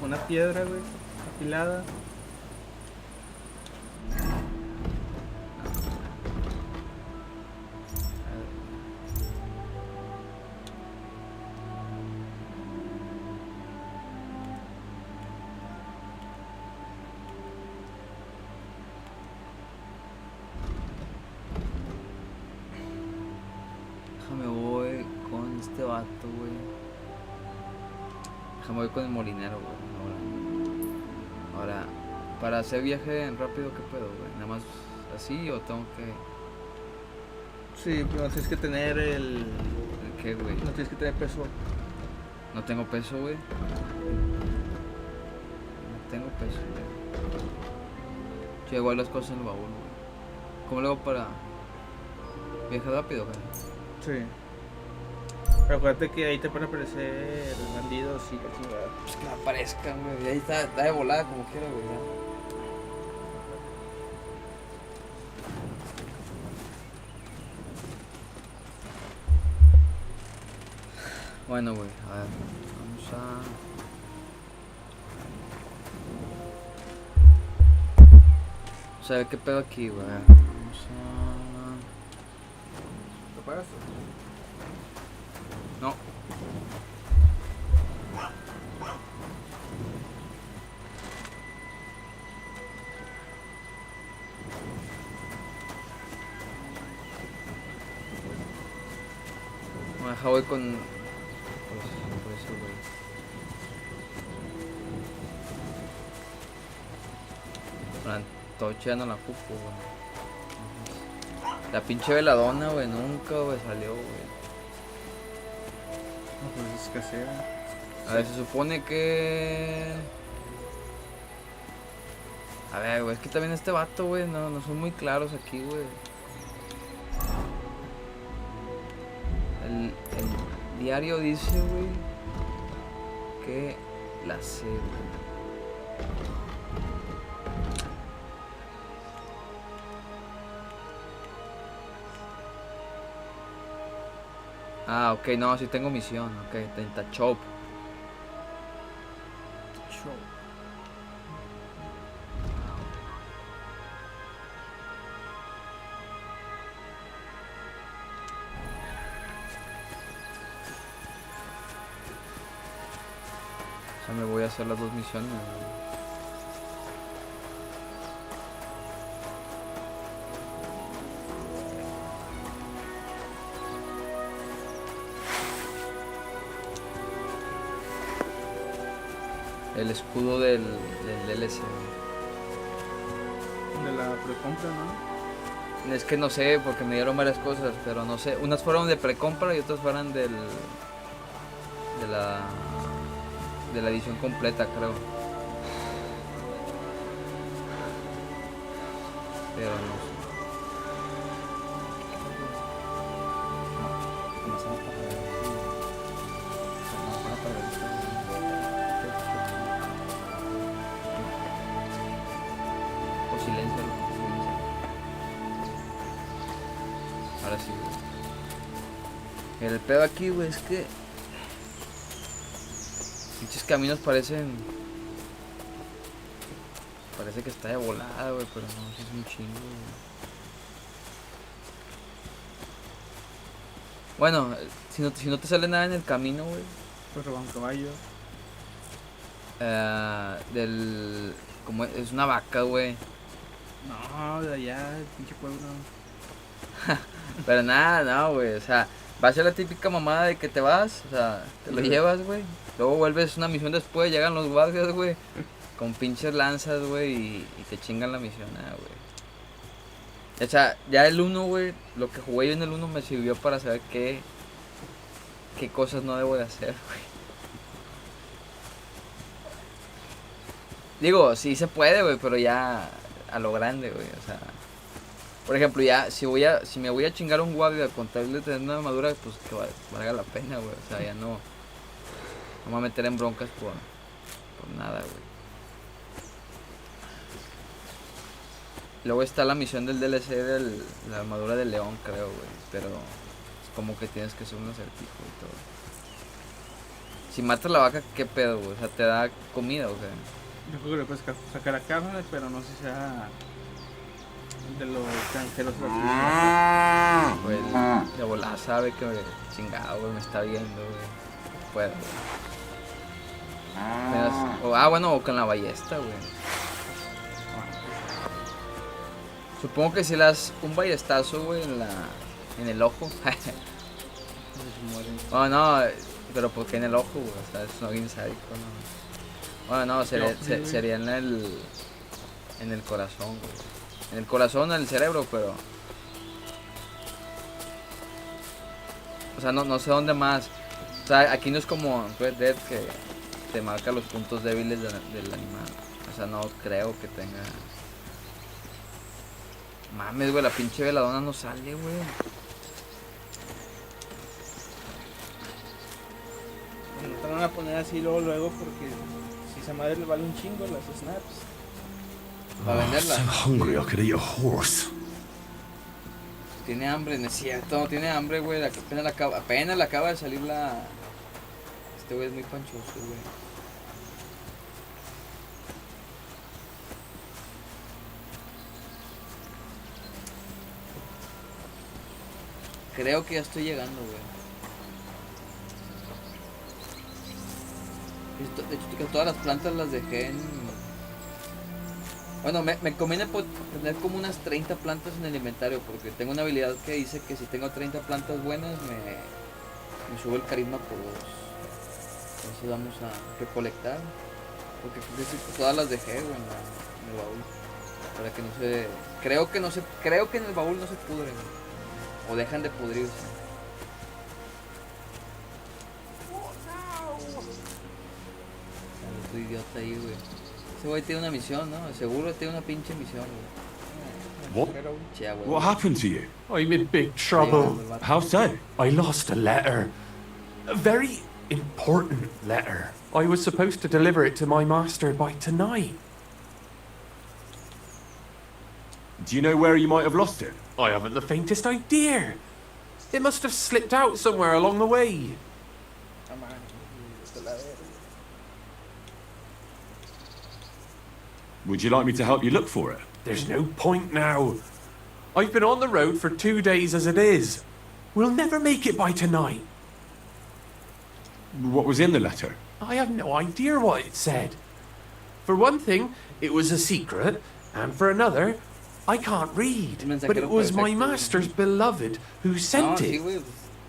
con una piedra, güey, afilada. Déjame voy con este vato, güey. Déjame voy con el molinero, güey. Ahora, para hacer viaje rápido, ¿qué puedo, güey? ¿Nada más así o tengo que...? Sí, pero tienes que tener ¿El qué, güey? No tienes que tener peso. No tengo peso, güey. No tengo peso, güey. Yo igual las cosas en el baúl, güey. ¿Cómo lo hago para viajar rápido, güey? Sí. Pero acuérdate que ahí te pueden aparecer bandidos y la chingada. Pues que me aparezcan, güey. Ahí está de volada como quiera, güey. Ya. Bueno, güey, a ver. Vamos a ver qué pedo aquí, güey. Vamos a... ¿Te paras? voy con eso, güey. La antorcha ya no la ocupo, güey. La pinche veladona, güey, nunca, güey, salió, güey. No, pues escasea. A ver, se supone que... A ver, güey, es que también este vato, güey, no son muy claros aquí, güey. El diario dice, güey, que la C, güey. Ah, ok, no, sí tengo misión, ok, tenta chop. O sea, me voy a hacer las dos misiones, güey. El escudo del DLC. De la precompra, ¿no? Es que no sé, porque me dieron varias cosas, pero no sé. Unas fueron de precompra y otras fueron de la edición completa, creo. Pero no sé. O silencio. Ahora sí, güey. El pedo aquí, güey, es que pinches caminos parece que está de volada, güey, pero no, sí es un chingo, güey. Bueno, si no te sale nada en el camino, güey. Pues roba un caballo. Como es una vaca, güey. No, de allá, el pinche pueblo. Pero nada, no, güey, o sea, va a ser la típica mamada de que te vas, o sea, te lo llevas, güey. Luego vuelves una misión después, llegan los guardias, güey, con pinches lanzas, güey, y te chingan la misión, güey. O sea, ya el 1, güey, lo que jugué yo en el 1 me sirvió para saber qué cosas no debo de hacer, güey. Digo, sí se puede, güey, pero ya a lo grande, güey, o sea... Por ejemplo, ya, si me voy a chingar a un guardia con tal de tener una armadura, pues que valga la pena, güey. O sea, ya no me voy a meter en broncas por nada, güey. Luego está la misión del DLC de la armadura del león, creo, güey. Pero es como que tienes que hacer un acertijo y todo. Si matas la vaca, ¿qué pedo, güey? O sea, ¿te da comida o qué? Yo creo que le puedes sacar la carne, pero no sé si sea de los extranjeros. Pues de volada sabe que chingado, güey, me está viendo, güey. Puedo, güey. Bueno, o con la ballesta, güey. Supongo que si le das un ballestazo, güey, en el ojo. Oh, no, pero ¿por qué en el ojo, güey? O sea, es bien sádico, ¿no? Bueno, no, sería en el corazón, güey. En el corazón, en el cerebro, pero... O sea, no sé dónde más. O sea, aquí no es como Red Dead que te marca los puntos débiles del animal. O sea, no creo que tenga... Mames, güey, la pinche veladona no sale, güey. No te van a poner así luego porque si esa madre le vale un chingo las snaps. Para venderla. So hungry I could eat a horse. Tiene hambre, no es cierto, no tiene hambre, güey. Apenas le acaba de salir la... Este güey es muy panchoso, güey. Creo que ya estoy llegando, güey. De hecho, que todas las plantas las dejé en... Bueno, me conviene tener como unas 30 plantas en el inventario, porque tengo una habilidad que dice que si tengo 30 plantas buenas me sube el carisma por 2. Entonces vamos a recolectar. Porque todas las dejé, güey, en el baúl. Para que no se... Creo que en el baúl no se pudren. O dejan de pudrirse. Tu idiota ahí, güey. Ese güey tiene una misión, ¿no? Seguro tiene una pinche misión, güey. What happened to you? I'm in big trouble. How so? I lost a letter. A very important letter. I was supposed to deliver it to my master by tonight. Do you know where you might have lost it? I haven't the faintest idea. It must have slipped out somewhere along the way. Would you like me to help you look for it? There's no point now. I've been on the road for 2 days as it is. We'll never make it by tonight. What was in the letter? I have no idea what it said. For one thing, it was a secret, and for another, I can't read. But it was my master's beloved who sent it.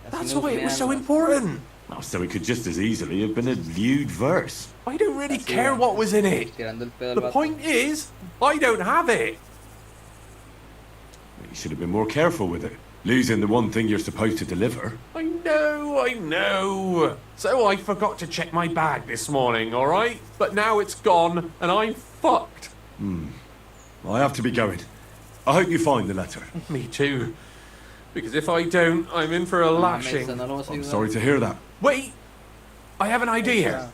That's why it was so important. Oh, so it could just as easily have been a lewd verse. I don't really care what was in it. The point is, I don't have it. You should have been more careful with it. Losing the one thing you're supposed to deliver. I know. So I forgot to check my bag this morning, alright? But now it's gone, and I'm fucked. I have to be going. I hope you find the letter. Me too. Because if I don't, I'm in for a lashing. I'm sorry to hear that. Wait! I have an idea.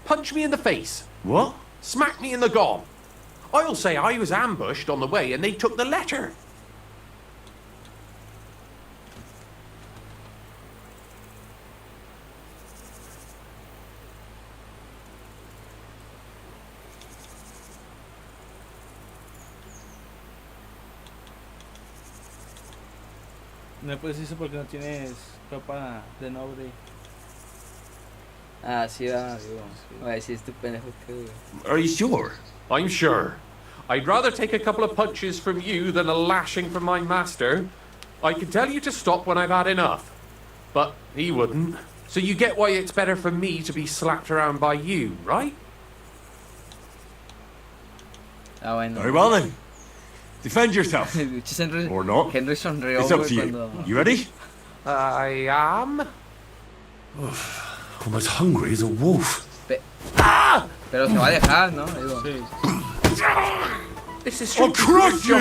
Punch me in the face. What? Smack me in the gob. I'll say I was ambushed on the way and they took the letter. No puedes eso porque no tienes ropa de noble. Ah, sí, digo. Ay, sí, este pendejo que... Are you sure? I'm sure. I'd rather take a couple of punches from you than a lashing from my master. I can tell you to stop when I've had enough. But he wouldn't. So you get why it's better for me to be slapped around by you, right? Ah, bueno. Very well then. Defend yourself. Or not. Henry sonrió, It's up güey, to you. cuando... You ready? I am. I'm as hungry as a wolf. Pero se va a dejar, ¿no? Digo. Sí. This is I'll crush you!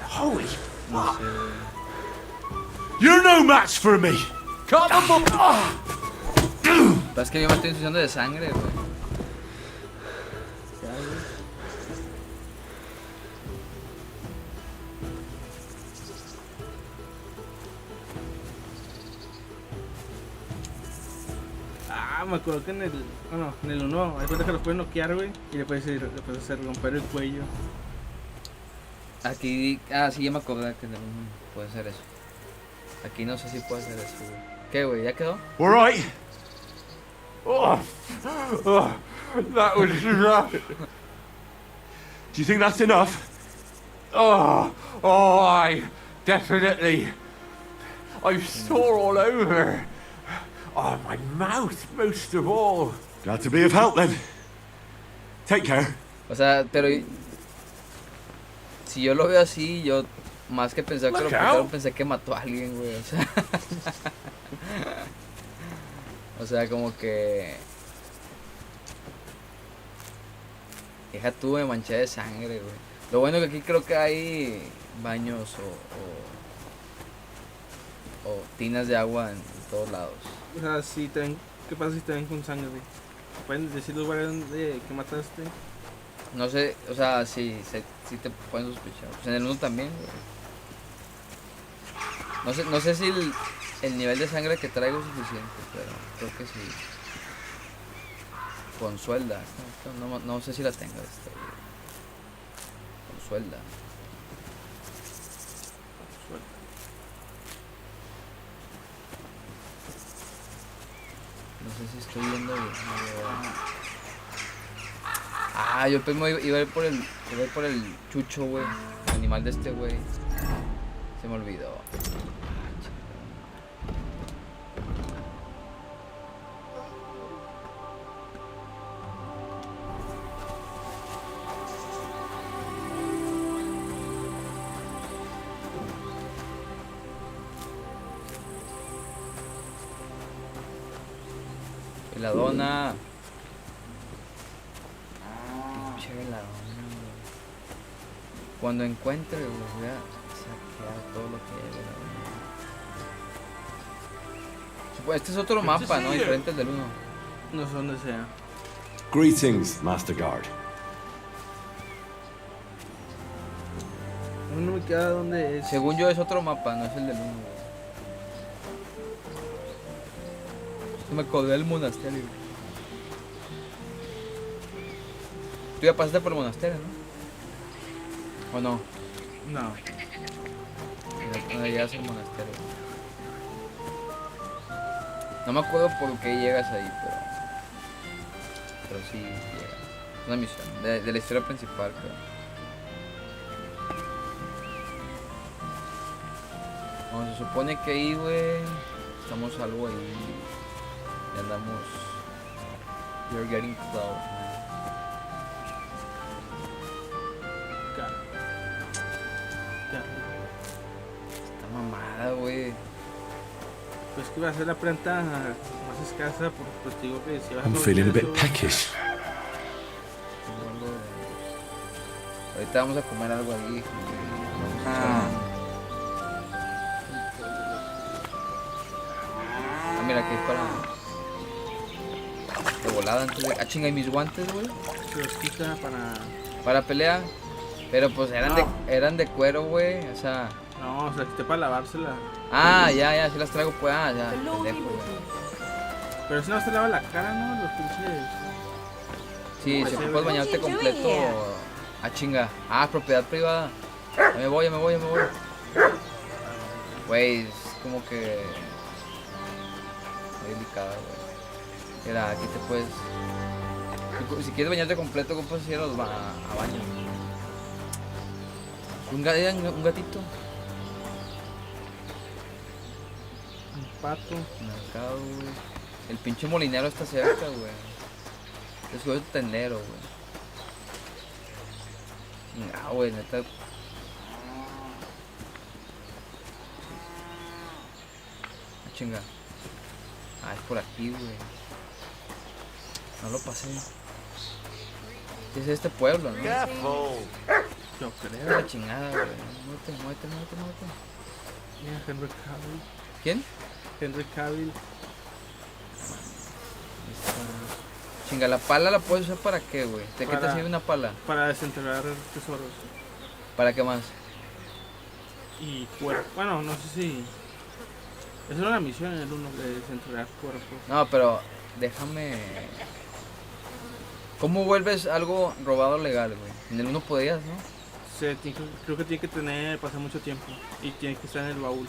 Holy fuck. You're no match for me! Come on! Pero es que yo me estoy ensuciando de sangre, güey. Me acuerdo que en el 1 hay cuenta que lo pueden noquear, güey, y le puedes hacer romper el cuello. Aquí, sí, ya me acordé que en el 1 puede hacer eso. Aquí no sé si puede hacer eso, güey. ¿Qué, güey? ¿Ya quedó? All right. That was rough. Do you think that's enough? I definitely. I'm sore all over. Oh, my mouth, most of all. Glad to be of help then. Take care. O sea, pero si yo lo veo así, yo más que pensar que lo mataron, pensé que mató a alguien, güey. O sea, como que... Deja tú, me manché de sangre, güey. Lo bueno que aquí creo que hay baños o tinas de agua en todos lados. O sea, si te ven, ¿qué pasa si te ven con sangre? ¿Pueden decir los lugares donde que mataste? No sé, o sea, si te pueden sospechar. Pues en el 1 también, güey. No sé si el nivel de sangre que traigo es suficiente, pero creo que sí. Con suelda. No sé si la tengo. Con suelda. No sé si estoy viendo bien. Ah, yo pues iba a ir por el chucho, güey. El animal de este, güey. Se me olvidó. Veladona. Pinche veladona, güey. Cuando encuentre, güey, voy a saquear todo lo que hay de veladona. Este es otro mapa, ¿no? Diferente al del 1. No sé dónde sea. Greetings, Master Guard. No me queda dónde es. Según yo es otro mapa, no es el del 1, güey. Me colgué el monasterio. Tú ya pasaste por el monasterio, ¿no? ¿O no? No. No llegas al monasterio. No me acuerdo por qué llegas ahí, pero sí llegas. Es una misión de la historia principal, creo. Bueno, se supone que ahí, güey, estamos algo ahí. Y andamos. You're getting close, man. Esta mamada, güey. Pues que va a ser la planta más escasa, pues digo que si vas a I'm feeling a bit peckish. Ahorita vamos a comer algo ahí. Mira, aquí es para... de volada antes de... Ah, chinga, ¿y mis guantes, güey? Se los quita para pelea. Pero pues eran de cuero, güey, o sea... No, o sea, quité para lavársela. Ah, ya, si las traigo, pues, ya, pendejo, güey. Pero si no se lava la cara, ¿no? Los pinches... Sí, si puedes bañarte completo... Ah, chinga. Ah, propiedad privada. Ya me voy. Güey, es como que... muy delicada, güey. Mira, aquí te puedes... Si quieres bañarte completo, ¿cómo puedes ir a baño? Un gatito. Un pato. Mercado, güey. El pinche molinero está cerca, güey. Es un tendero, güey. No, güey, neta. Chinga. Ah, es por aquí, güey. No lo pasé. Es este pueblo, ¿no? Yo creo. La chingada, güey. Muévete. Mira, Henry Cavill. ¿Quién? Henry Cavill. Chinga, la pala la puedes usar para qué, güey. ¿De qué te sirve una pala? Para desenterrar tesoros. ¿Para qué más? Y cuerpo. Bueno, no sé si... Esa era una misión en el 1 de desenterrar cuerpos. No, pero déjame... ¿Cómo vuelves algo robado legal, güey? En el 1 podías, ¿no? Sí, creo que tiene que pasar mucho tiempo. Y tiene que estar en el baúl.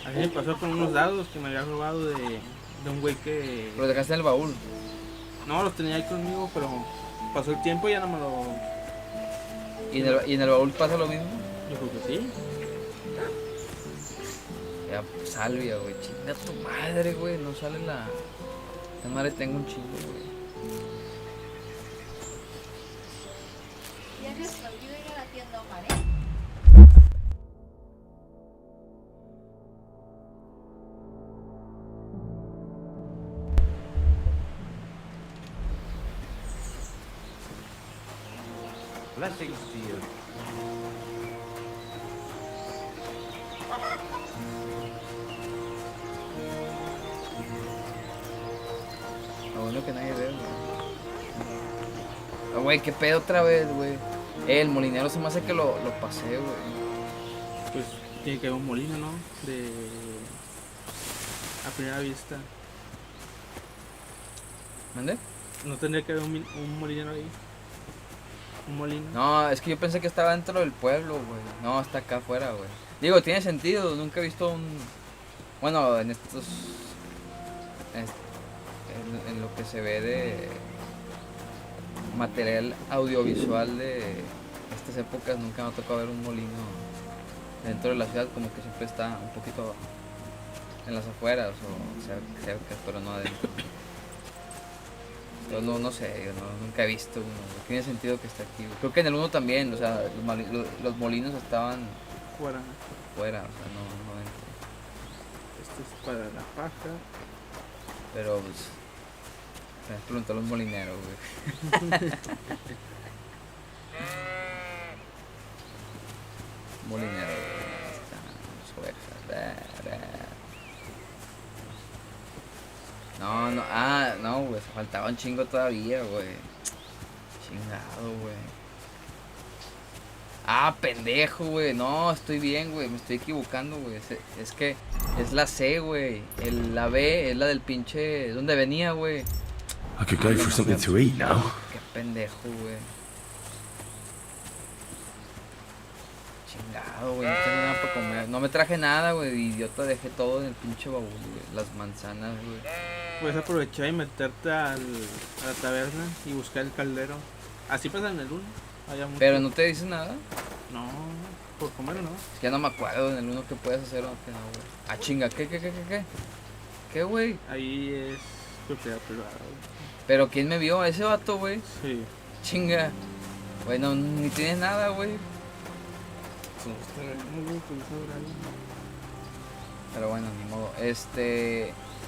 A mí me pasó con unos dados que me había robado de un güey que... ¿Los dejaste en el baúl? No, los tenía ahí conmigo, pero pasó el tiempo y ya no me lo... ¿Y en el baúl pasa lo mismo? Yo creo que sí. Ya, salvia, güey. Chinga tu madre, güey. No sale la... Esta madre tengo un chingo, güey. ¿Tienes prohibido ir a la tienda Omar, Blessings to you. Lo bueno que nadie ve, güey. Oh, güey, qué pedo otra vez, güey. El molinero se me hace que lo pasé, güey. Pues tiene que haber un molino, ¿no? A primera vista. ¿Mande? ¿No tendría que haber un molinero ahí? ¿Un molino? No, es que yo pensé que estaba dentro del pueblo, güey. No, está acá afuera, güey. Digo, tiene sentido. Nunca he visto un... Bueno, en estos... en lo que se ve de material audiovisual de estas épocas, nunca me ha tocado ver un molino dentro de la ciudad, como que siempre está un poquito en las afueras o cerca, pero no adentro. Yo no sé, yo nunca he visto uno, no tiene sentido que esté aquí. Creo que en el 1 también, o sea, los molinos estaban Fuera. o sea, no dentro. Esto es para la paja. Pero pues, me preguntó a los molineros, güey. Molinero, güey, están las ovejas. No, güey, faltaba un chingo todavía, güey. Chingado, güey. Pendejo, güey. No, estoy bien, güey. Me estoy equivocando, güey. Es que es la C, güey. La B es la del pinche... ¿Dónde venía, güey? I could go for something to eat now. Qué pendejo, güey. Chingado, güey. No tengo nada para comer. No me traje nada, güey. Idiota, dejé todo en el pinche baúl, güey. Las manzanas, güey. Puedes aprovechar y meterte a la taberna y buscar el caldero. Así pasa en el 1. Pero no te dice nada. No, por comer o no. Es que ya no me acuerdo en el 1 que puedes hacer o que no, güey. Chinga, ¿qué? ¿Qué, güey? Ahí es propiedad privada, güey. Pero ¿quién me vio? ¿A ese vato, güey? Sí. Chinga. Güey, no, ni tienes nada, güey. Pero bueno, ni modo.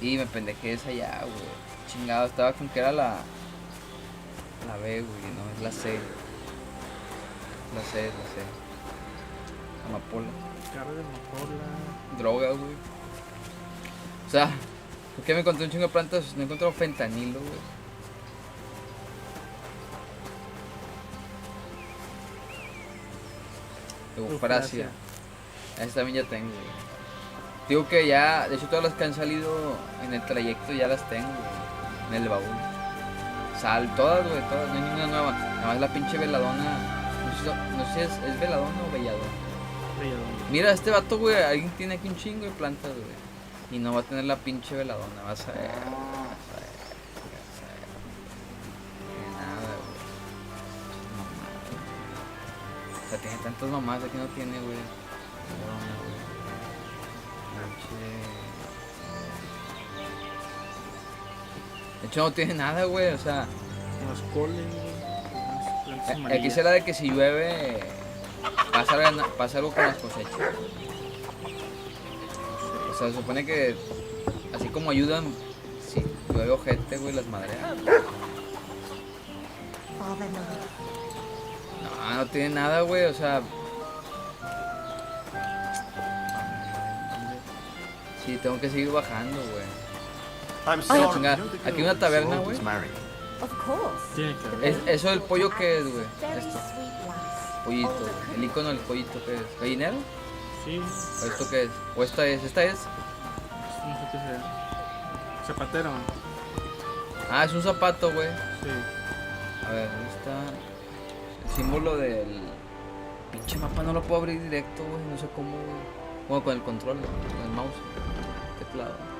Y me pendejé esa ya, güey. Chingado, estaba con que era la B, güey, no, es la C. La C. Amapola. Carne de amapola. Droga, güey. O sea, ¿por qué me encontré un chingo de plantas? No encontré fentanilo, güey. Eufrasia. Esta también ya tengo, güey. Digo que ya, de hecho todas las que han salido en el trayecto ya las tengo, güey, en el baúl. Todas, güey, todas, no hay ninguna nueva. Nada más la pinche veladona. No sé si es veladona o belladona. Mira, este vato, güey, alguien tiene aquí un chingo de plantas, güey. Y no va a tener la pinche veladona, vas a ver. Nada, güey. O sea, tiene tantas mamás, aquí no tiene, güey. Veladona, güey. De hecho no tiene nada, güey, o sea. Unos polen, güey. Aquí será de que si llueve pasa algo con las cosechas. O sea, se supone que así como ayudan, si llueve ojete, güey, las madrean. No tiene nada, güey, o sea. Sí, tengo que seguir bajando, güey. Aquí una taberna, güey. Of course. Eso del pollo, ¿qué es, güey? Esto. Pollito, güey. El icono del pollito, ¿qué es? ¿Gallinero? Sí. ¿O esto qué es? ¿O esta es? ¿Esta es? No sé qué sea. Zapatero. Es un zapato, güey. Sí. A ver, ¿dónde está? El símbolo del... Pinche mapa no lo puedo abrir directo, güey. No sé cómo, güey. Bueno, con el control, con el mouse. Teclado.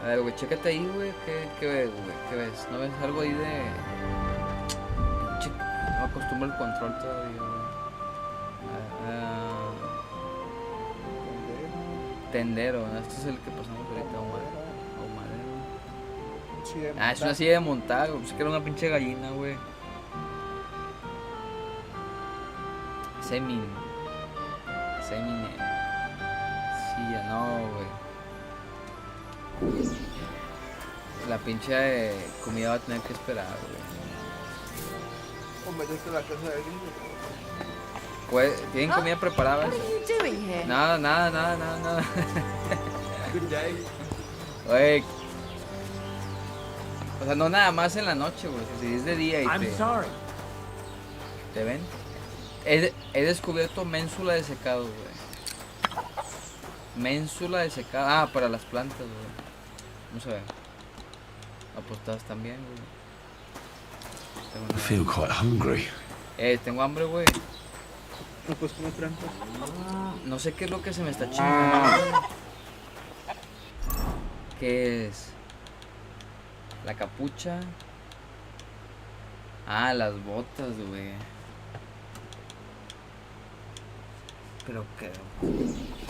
A ver, güey, chécate ahí, güey. ¿Qué ves, güey? ¿Qué ves? ¿No ves algo ahí de...? Pinche... No me acostumbro al control todavía, güey. Tendero, ¿no? Este es el que pasamos ahorita, ahumadero. Es una silla de montar, güey. Pensé que era una pinche gallina, güey. Semine. Silla, no, güey. La pinche comida va a tener que esperar, güey. O meterte en la casa de grillo. Pues, ¿tienen comida preparada? What are you doing here? Nada. Good day. Güey. O sea, no nada más en la noche, güey. Si es de día y ¿te ven? He descubierto ménsula de secado, güey. Ménsula de secado. Para las plantas, güey. Vamos a ver. Apostadas también, güey. I feel quite hungry. Tengo hambre, güey. ¿No puedes comer plantas? No sé qué es lo que se me está chingando. ¿Qué es? La capucha. Ah, las botas, güey. Pero que...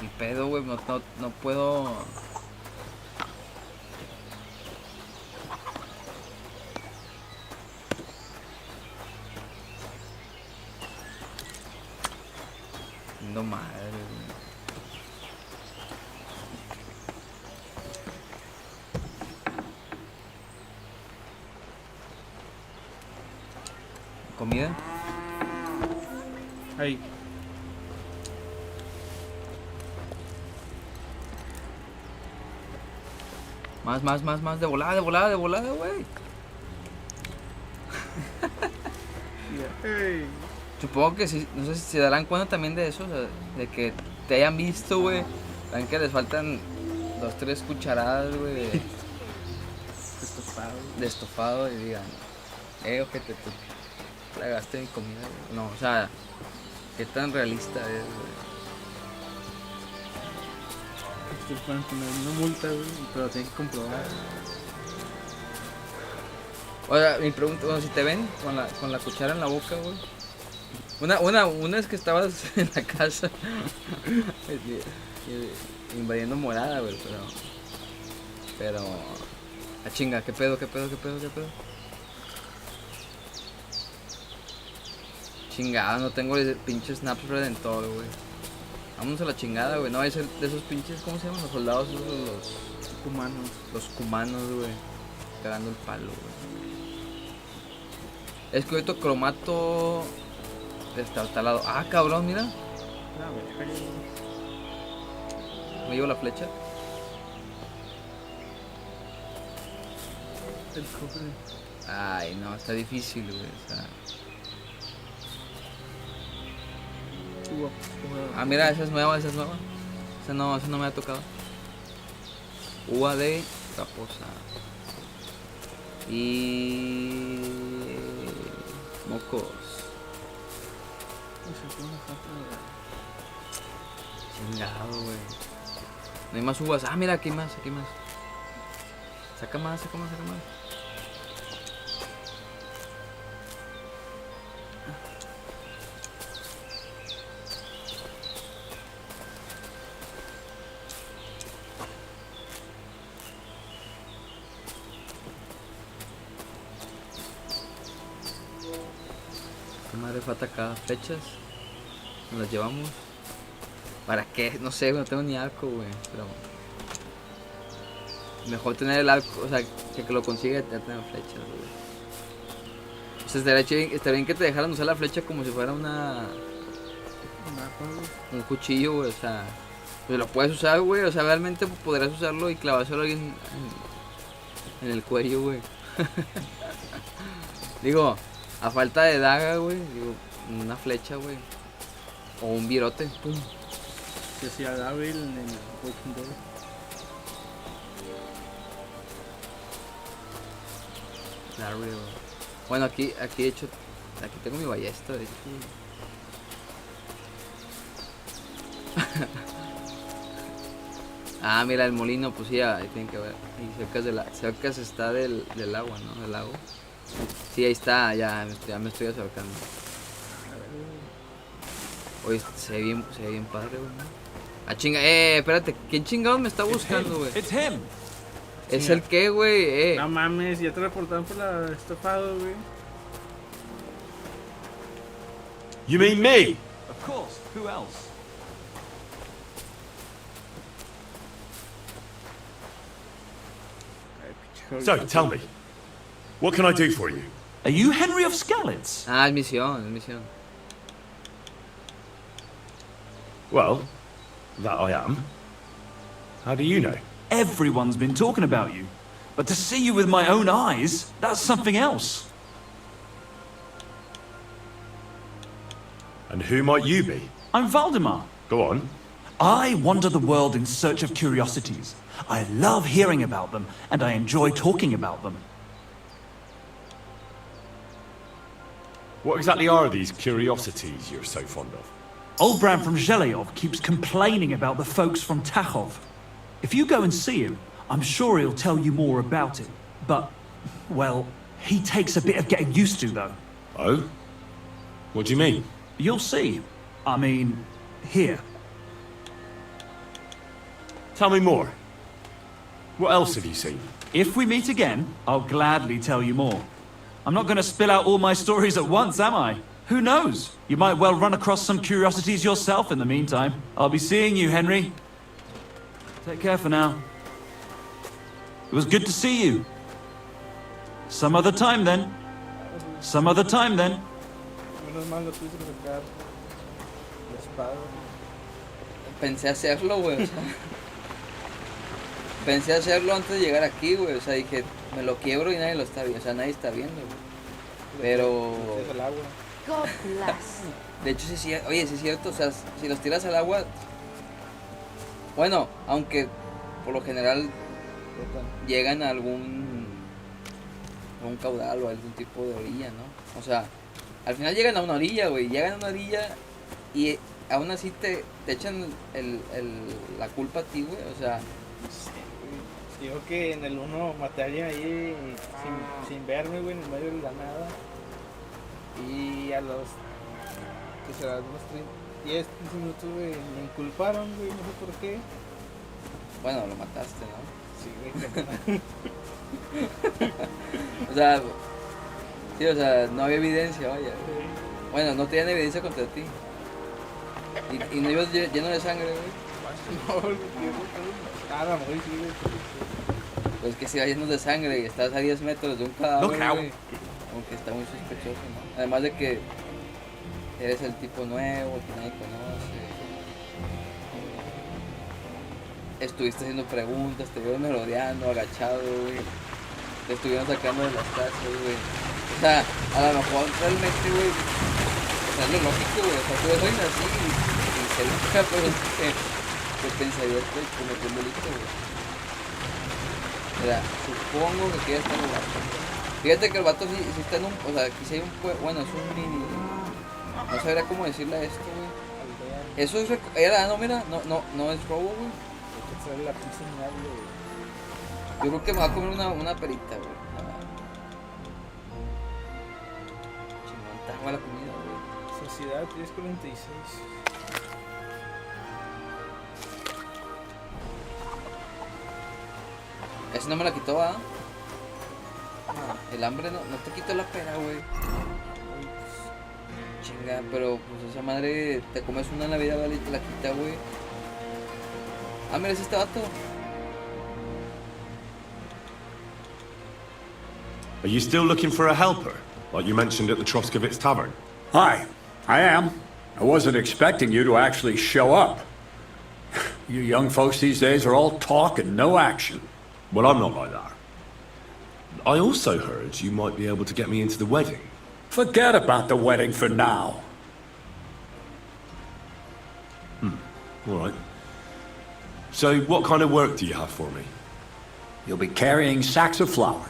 El pedo, güey, no puedo... No madre, güey. ¿Comida? Ahí. Más, de volada, güey. Hey. Supongo que sí, no sé si se darán cuenta también de eso, o sea, de que te hayan visto, güey. Ven que les faltan 2-3 cucharadas, güey, de estofado y digan, ojete, tú tragaste mi comida, güey. No, o sea, qué tan realista es, güey. Te pueden poner una multa, güey, pero tienen que comprobar. Oiga, mi pregunta, bueno, si te ven con la cuchara en la boca, güey. Una es que estabas en la casa invadiendo morada, güey, pero a chinga, ¿qué pedo? Chingada, no tengo el pinche Snaps Redentor, güey. Vámonos a la chingada, güey. No, es de esos pinches, ¿cómo se llaman? Los soldados, los cumanos. Los cumanos, güey. Cagando el palo, güey. Esqueleto cromato destartalado. Ah, cabrón, mira. Me llevo la flecha. El cofre. Ay, no, está difícil, güey. O sea... Ah, mira, esa es nueva. Esa no me ha tocado. Uva de raposa. Y... mocos. Chingado, güey. No hay más uvas. Ah, mira, aquí hay más. Saca más. ¿Qué madre falta acá? ¿Flechas? ¿Nos las llevamos? ¿Para qué? No sé, no tengo ni arco, güey. Pero... mejor tener el arco, o sea, que lo consiga ya tener flechas, güey. O sea, estaría bien que te dejaran usar la flecha como si fuera un cuchillo, güey, o sea... pues lo puedes usar, güey, o sea, realmente podrás usarlo y clavárselo a alguien en el cuello, güey. Digo, a falta de daga, güey, digo, una flecha, güey. O un virote, pum. Que sea Daryl en el Walking Dead. Daryl. Bueno, aquí de hecho, aquí tengo mi ballesta, de hecho. Ah, mira el molino, pues sí, ahí tienen que ver. Y cerca está del agua, ¿no? Del lago. Sí, ahí está, ya me estoy acercando. Oye, se ve bien padre, güey. Ah, chinga, espérate, ¿quién chingados me está buscando, güey? ¿Es el qué, güey? No mames, ya te reportaron por la estofado, güey. You mean me? Of course, who else? So, tell me, what can I do for you? Are you Henry of Skalitz? Ah, es misión. Well, that I am. How do you know? Everyone's been talking about you. But to see you with my own eyes, that's something else. And who might you be? I'm Valdemar. Go on. I wander the world in search of curiosities. I love hearing about them, and I enjoy talking about them. What exactly are these curiosities you're so fond of? Old Bram from Zheleyov keeps complaining about the folks from Tachov. If you go and see him, I'm sure he'll tell you more about it. But Well, he takes a bit of getting used to, though. Oh? What do you mean? You'll see. I mean, here. Tell me more. What else have you seen? If we meet again, I'll gladly tell you more. I'm not going to spill out all my stories at once, am I? Who knows? You might well run across some curiosities yourself in the meantime. I'll be seeing you, Henry. Take care for now. It was good to see you. Some other time then. Some other time then. Menos mal lo tuviste que sacar la espada. Pensé hacerlo, güey. O sea, pensé hacerlo antes de llegar aquí, güey. O sea, dije, me lo quiebro y nadie lo está viendo. O sea, nadie está viendo, güey. Pero... El agua. God bless. De hecho, sí, oye, sí es cierto. O sea, si los tiras al agua... Bueno, aunque por lo general llegan a algún caudal o algún tipo de orilla, ¿no? O sea, al final llegan a una orilla, güey. Llegan a una orilla y aún así te echan la culpa a ti, güey. O sea... Digo que en el 1 maté a alguien ahí sin verme, güey, en el medio de la nada. Y a los... ¿qué será? Unos 10, 15 minutos, güey, me inculparon, güey, no sé por qué. Bueno, lo mataste, ¿no? Sí, güey. O sea... Sí, o sea, no había evidencia, vaya. Bueno, no tenían evidencia contra ti. Y no ibas lleno de sangre, güey. No, nada, muy sí, güey. Pues que si va lleno de sangre y estás a 10 metros de un cadáver, No, güey, como que está muy sospechoso, ¿no? Además de que eres el tipo nuevo, que nadie conoce. Estuviste haciendo preguntas, te vieron merodeando, agachado, güey. Te estuvieron sacando de las casas, güey. O sea, a lo mejor realmente, güey, o sea, es lo lógico, güey. O sea, tú ves alguien así y se loca, pero que pensarías que cometió un delito, güey. Mira, supongo que aquí está el vato. Fíjate que el vato sí está en un... O sea, aquí sí hay un... Bueno, es un mini... No sabría cómo decirle a esto, güey. Eso es... No, mira, no es robo, güey. La pizza inable, güey. Yo creo que me va a comer una perita, güey. Chingón, está buena la comida, güey. Sociedad 346. Ese no me la quitó, ¿ah? El hambre no te quitó la pena, güey. Chinga, pero pues esa madre te comes una en la vida, vale, y te la quita, güey. Ah, mira, es este vato. Are you still looking for a helper, like you mentioned at the Troskovitz Tavern? Hi, I am. I wasn't expecting you to actually show up. You young folks these days are all talk and no action. Well, I'm not like that. I also heard you might be able to get me into the wedding. Forget about the wedding for now. All right. So, what kind of work do you have for me? You'll be carrying sacks of flour.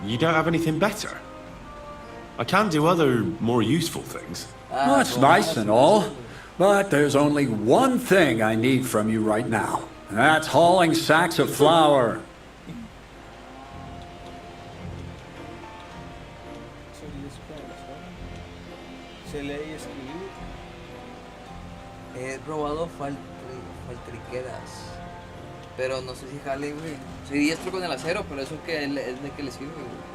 You don't have anything better? I can do other, more useful things. That's nice and all, but there's only one thing I need from you right now. And that's hauling sacks of flour. Se lee y escribir. He robado faltriqueras. Pero no sé si jale, güey. Soy diestro con el acero, pero eso que es de que le sirve, güey.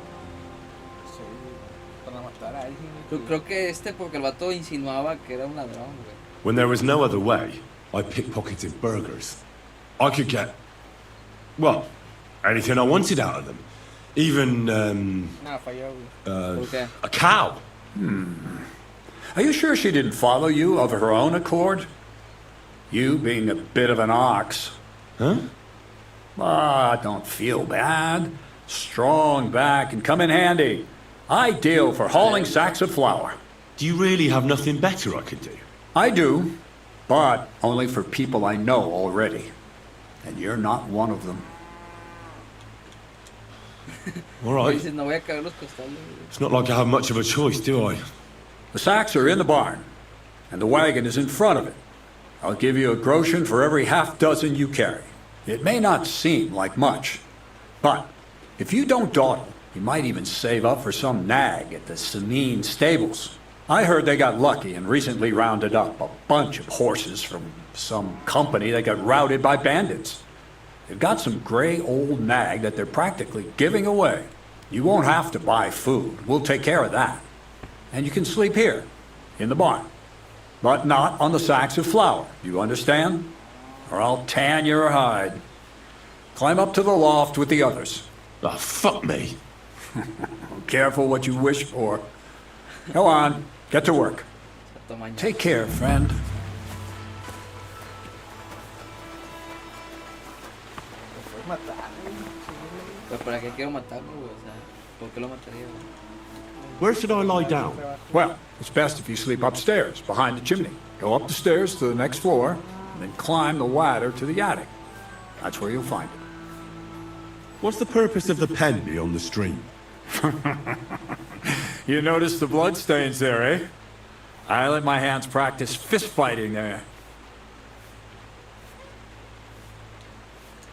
Para matar a alguien. Yo creo que porque el vato insinuaba que era un ladrón, güey. When there was no other way, I pickpocketed burgers. I could get, well, anything I wanted out of them. Even, falló, güey. a cow. Are you sure she didn't follow you of her own accord? You being a bit of an ox. Huh? Ah, don't feel bad. Strong back and come in handy. Ideal for hauling sacks of flour. Do you really have nothing better I could do? I do, but only for people I know already. And you're not one of them. All right. Dices, no voy a caer los costales, güey. It's not like I have much of a choice, do I? The sacks are in the barn, and the wagon is in front of it. I'll give you a groschen for every half dozen you carry. It may not seem like much, but if you don't dawdle, you might even save up for some nag at the Sameen stables. I heard they got lucky and recently rounded up a bunch of horses from some company that got routed by bandits. They've got some gray old nag that they're practically giving away. You won't have to buy food. We'll take care of that. And you can sleep here, in the barn. But not on the sacks of flour, you understand? Or I'll tan your hide. Climb up to the loft with the others. Oh, fuck me. Careful what you wish for. Go on, get to work. Take care, friend. Pero ¿para qué quiero matarlo, güey? O sea, ¿por qué lo mataría, güey? Where should I lie down? Well, it's best if you sleep upstairs, behind the chimney. Go up the stairs to the next floor, and then climb the ladder to the attic. That's where you'll find it. What's the purpose of the pen beyond the stream? You notice the bloodstains there, eh? I let my hands practice fist fighting there.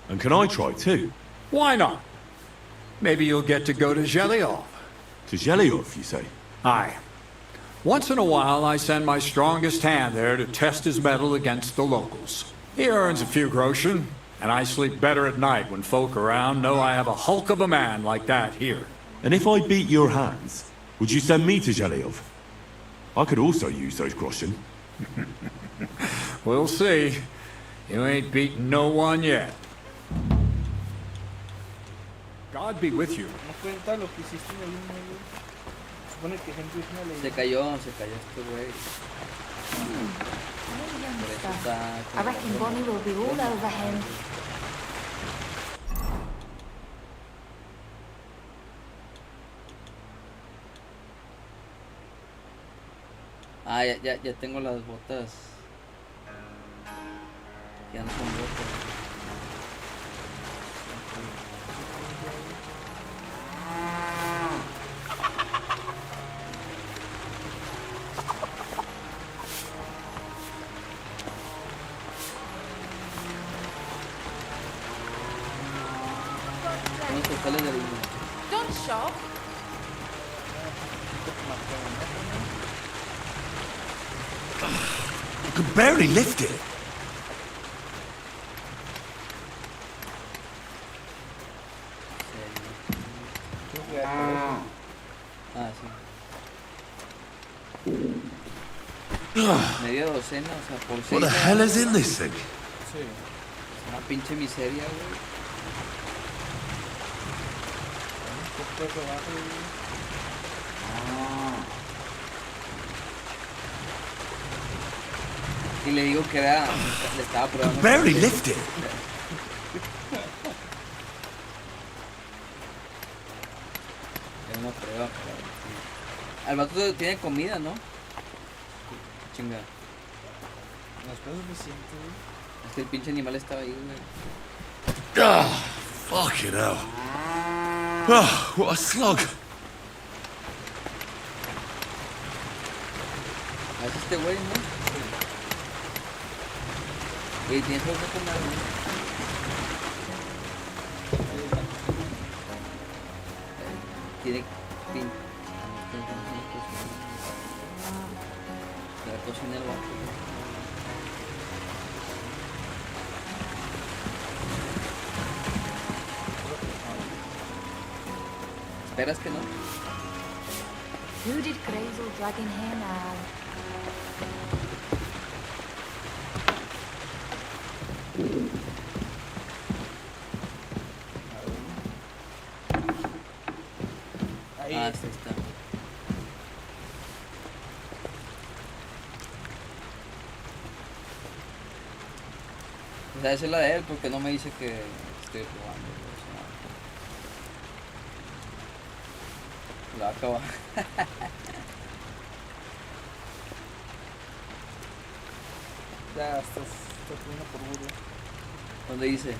And can I try too? Why not? Maybe you'll get to go to Zhelyov. To Zhelyov, you say? Aye. Once in a while, I send my strongest hand there to test his mettle against the locals. He earns a few groschen, and I sleep better at night when folk around know I have a hulk of a man like that here. And if I beat your hands, would you send me to Zhelyov? I could also use those groschen. We'll see. You ain't beaten no one yet. God be with you. No cuenta lo que hiciste en el himno, güey. Supone que Henry es una leyenda. Se cayó este güey. Por eso está I reckon Bonnie will be all over him. Ah, ya tengo las botas. Ya no son botas. Don't shop. You can barely lift it. Ah, sí. Media docena, o sea, por 6. What the hell is in this thing? Sí. Una pinche miseria, güey. Y le digo que era, le estaba probando. Barely lift it. Es una prueba, pero... Al vato tiene comida, ¿no? Chinga. No es suficiente, güey. Es que el pinche animal estaba ahí, güey. Ah, fucking hell. Oh, what a slog. A ver este güey, ¿no? Oye, tienes algo que comer, ¿no? Tiene pin. La cocina el vato. ¿Esperas que no? Who did Grazel drag in here now? Ahí. Ah, sí está. O sea, esa es la de él porque no me dice que estoy jugando. O sea, la va a acabar. Ya estás poniendo por burla. ¿Dónde dice?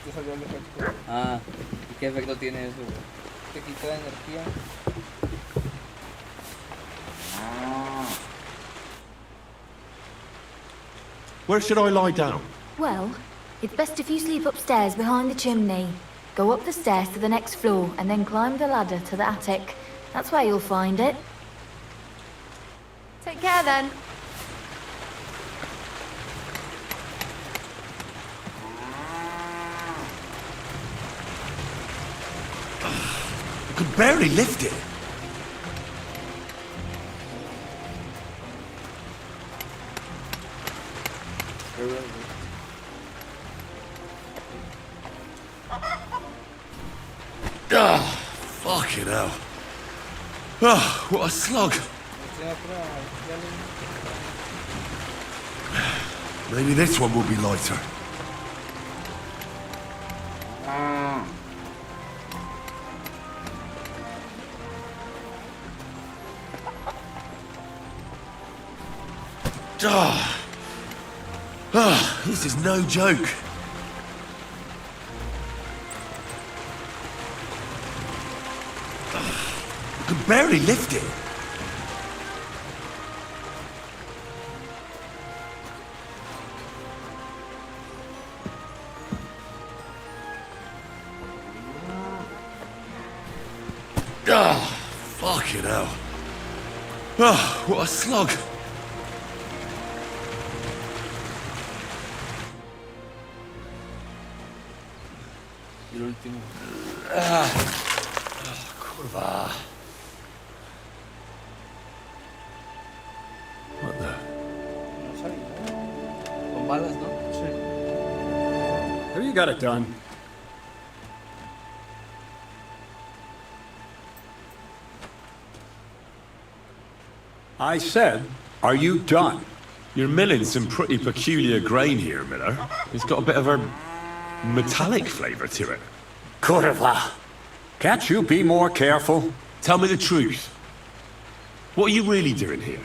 Te salió el efecto. Ah, ¿y qué efecto tiene eso, güey? Te quita la energía. Where should I lie down? Well, it's best if you sleep upstairs behind the chimney. Go up the stairs to the next floor and then climb the ladder to the attic. That's where you'll find it. Take care then. I could barely lift it. Ah, fucking hell. Ah, what a slug. Maybe this one will be lighter. Ah, this is no joke. I could barely lift it. Ah, fucking hell. Ah, what a slug. El último. Kurwa. What the? Con balas, ¿no? Have you got it done? I said, are you done? You're milling some pretty peculiar grain here, Miller. It's got a bit of a metallic flavour to it. Kurva. Can't you be more careful? Tell me the truth. What are you really doing here?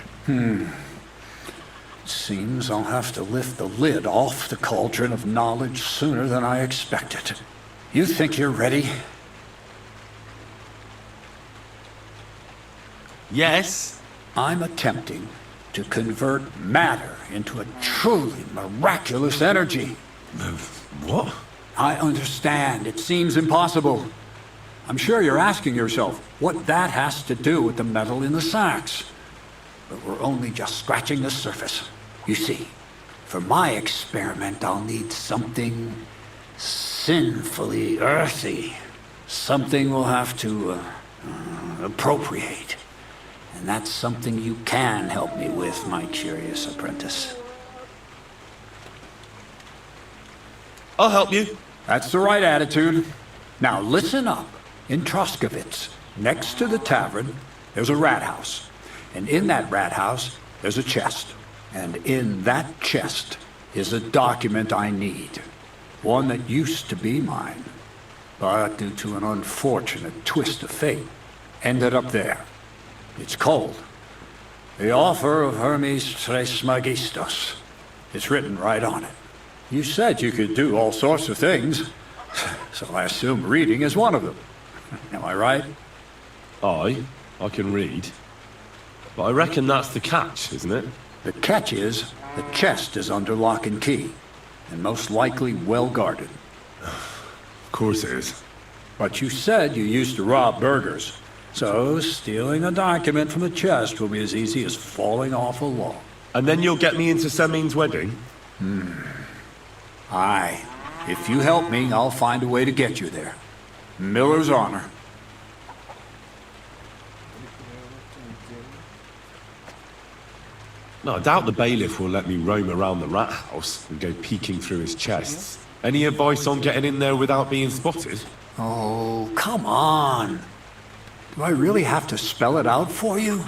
Seems I'll have to lift the lid off the cauldron of knowledge sooner than I expected. You think you're ready? Yes. I'm attempting to convert matter into a truly miraculous energy. What? I understand. It seems impossible. I'm sure you're asking yourself what that has to do with the metal in the sacks. But we're only just scratching the surface. You see, for my experiment, I'll need something sinfully earthy. Something we'll have to appropriate. And that's something you can help me with, my curious apprentice. I'll help you. That's the right attitude. Now listen up. In Troskovitz, next to the tavern, there's a rat house. And in that rat house, there's a chest. And in that chest is a document I need. One that used to be mine. But due to an unfortunate twist of fate, ended up there. It's called The Offer of Hermes Trismegistos. It's written right on it. You said you could do all sorts of things, so I assume reading is one of them. Am I right? I can read. But I reckon that's the catch, isn't it? The catch is the chest is under lock and key, and most likely well guarded. Of course it is. But you said you used to rob burgers. So, stealing a document from the chest will be as easy as falling off a log. And then you'll get me into Semin's wedding? Aye. If you help me, I'll find a way to get you there. Miller's honor. No, I doubt the bailiff will let me roam around the rat house and go peeking through his chests. Any advice on getting in there without being spotted? Oh, come on. Do I really have to spell it out for you?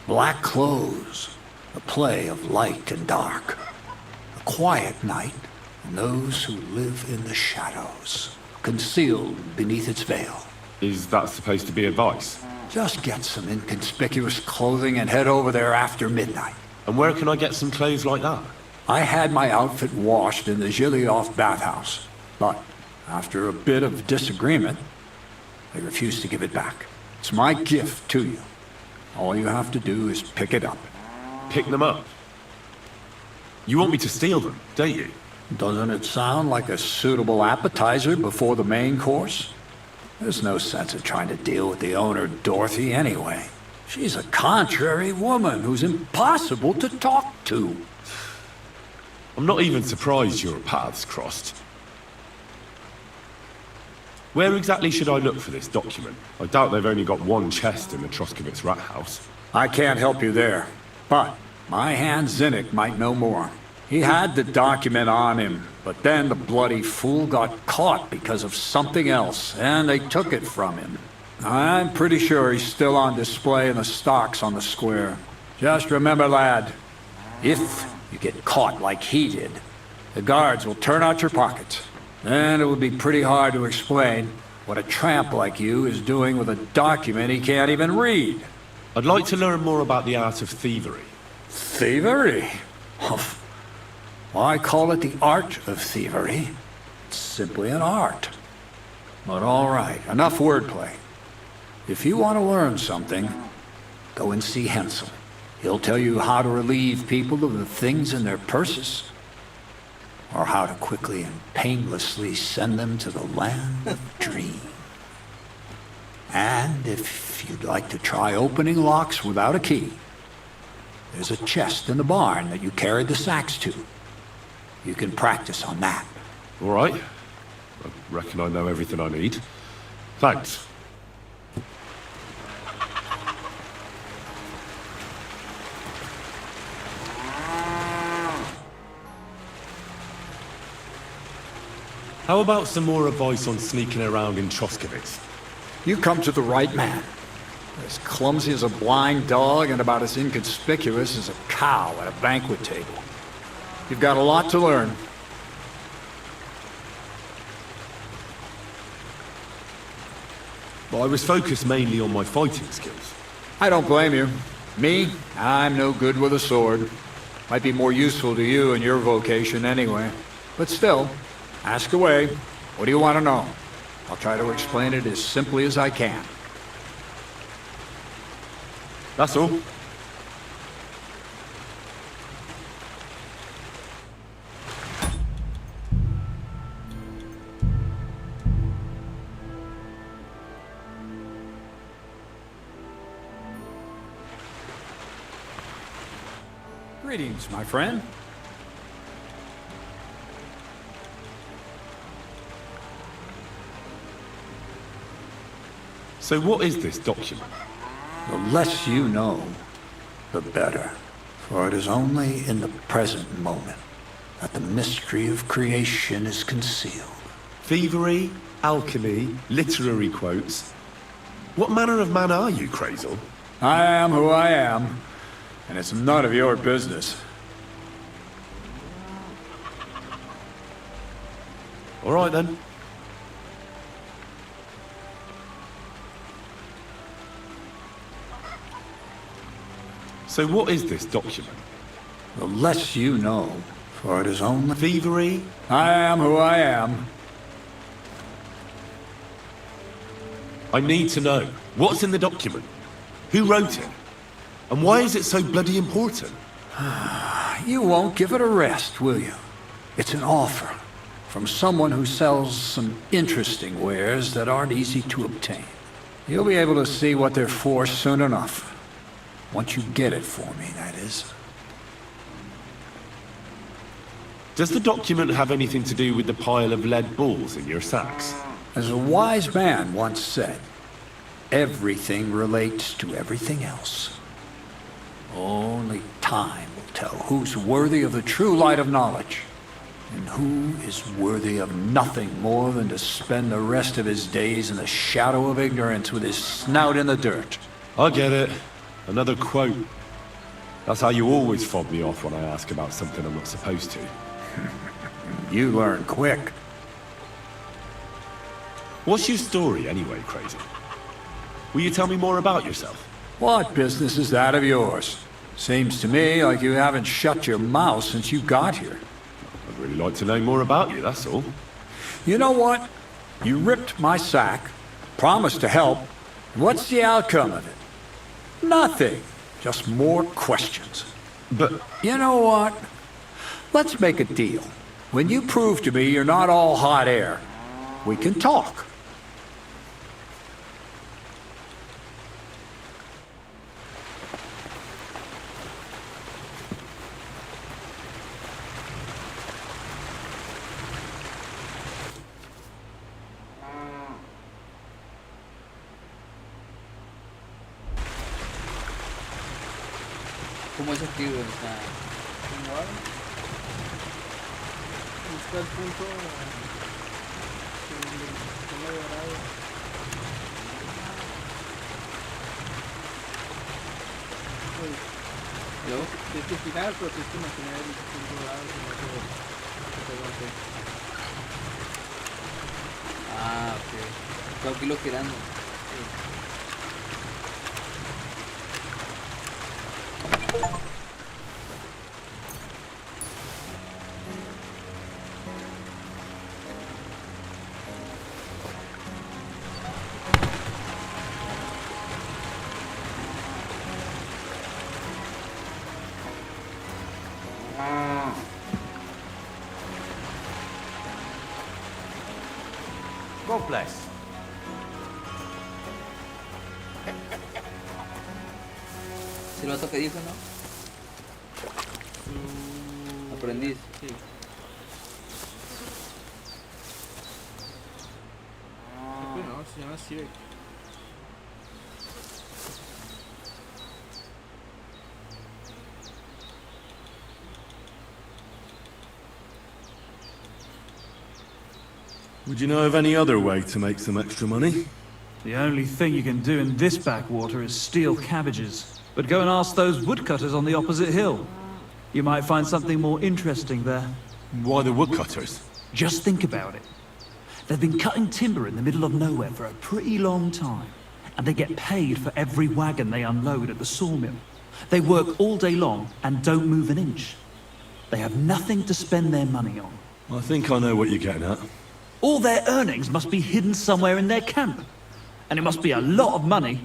Black clothes, a play of light and dark. A quiet night, and those who live in the shadows, concealed beneath its veil. Is that supposed to be advice? Just get some inconspicuous clothing and head over there after midnight. And where can I get some clothes like that? I had my outfit washed in the Gilioff bathhouse, but after a bit of disagreement, they refused to give it back. It's my gift to you. All you have to do is pick it up. Pick them up? You want me to steal them, don't you? Doesn't it sound like a suitable appetizer before the main course? There's no sense in trying to deal with the owner, Dorothy, anyway. She's a contrary woman who's impossible to talk to. I'm not even surprised your paths crossed. Where exactly should I look for this document? I doubt they've only got one chest in the Troskovitz rat house. I can't help you there, but my hand Zinnik might know more. He had the document on him, but then the bloody fool got caught because of something else, and they took it from him. I'm pretty sure he's still on display in the stocks on the square. Just remember, lad, if you get caught like he did, the guards will turn out your pockets. Then it would be pretty hard to explain what a tramp like you is doing with a document he can't even read. I'd like to learn more about the art of thievery. Thievery? Why call it the art of thievery? It's simply an art. But all right, enough wordplay. If you want to learn something, go and see Hensel. He'll tell you how to relieve people of the things in their purses, or how to quickly and painlessly send them to the land of dream. And if you'd like to try opening locks without a key, there's a chest in the barn that you carried the sacks to. You can practice on that. All right. I reckon I know everything I need. Thanks. How about some more advice on sneaking around in Troskovitz? You come to the right man. As clumsy as a blind dog and about as inconspicuous as a cow at a banquet table. You've got a lot to learn. But I was focused mainly on my fighting skills. I don't blame you. Me, I'm no good with a sword. Might be more useful to you in your vocation anyway. But still, ask away. What do you want to know? I'll try to explain it as simply as I can. That's all. Greetings, my friend. So what is this document? The less you know, the better. For it is only in the present moment that the mystery of creation is concealed. Thievery, alchemy, literary quotes. What manner of man are you, Crazel? I am who I am, and it's none of your business. All right, then. So what is this document? The less you know, for it is only... Thievery? I am who I am. I need to know. What's in the document? Who wrote it? And why is it so bloody important? You won't give it a rest, will you? It's an offer from someone who sells some interesting wares that aren't easy to obtain. You'll be able to see what they're for soon enough. Once you get it for me, that is. Does the document have anything to do with the pile of lead balls in your sacks? As a wise man once said, everything relates to everything else. Only time will tell who's worthy of the true light of knowledge, and who is worthy of nothing more than to spend the rest of his days in the shadow of ignorance with his snout in the dirt. I get it. Another quote. That's how you always fob me off when I ask about something I'm not supposed to. You learn quick. What's your story anyway, Crazy? Will you tell me more about yourself? What business is that of yours? Seems to me like you haven't shut your mouth since you got here. I'd really like to know more about you, that's all. You know what? You ripped my sack, promised to help. What's the outcome of it? Nothing. Just more questions. But... You know what? Let's make a deal. When you prove to me you're not all hot air, we can talk. ¿Cómo es aquí, güey? O sea, Igual. Busca el punto. Que no dorado. ¿luego? Tienes que girar, pero tienes que mantener el punto dorado. Si no te golpea. Ah, ok. Tengo que irlo girando. God bless. ¿Sí lo que dijo, no? Aprendiz. Sí. No, se llama Sirek. Would you know of any other way to make some extra money? The only thing you can do in this backwater is steal cabbages. But go and ask those woodcutters on the opposite hill. You might find something more interesting there. Why the woodcutters? Just think about it. They've been cutting timber in the middle of nowhere for a pretty long time. And they get paid for every wagon they unload at the sawmill. They work all day long and don't move an inch. They have nothing to spend their money on. I think I know what you're getting at. All their earnings must be hidden somewhere in their camp. And it must be a lot of money.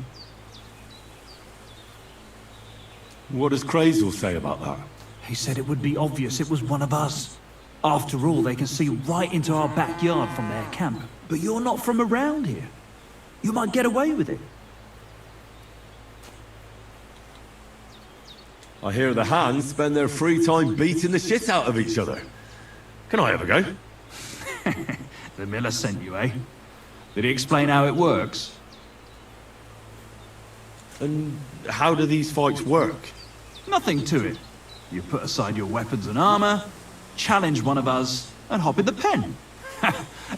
What does Crazel say about that? He said it would be obvious it was one of us. After all, they can see right into our backyard from their camp. But you're not from around here. You might get away with it. I hear the hands spend their free time beating the shit out of each other. Can I have a go? The miller sent you, eh? Did he explain how it works? And how do these fights work? Nothing to it. You put aside your weapons and armor, challenge one of us, and hop in the pen.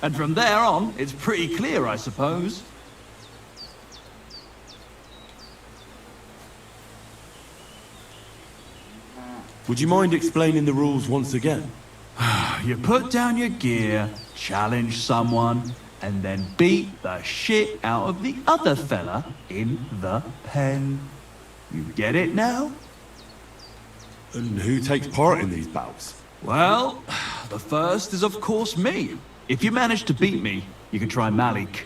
And from there on, it's pretty clear, I suppose. Would you mind explaining the rules once again? You put down your gear, challenge someone, and then beat the shit out of the other fella in the pen. You get it now? And who takes part in these bouts? Well, the first is of course me. If you manage to beat me, you can try Malik.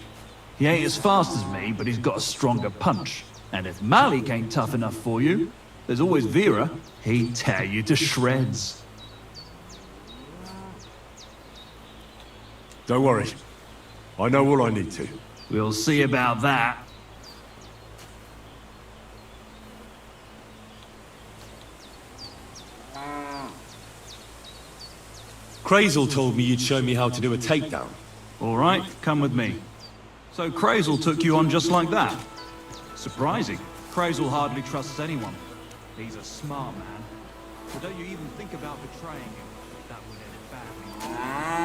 He ain't as fast as me, but he's got a stronger punch. And if Malik ain't tough enough for you, there's always Vera. He'd tear you to shreds. Don't worry. I know all I need to. We'll see about that. Crazel told me you'd show me how to do a takedown. All right, come with me. So Crazel took you on just like that? Surprising. Crazel hardly trusts anyone. He's a smart man. So don't you even think about betraying him. That would end it badly.